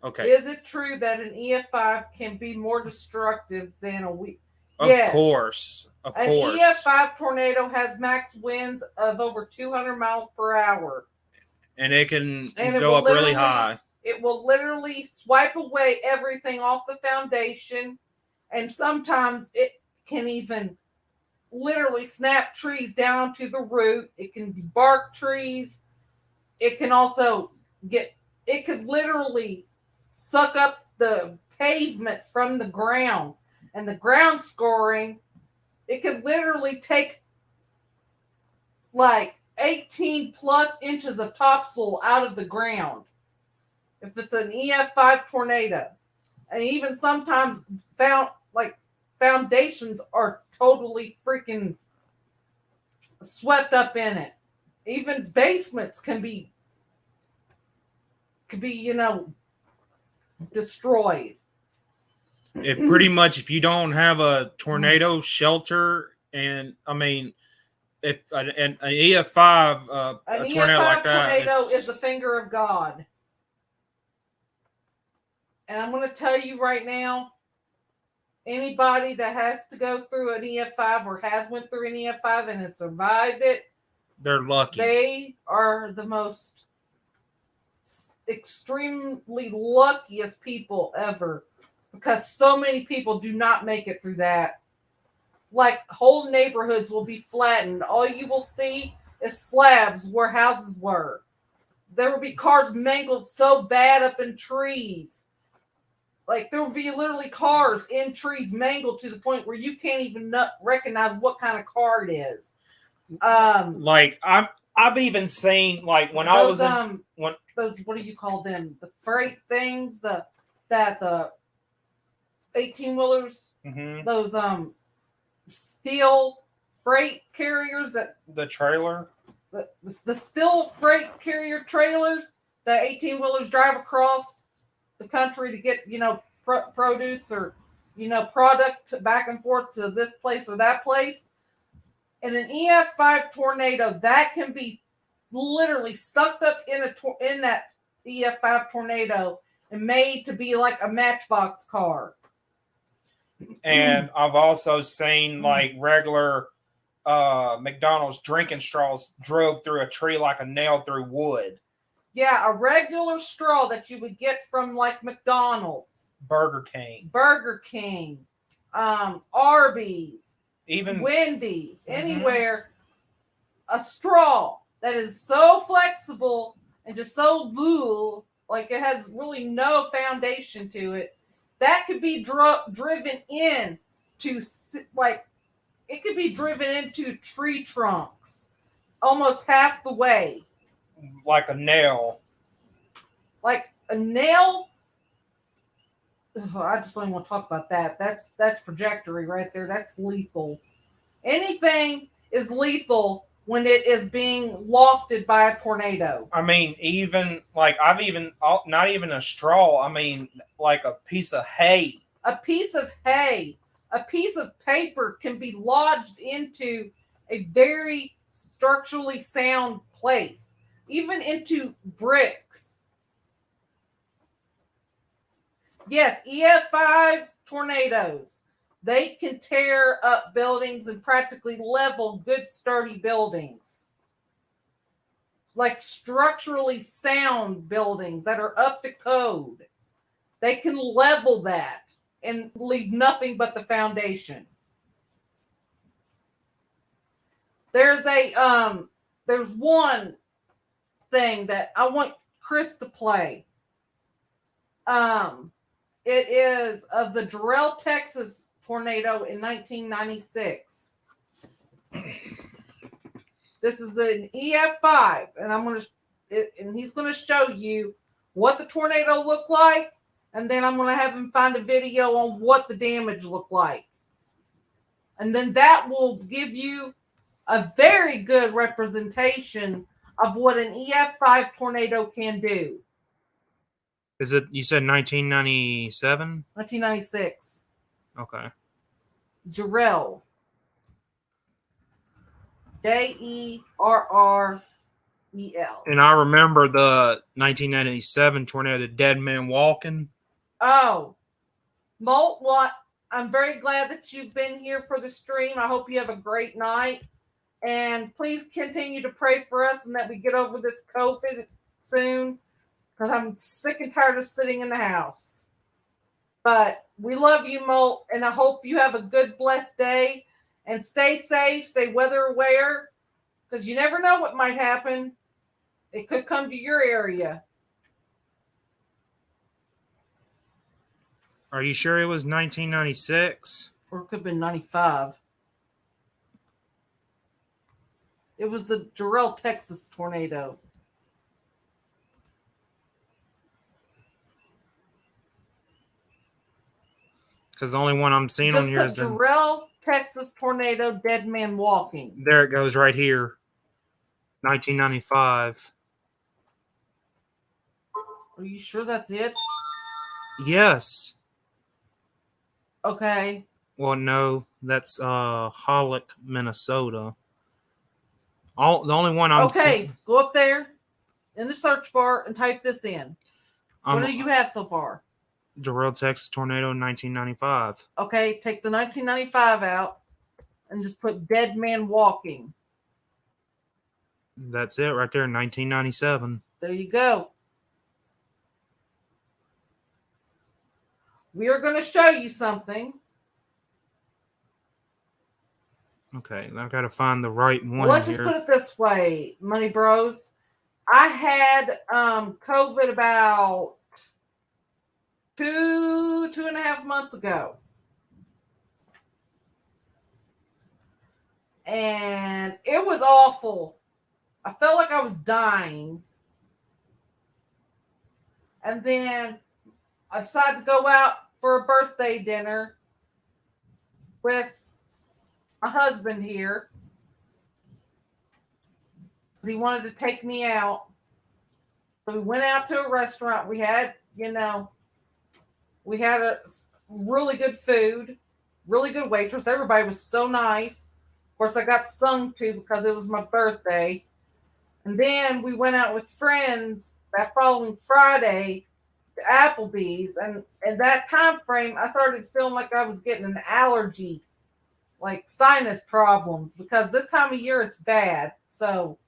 Okay. Is it true that an EF5 can be more destructive than a weak? Of Yes. course. Of An course. EF5 tornado has max winds of over 200 miles per hour. And it can And it go will up really literally- high. It will literally swipe away everything off the foundation. And sometimes it can even literally snap trees down to the root. It can bark trees. It can also it could literally suck up the pavement from the ground. And the ground scoring, it could literally take like 18 plus inches of topsoil out of the ground if it's an EF5 tornado. And even sometimes foundations are totally freaking swept up in it. Even basements can be destroyed. It pretty much, if you don't have a tornado shelter, and I mean, if an EF5 An a EF5 tornado like that, tornado is the finger of God. And I'm going to tell you right now, anybody that has to go through an EF5 or has went through an EF5 and has survived it, they're lucky. they are the most extremely luckiest people ever, because so many people do not make it through that. Like, whole neighborhoods will be flattened. All you will see is slabs where houses were. There will be cars mangled so bad up in trees. Like, there will be literally cars in trees mangled to the point where you can't even recognize what kind of car it is. Like, I've even seen, like, when I was in, those, what do you call them? The freight things, the 18-wheelers, those steel freight carriers, that the trailer, the steel freight carrier trailers that 18-wheelers drive across the country to get, produce or, product back and forth to this place or that place. And an EF5 tornado, that can be literally sucked up in that EF5 tornado and made to be like a Matchbox car. and I've also seen like regular McDonald's drinking straws drove through a tree like a nail through wood. Yeah, a regular straw that you would get from like McDonald's, Burger King, Arby's, even Wendy's, anywhere. A straw that is so flexible and just so blue, like it has really no foundation to it, that could be driven in to, like, it could be driven into tree trunks almost half the way. like a nail. Like a nail. Ugh, I just don't even want to talk about that. That's trajectory right there. That's lethal. Anything is lethal when it is being lofted by a tornado. I mean, even like not even a straw. I mean, like a piece of hay. A piece of hay, a piece of paper can be lodged into a very structurally sound place, even into bricks. Yes, EF5 tornadoes, they can tear up buildings and practically level good, sturdy buildings. Like structurally sound buildings that are up to code. They can level that and leave nothing but the foundation. There's one thing that I want Chris to play. It is of the Jarrell, Texas tornado in 1996. This is an EF5, and he's gonna show you what the tornado looked like, and then I'm gonna have him find a video on what the damage looked like, and then that will give you a very good representation of what an EF5 tornado can do. Is it? You said 1997. 1996, Okay. Jarrell. Jerrrel. And I remember the 1997 tornado, Dead Man Walking. Oh, Molt, what? I'm very glad that you've been here for the stream. I hope you have a great night. And please continue to pray for us and that we get over this COVID soon, because I'm sick and tired of sitting in the house. But we love you, Molt, and I hope you have a good, blessed day. And stay safe, stay weather aware, because you never know what might happen. It could come to your area. Are you sure it was 1996? Or it could have been 95. It was the Jarrell, Texas tornado. Because the only one I'm seeing Just on here is put the. Jarrell, Texas tornado, dead man walking. There it goes right here. 1995. Are you sure that's it? Yes. Okay. Well, no, that's Hollick, Minnesota. The only one I'm Okay, go up there in the search bar and type this in. What do you have so far? Jarrell, Texas tornado, 1995. Okay, take the 1995 out and just put dead man walking. That's it right there, 1997. There you go. We are going to show you something. Okay, I've got to find the right one Let's here. just put it this way, Money Bros. I had COVID about 2.5 months ago. And it was awful. I felt like I was dying. And then I decided to go out for a birthday dinner with my husband here. He wanted to take me out. So we went out to a restaurant. We had, a really good food, really good waitress. Everybody was so nice. Of course, I got sung to because it was my birthday. And then we went out with friends that following Friday to Applebee's. And in that time frame, I started feeling like I was getting an allergy, like sinus problems, because this time of year it's bad. So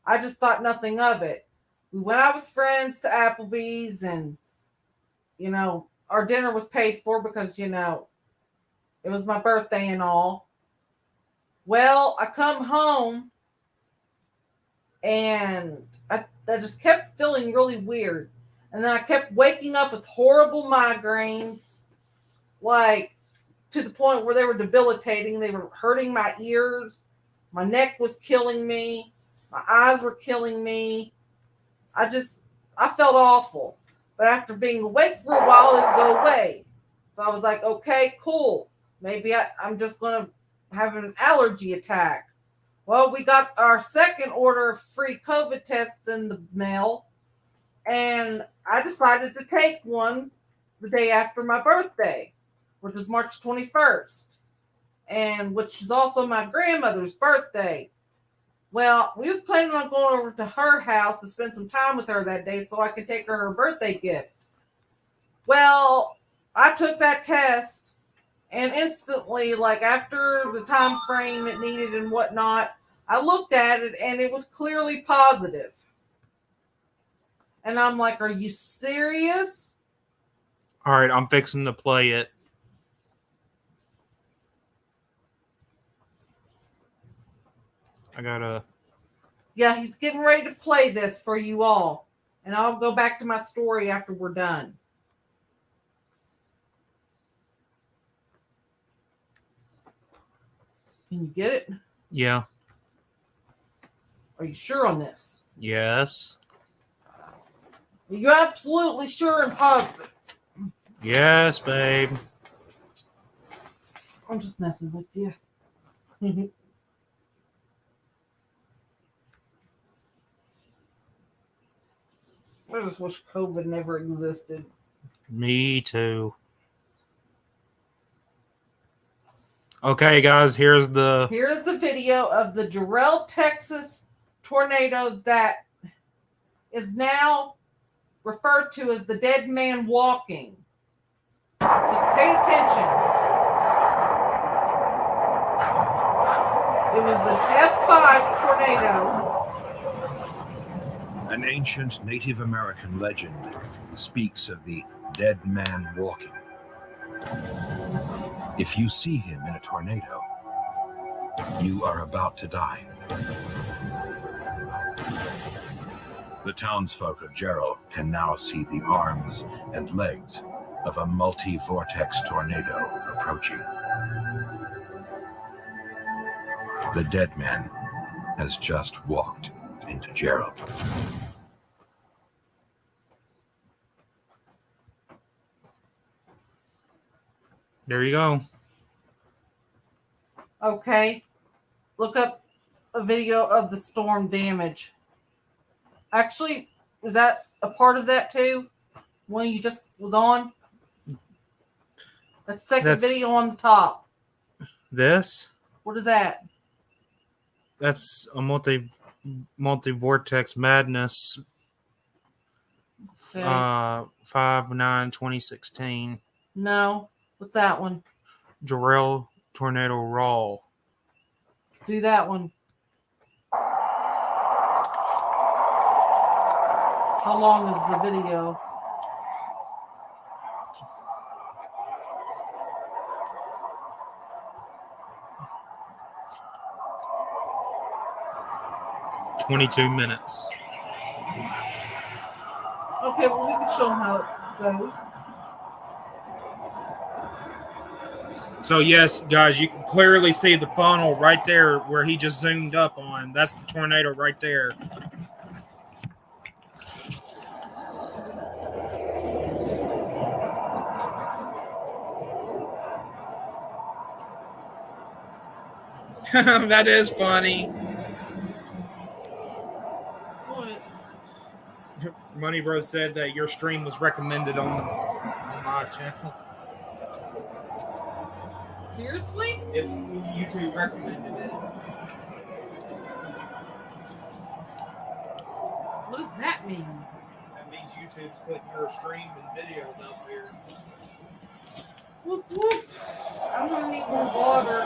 I just thought nothing of it. We went out with friends to Applebee's, and, our dinner was paid for because, it was my birthday and all. Well, I come home and I just kept feeling really weird. And then I kept waking up with horrible migraines, like to the point where they were debilitating. They were hurting my ears. My neck was killing me. My eyes were killing me. I felt awful. But after being awake for a while, it would go away. So I was like, okay, cool. Maybe I'm just going to have an allergy attack. Well, we got our second order of free COVID tests in the mail. And I decided to take one the day after my birthday, which was March 21st, and which is also my grandmother's birthday. Well, we was planning on going over to her house to spend some time with her that day so I could take her birthday gift. Well, I took that test, and instantly, like after the time frame it needed and whatnot, I looked at it and it was clearly positive. And I'm like, are you serious? All right, I'm fixing to play it. Yeah, he's getting ready to play this for you all. And I'll go back to my story after we're done. Can you get it? Yeah. Are you sure on this? Yes. Are you absolutely sure and positive? Yes, babe. I'm just messing with you. I just wish COVID never existed. Me too. Okay, guys, here's the Here is the video of the Jarrell, Texas tornado that is now referred to as the dead man walking. Just pay attention. It was an F5 tornado. An ancient Native American legend speaks of the dead man walking. If you see him in a tornado, you are about to die. The townsfolk of Jarrell can now see the arms and legs of a multi-vortex tornado approaching. The dead man has just walked into Jarrell. there you go. Okay. Look up a video of the storm damage. Actually, is that a part of that too? One you just was on? That second video on the top. This? What is that? That's a multi-vortex madness. Okay. 5/9/2016. No. What's that one? Jarrell tornado raw. Do that one. How long is the video? – 22 minutes. Okay, well, we can show them how it goes. So yes, guys, you can clearly see the funnel right there where he just zoomed up on. That's the tornado right there. That is funny. What? Money Bro said that your stream was recommended on my channel. Seriously? If YouTube recommended it. What does that mean? That means YouTube's putting your stream and videos out there. Whoop, whoop. I'm gonna need more water.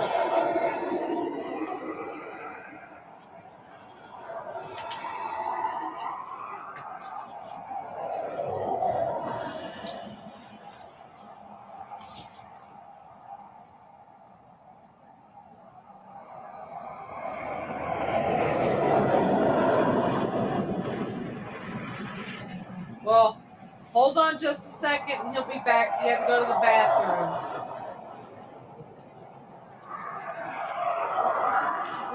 Well, hold on just a second and he'll be back. He had to go to the bathroom.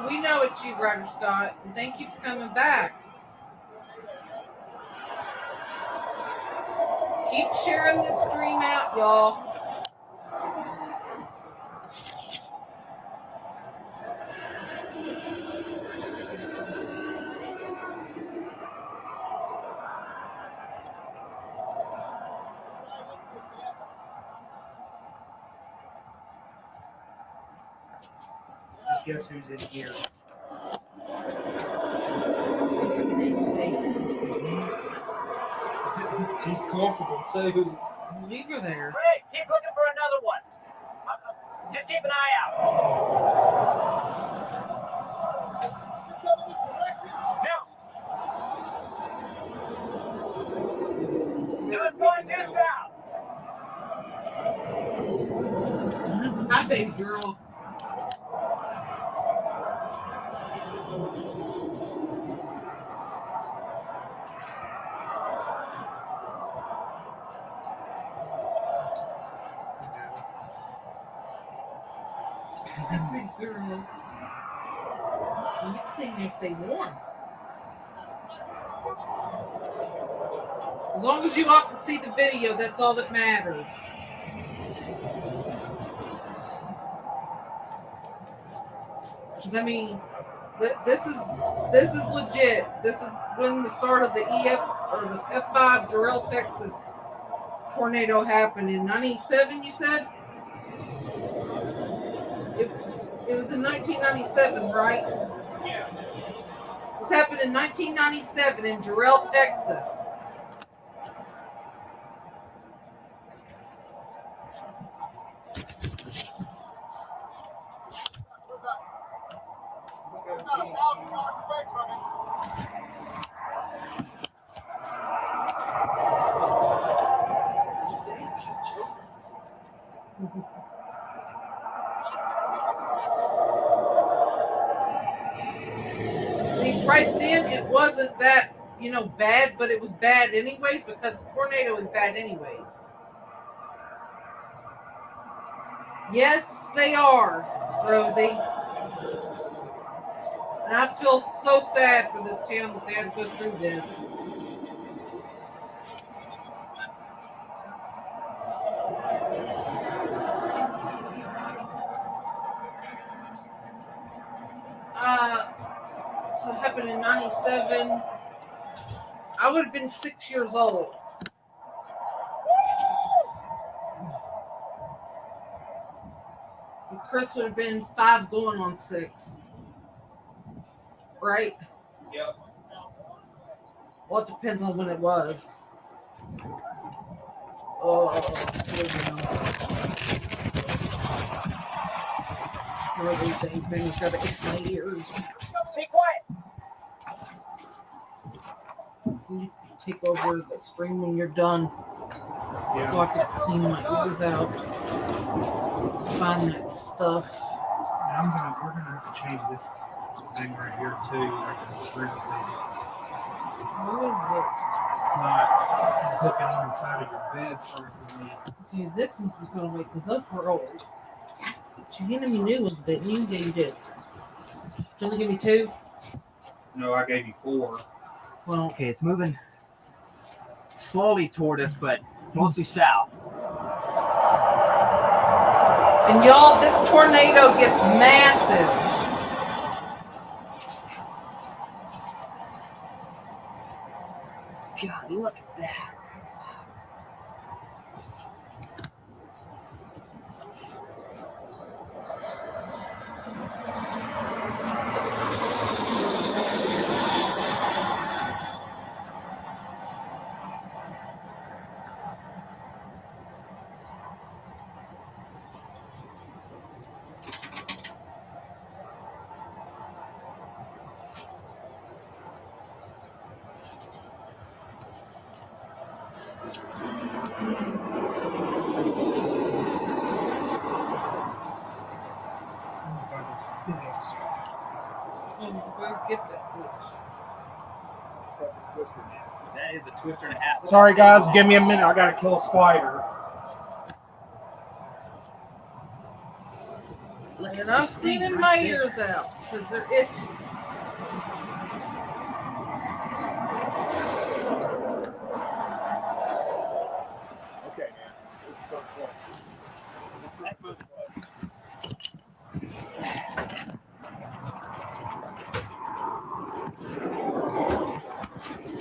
We know it's you, Ryder Scott, and thank you for coming back. Keep sharing this stream out, y'all. Just guess who's in here. She's comfortable too. Leave her there. Hey, keep looking for another one. Just keep an eye out. No. Let's find this out. Hi, baby girl. Baby girl. The next thing if they won. As long as you all can see the video, that's all that matters. Because I mean, this is legit. This is when the start of the EF or the F5 Jarrell, Texas tornado happened in '97. You said it was in 1997, right? Yeah. This happened in 1997 in Jarrell, Texas. See, right then it wasn't that, bad, but it was bad anyways because the tornado is bad anyways. Yes, they are, Rosie. And I feel so sad for this town that they had to go through this. So it happened in '97. I would have been 6 years old. And Chris would have been 5 going on 6. Right? Yep. Well, it depends on when it was. Oh, things got to itch my ears. Be quiet. You take over the stream when you're done. So I can clean my ears out. Find that stuff. We're gonna have to change this thing right here too. Like the stream because Where is it's not hooking on the side of your bed perfectly. it? Okay, this is what's gonna make because those were old. But you handed me new ones, didn't you? Yeah, you did. Did you only give me 2? No, I gave you 4. Well, Okay, it's moving slowly toward us, but mostly south. and y'all, this tornado gets massive. God, look at that. Where get that bitch? That is a twister and a half. Sorry guys, give me a minute. I gotta kill a spider. And I'm cleaning my ears out because they're itchy. Okay, man. This is so cool. That's moving.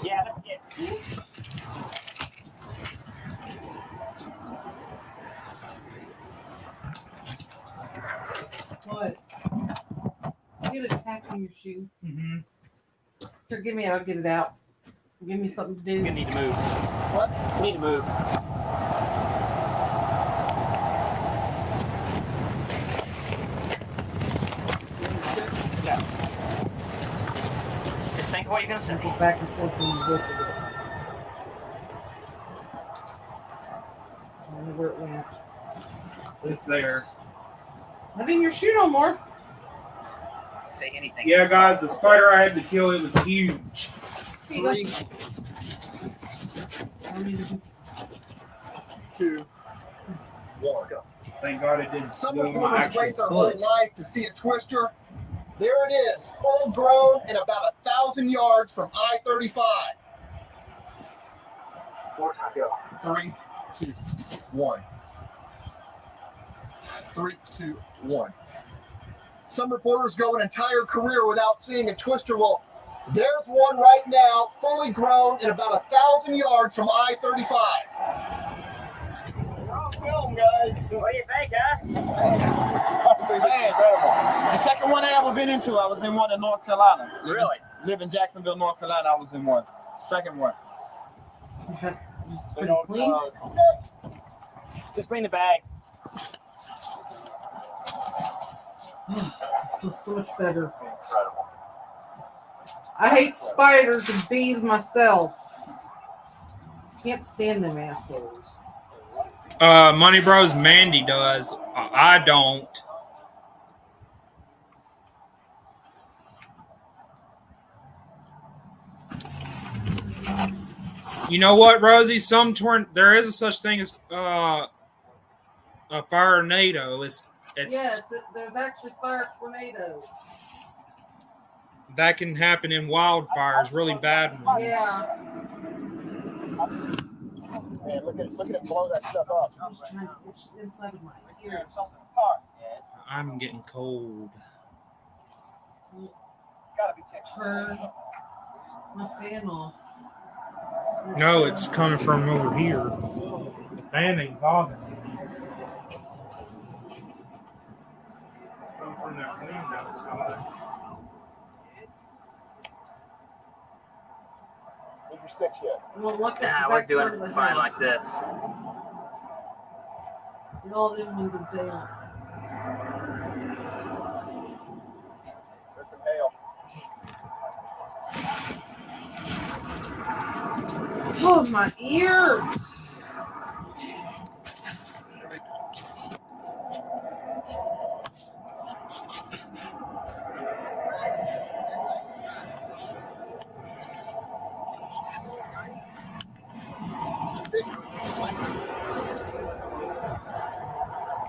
Yeah, that's it. What? You get a tack in your shoe. Mm-hmm. So give me it, I'll get it out. Give me something to We're gonna do. need to move. What? We need to move. No. Just think of what you're gonna say. Go back and forth when you look at it. I don't know where it went. It's there. Not in your shoe no more. Say anything. Yeah, guys, the spider I had to kill, it was huge. Here you go. 3, I need to- 2, 1. Thank God it didn't Some go in my reporters actual wait their whole foot. life to see a twister. There it is, full grown and about 1,000 yards from I-35. 3, 2, 1. 3, 2, 1. Some reporters go an entire career without seeing a twister. Well, there's one right now, fully grown and about 1,000 yards from I-35. Film, guys. What do you think, huh? The second one I ever been into, I was in one in North Carolina. Really? Live in Jacksonville, North Carolina. I was in one. Second one. Pretty clean. Just bring the bag. I feel so much better. I hate spiders and bees myself. Can't stand them assholes. Money Bros Mandy does. I don't. You know what, Rosie? There is a such thing as a fire tornado. It's Yes, there's actually fire tornadoes. that can happen in wildfires, really bad ones. Yeah. Man, look at it blow that stuff up. It's inside of my ears. I'm getting cold. Turn my fan off. No, it's coming from over here. The fan ain't bothering me. It's coming from that wind outside. Leave your sticks yet. Well, look at Nah, the we're back doing part of the fine house. like this. Get all them windows down. There's some hail. Oh, my ears.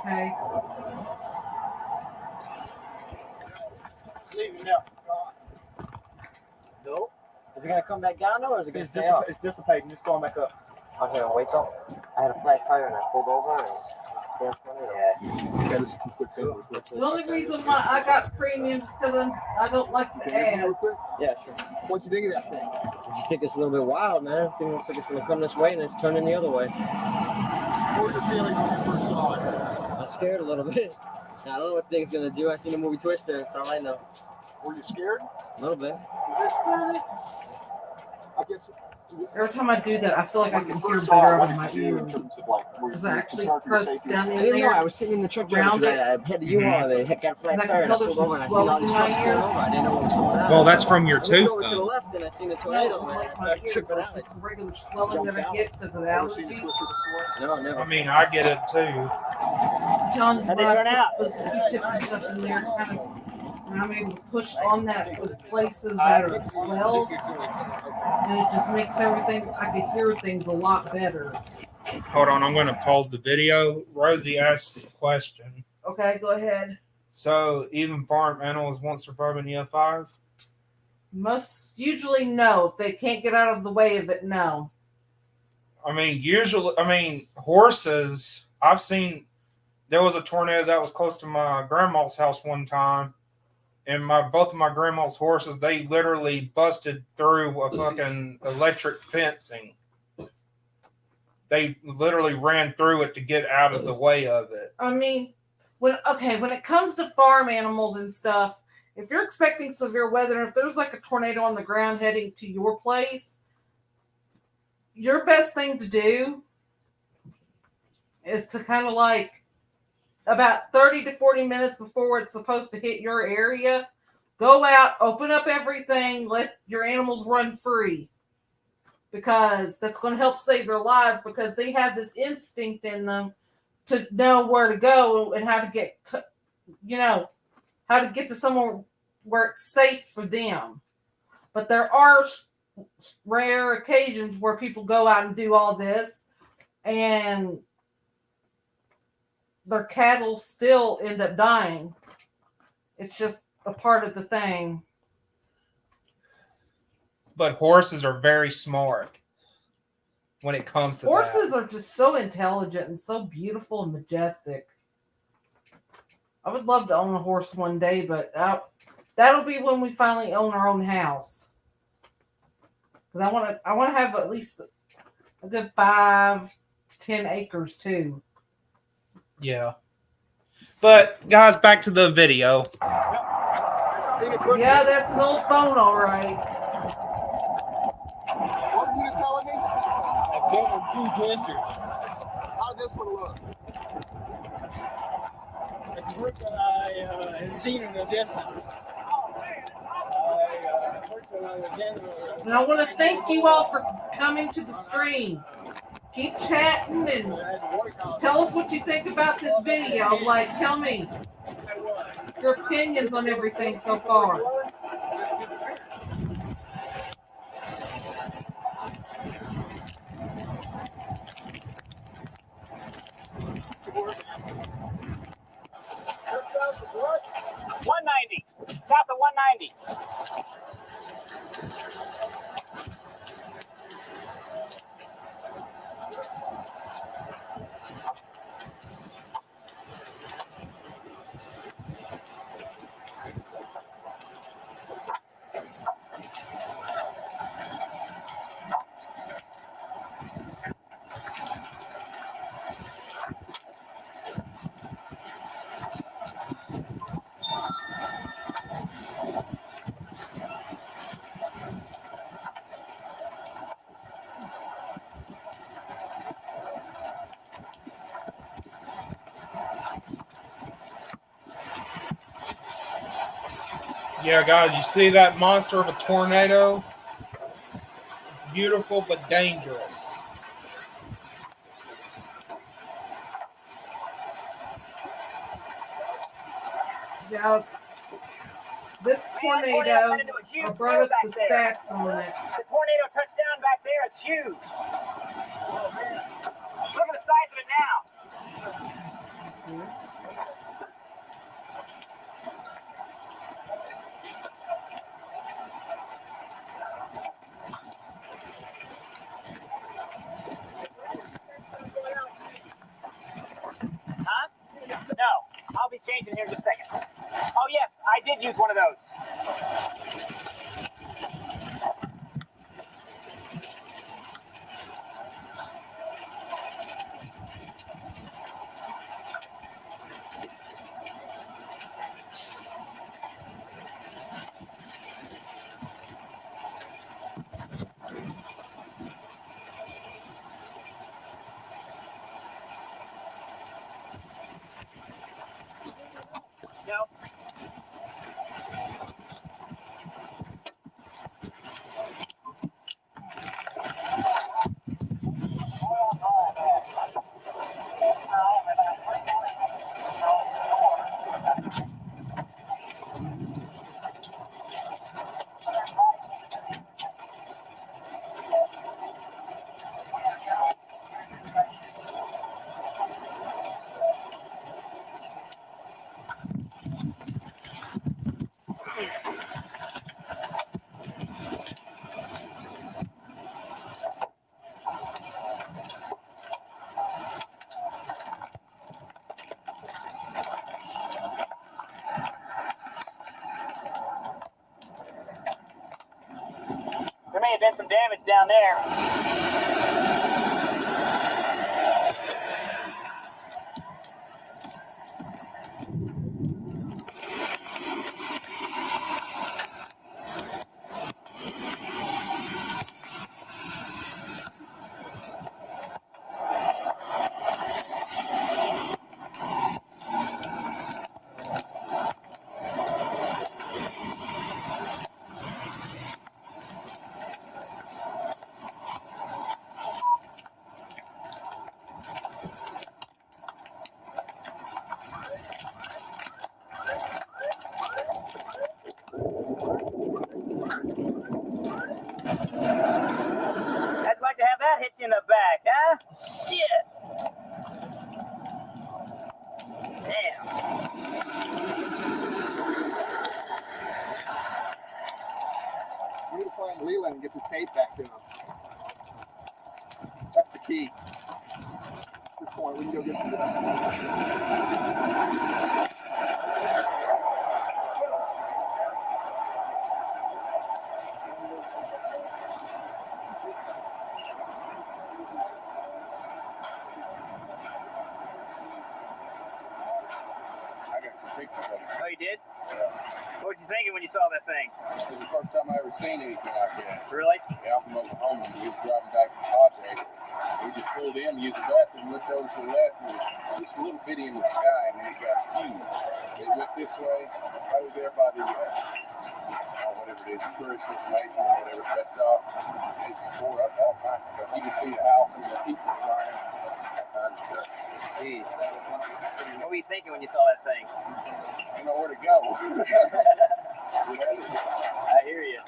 Okay. It's leaving now. No. Is it gonna come back down though, or is it gonna stay up? It's dissipating. It's going back up. Okay, I'll wait though. I had a flat tire and I pulled over and yeah. Okay, this is some quick thing. The only reason why I got premium is because I don't like the ads. Yeah, sure. What'd you think of that thing? You think it's a little bit wild, man? I think it looks like it's going to come this way and it's turning the other way. What were your feelings when you first saw it? I'm scared a little bit. I don't know what the thing's going to do. I've seen the movie Twister. That's all I know. Were you scared? A little bit. I guess. Every time I do that, I feel like I When you can hear first saw it, better what over my did you do in ears. terms of, like, were Because you I actually concerned for your pressed safety? down I in didn't know. I there. was sitting in the truck driver Round because I had the U-Haul. They had got a flat Because I tire can and I tell there's pulled over some and I seen all these swelling trucks in my pulling ears. over. I didn't know what was going on. Well, that's from your I looked tooth, over to the though. left and I seen a No, tornado, man. I like my started ears, tripping like out. this regular swelling that I get because of Ever seen a allergies. twister before? No, never. I mean, I get it too. John, How'd they when I turn out? put those Q-tips and stuff in there, kind of, when I'm able to push on that with places that are swelled, and it just makes everything, I can hear things a lot better. Hold on, I'm going to pause the video. Rosie asked a question. Okay, go ahead. So, even farm animals won't survive in EF5? Most usually no. If they can't get out of the way of it, no. I mean, horses, I've seen, there was a tornado that was close to my grandma's house one time, and both of my grandma's horses, they literally busted through a fucking electric fencing. They literally ran through it to get out of the way of it. I mean, when it comes to farm animals and stuff, if you're expecting severe weather, if there's like a tornado on the ground heading to your place, your best thing to do is to kind of like about 30 to 40 minutes before it's supposed to hit your area, go out, open up everything, let your animals run free. Because that's going to help save their lives, because they have this instinct in them to know where to go and how to get, how to get to somewhere where it's safe for them. But there are rare occasions where people go out and do all this and their cattle still end up dying. It's just a part of the thing. But horses are very smart when it comes to Horses that. are just so intelligent and so beautiful and majestic. I would love to own a horse one day, but that'll be when we finally own our own house. Because I want to have at least a good 5 to 10 acres too. Yeah. But guys, back to the video. Yeah, that's an old phone, all right. What were you just telling me? I gave him 2 twisters. How'd this one look? It's a work that I had seen in the distance. And I want to thank you all for coming to the stream. Keep chatting and tell us what you think about this video. Like, tell me your opinions on everything so far. What? 190. South of 190. Yeah, guys, you see that monster of a tornado? Beautiful but dangerous. Now, this tornado, I brought up the stats on it. The tornado touched down back there. It's huge. Look at the size of it now. Huh? No. I'll be changing here in just a second. Oh, yes. I did use one of those. No. There may have been some damage down there. We need to find Leland and get this tape back to him. That's the key. At this point, we can go get I got some pictures of it. Oh, you did? What were you thinking when you saw that thing? It was the first time I ever seen anything like that. Really? Yeah, I'm from Oklahoma. We was driving back from Padre. We just pulled in, used the bathroom, looked over to the left, and it was just a little bitty in the sky, and it got huge. It went this way, right over there by the, whatever it is, tourist information or whatever, rest stop. It tore up all kinds of stuff. You could see the house and the pieces flying, all kinds of stuff. Jeez. What were you thinking when you saw that thing? I don't know where to go. I hear you.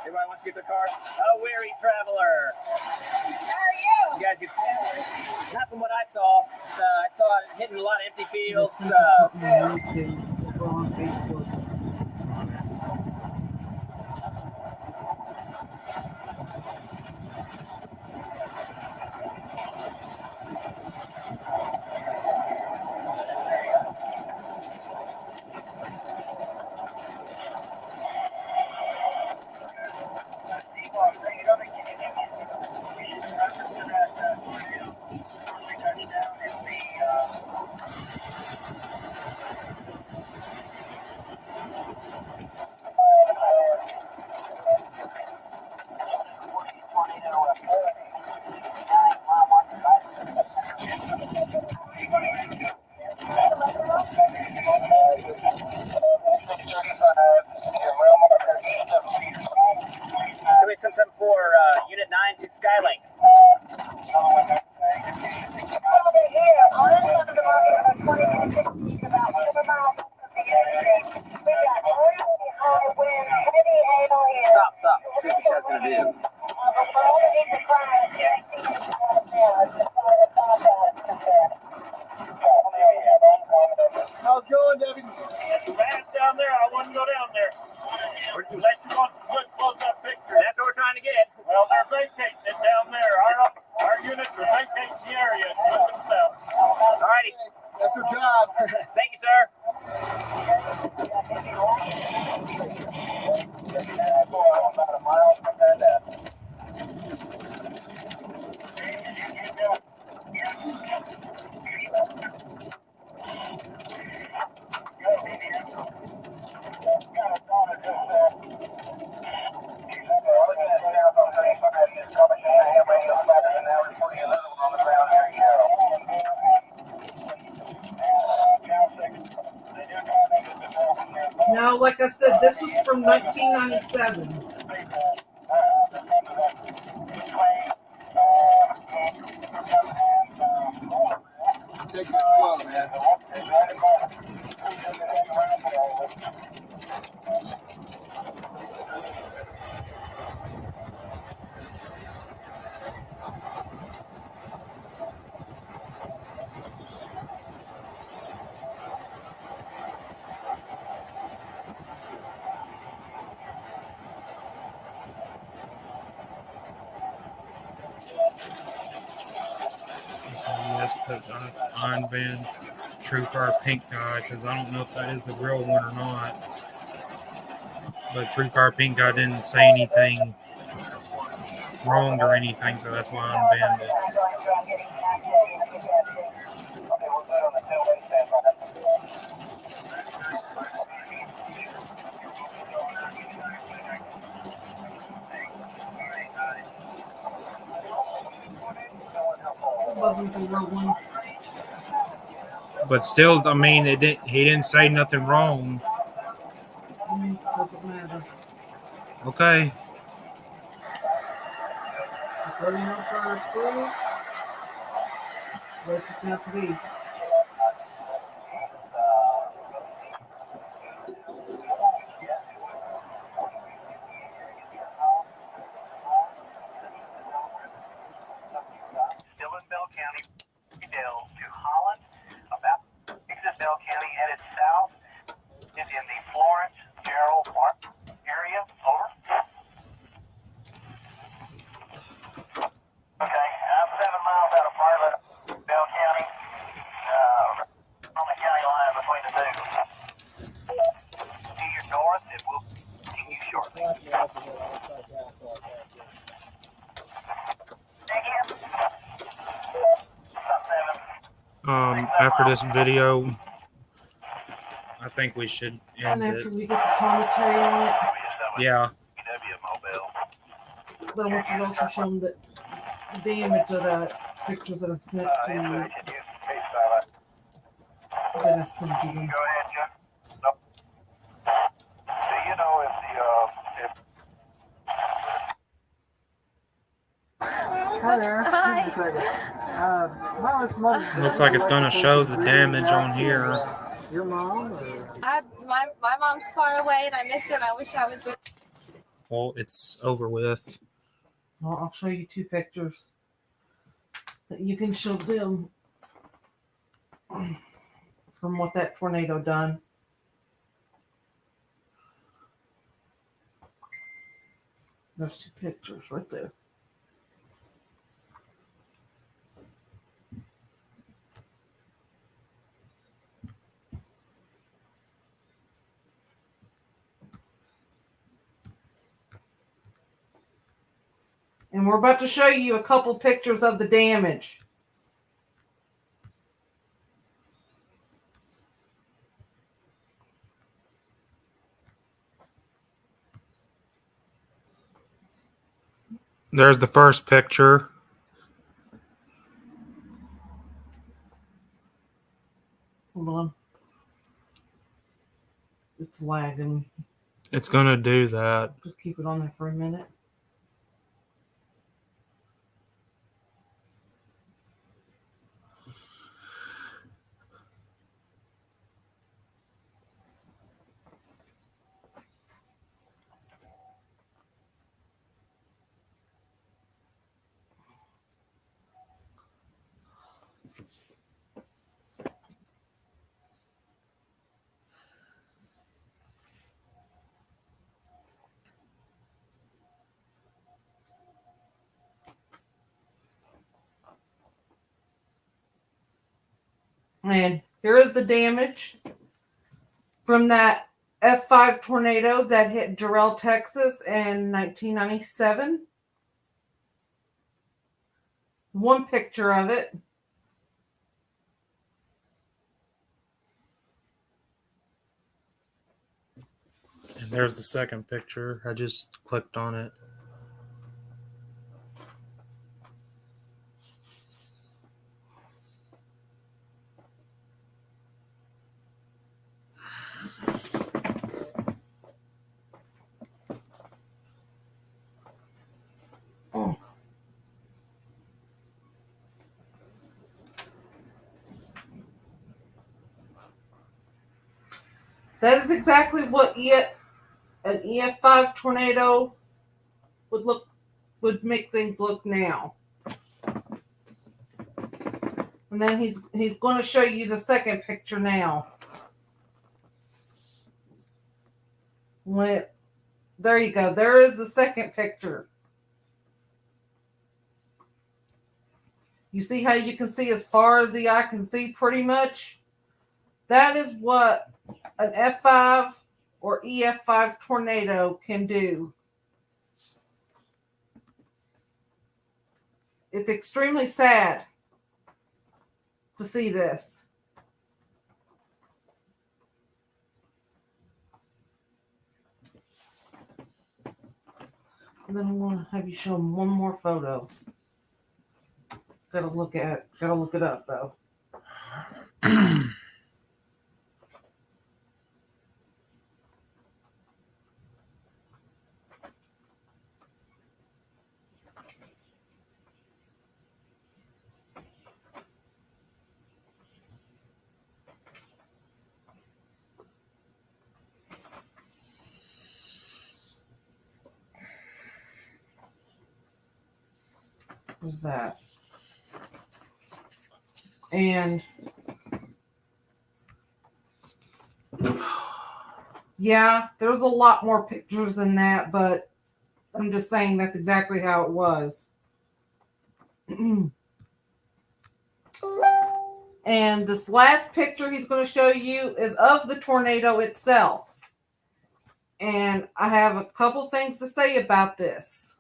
Everybody wants to get their car? A weary traveler. How are you? You guys get, not from what I saw. I saw it hitting a lot of empty fields. This is something on YouTube or on Facebook. Unit 9 to Skylink. Stop. See what this guy's gonna do. How's it going, Debbie? Man's down there. I wouldn't go down there. Let you want a good close-up picture. That's what we're trying to get. Well, they're vacating it down there. Our units are vacating the area with themselves. Alrighty. That's your job. Thank you, sir. No, like I said, this was from 1997. Taking it slow, man. So yes, because Iron Band, True Fire Pink Guy, because I don't know if that is the real one or not. But True Fire Pink Guy didn't say anything wrong or anything, so that's why I unbanned it. It wasn't the real one. But still, I mean, he didn't say nothing wrong. Because doesn't matter. Okay. It's already enough for approved. What's it have to be? Still in Bell County, Dale to Holland, about exit Bell County headed south, is in the Florence Gerald area. Over. Okay, I'm 7 miles out of Bartlett, Bell County, on the county line between the two. To your north, it will continue shortly. Thank you. About 7. After this video, I think we should And end after it. we get the commentary on it, Yeah. but I want you to also show them the damage of the pictures that I sent to you. That I sent to them. Go ahead, Chuck. No. Do you know if Hi there. Hi. Just a second. Molly's mom. Looks like it's gonna show the damage on here. Your mom? Or? My mom's far away and I miss her and I wish I was with Well, it's over with. Well, I'll show you 2 pictures that you can show them from what that tornado done. There's 2 pictures right there. And we're about to show you a couple pictures of the damage. There's the first picture. Hold on. It's lagging. It's gonna do that. Just keep it on there for a minute. And here is the damage from that F5 tornado that hit Jarrell, Texas in 1997. One picture of it. And there's the second picture. I just clicked on it. Oh. That is exactly what an EF5 tornado would make things look now. And then he's going to show you the second picture now. There you go. There is the second picture. You see how you can see as far as the eye can see pretty much? That is what an F5 or EF5 tornado can do. It's extremely sad to see this. And then I want to have you show them one more photo. Gotta look it up though. What is that? And yeah, there's a lot more pictures than that, but I'm just saying that's exactly how it was. And this last picture he's going to show you is of the tornado itself. And I have a couple things to say about this.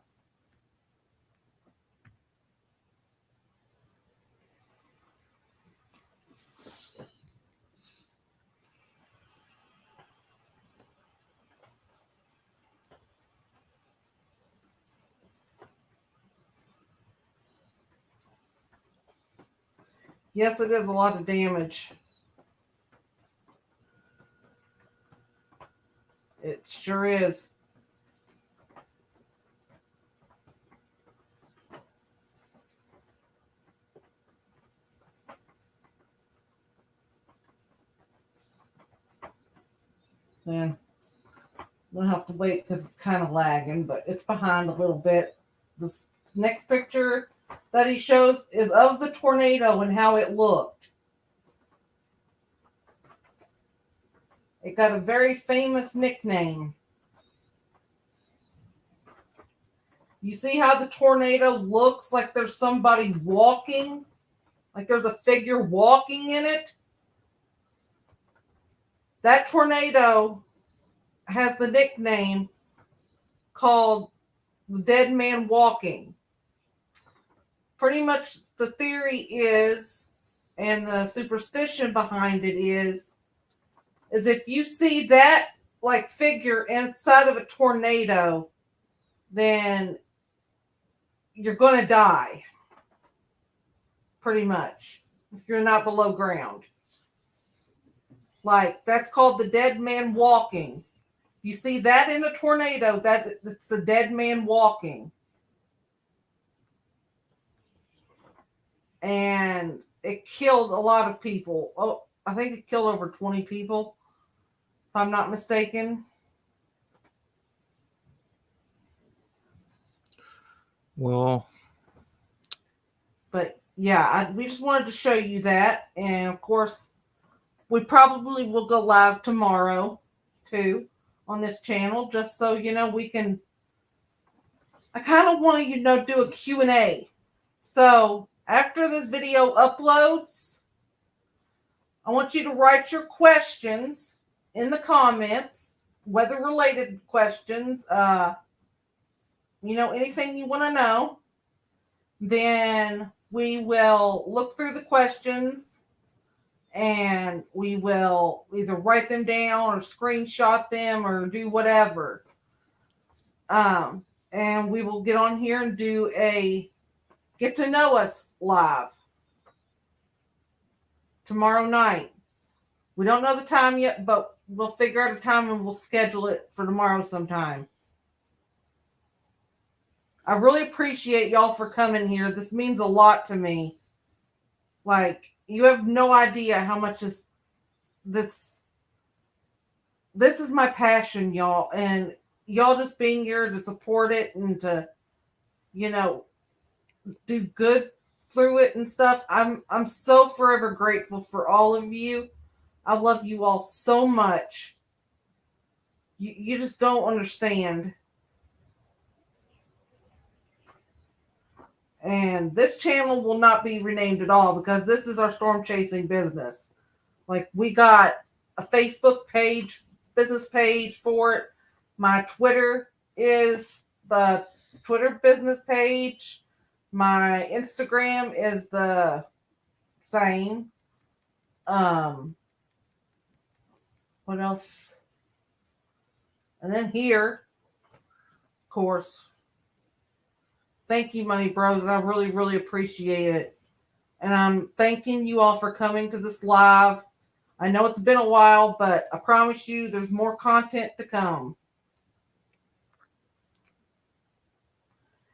Yes, it is a lot of damage. It sure is. And we'll have to wait because it's kind of lagging, but it's behind a little bit. This next picture that he shows is of the tornado and how it looked. It got a very famous nickname. You see how the tornado looks like there's somebody walking? Like there's a figure walking in it? That tornado has the nickname called the Dead Man Walking. Pretty much the theory is, and the superstition behind it is if you see that like figure inside of a tornado, then you're going to die. Pretty much. If you're not below ground. Like, that's called the Dead Man Walking. You see that in a tornado, that's the Dead Man Walking. And it killed a lot of people. Oh, I think it killed over 20 people, if I'm not mistaken. Well, but yeah, we just wanted to show you that. And of course, we probably will go live tomorrow too on this channel, just so you know we can. I kind of want to do a Q&A. So after this video uploads, I want you to write your questions in the comments, weather-related questions, anything you want to know. Then we will look through the questions and we will either write them down or screenshot them or do whatever. And we will get on here and do a Get to Know Us live tomorrow night. We don't know the time yet, but we'll figure out a time and we'll schedule it for tomorrow sometime. I really appreciate y'all for coming here. This means a lot to me. Like, you have no idea how much this is my passion, y'all. And y'all just being here to support it and to, do good through it and stuff. I'm so forever grateful for all of you. I love you all so much. You just don't understand. And this channel will not be renamed at all because this is our storm chasing business. Like, we got a Facebook page, business page for it. My Twitter is the Twitter business page. My Instagram is the same. What else? And then here, of course. Thank you, Money Bros. I really, really appreciate it. And I'm thanking you all for coming to this live. I know it's been a while, but I promise you there's more content to come.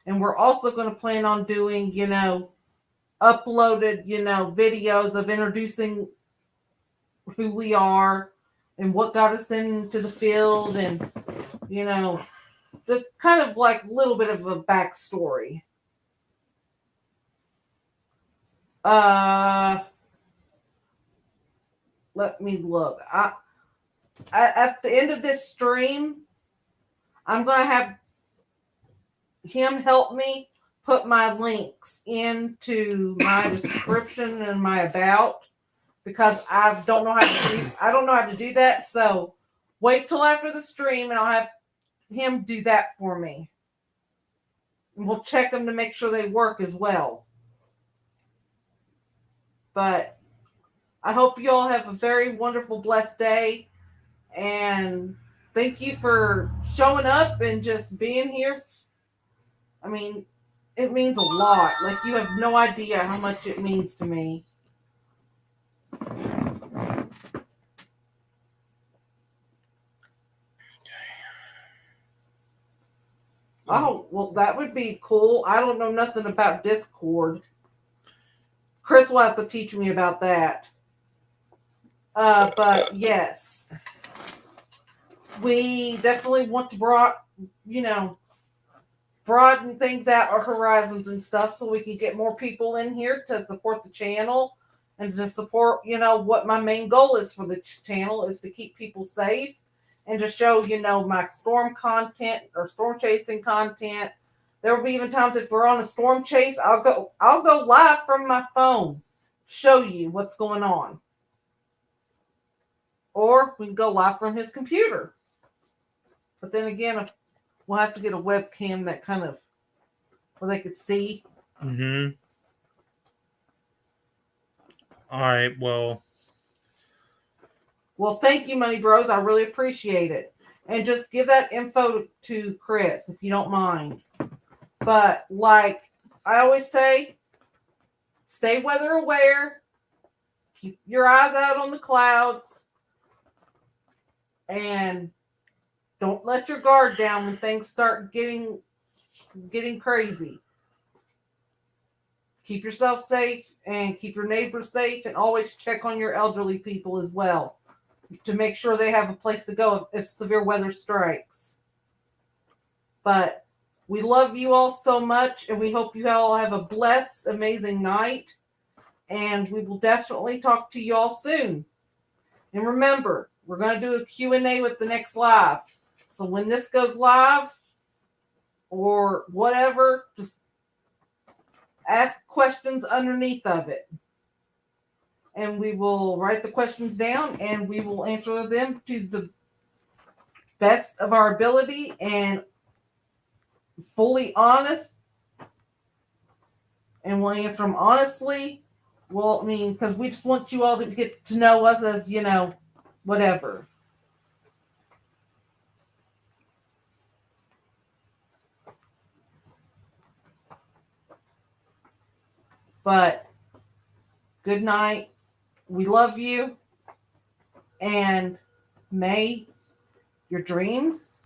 And we're also going to plan on doing, uploaded, videos of introducing who we are and what got us into the field and, just kind of like a little bit of a backstory. Let me look. At the end of this stream, I'm going to have him help me put my links into my description and my about, because I don't know how to do that. So wait till after the stream and I'll have him do that for me. And we'll check them to make sure they work as well. But I hope you all have a very wonderful, blessed day. And thank you for showing up and just being here. I mean, it means a lot. Like, you have no idea how much it means to me. Oh, well, that would be cool. I don't know nothing about Discord. Chris will have to teach me about that. But yes, we definitely want to broaden things out, our horizons and stuff, so we can get more people in here to support the channel and to support, what my main goal is for the channel is to keep people safe and to show, my storm content or storm chasing content. There will be even times if we're on a storm chase, I'll go live from my phone, show you what's going on. Or we can go live from his computer. But then again, we'll have to get a webcam that kind of where they could see. Mm-hmm. All right. Well, thank you, Money Bros. I really appreciate it. And just give that info to Chris, if you don't mind. But like I always say, stay weather aware. Keep your eyes out on the clouds. And don't let your guard down when things start getting crazy. Keep yourself safe and keep your neighbors safe, and always check on your elderly people as well to make sure they have a place to go if severe weather strikes. But we love you all so much, and we hope you all have a blessed, amazing night. And we will definitely talk to you all soon. And remember, we're going to do a Q&A with the next live. So when this goes live or whatever, just ask questions underneath of it. And we will write the questions down and we will answer them to the best of our ability and fully honest. And we'll answer them honestly. Well, because we just want you all to get to know us as, whatever. But good night. We love you. And may your dreams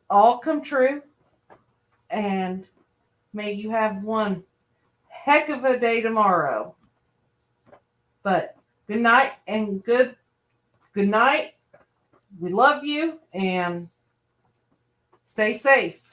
all come true. And may you have one heck of a day tomorrow. But good night and good night. We love you and stay safe.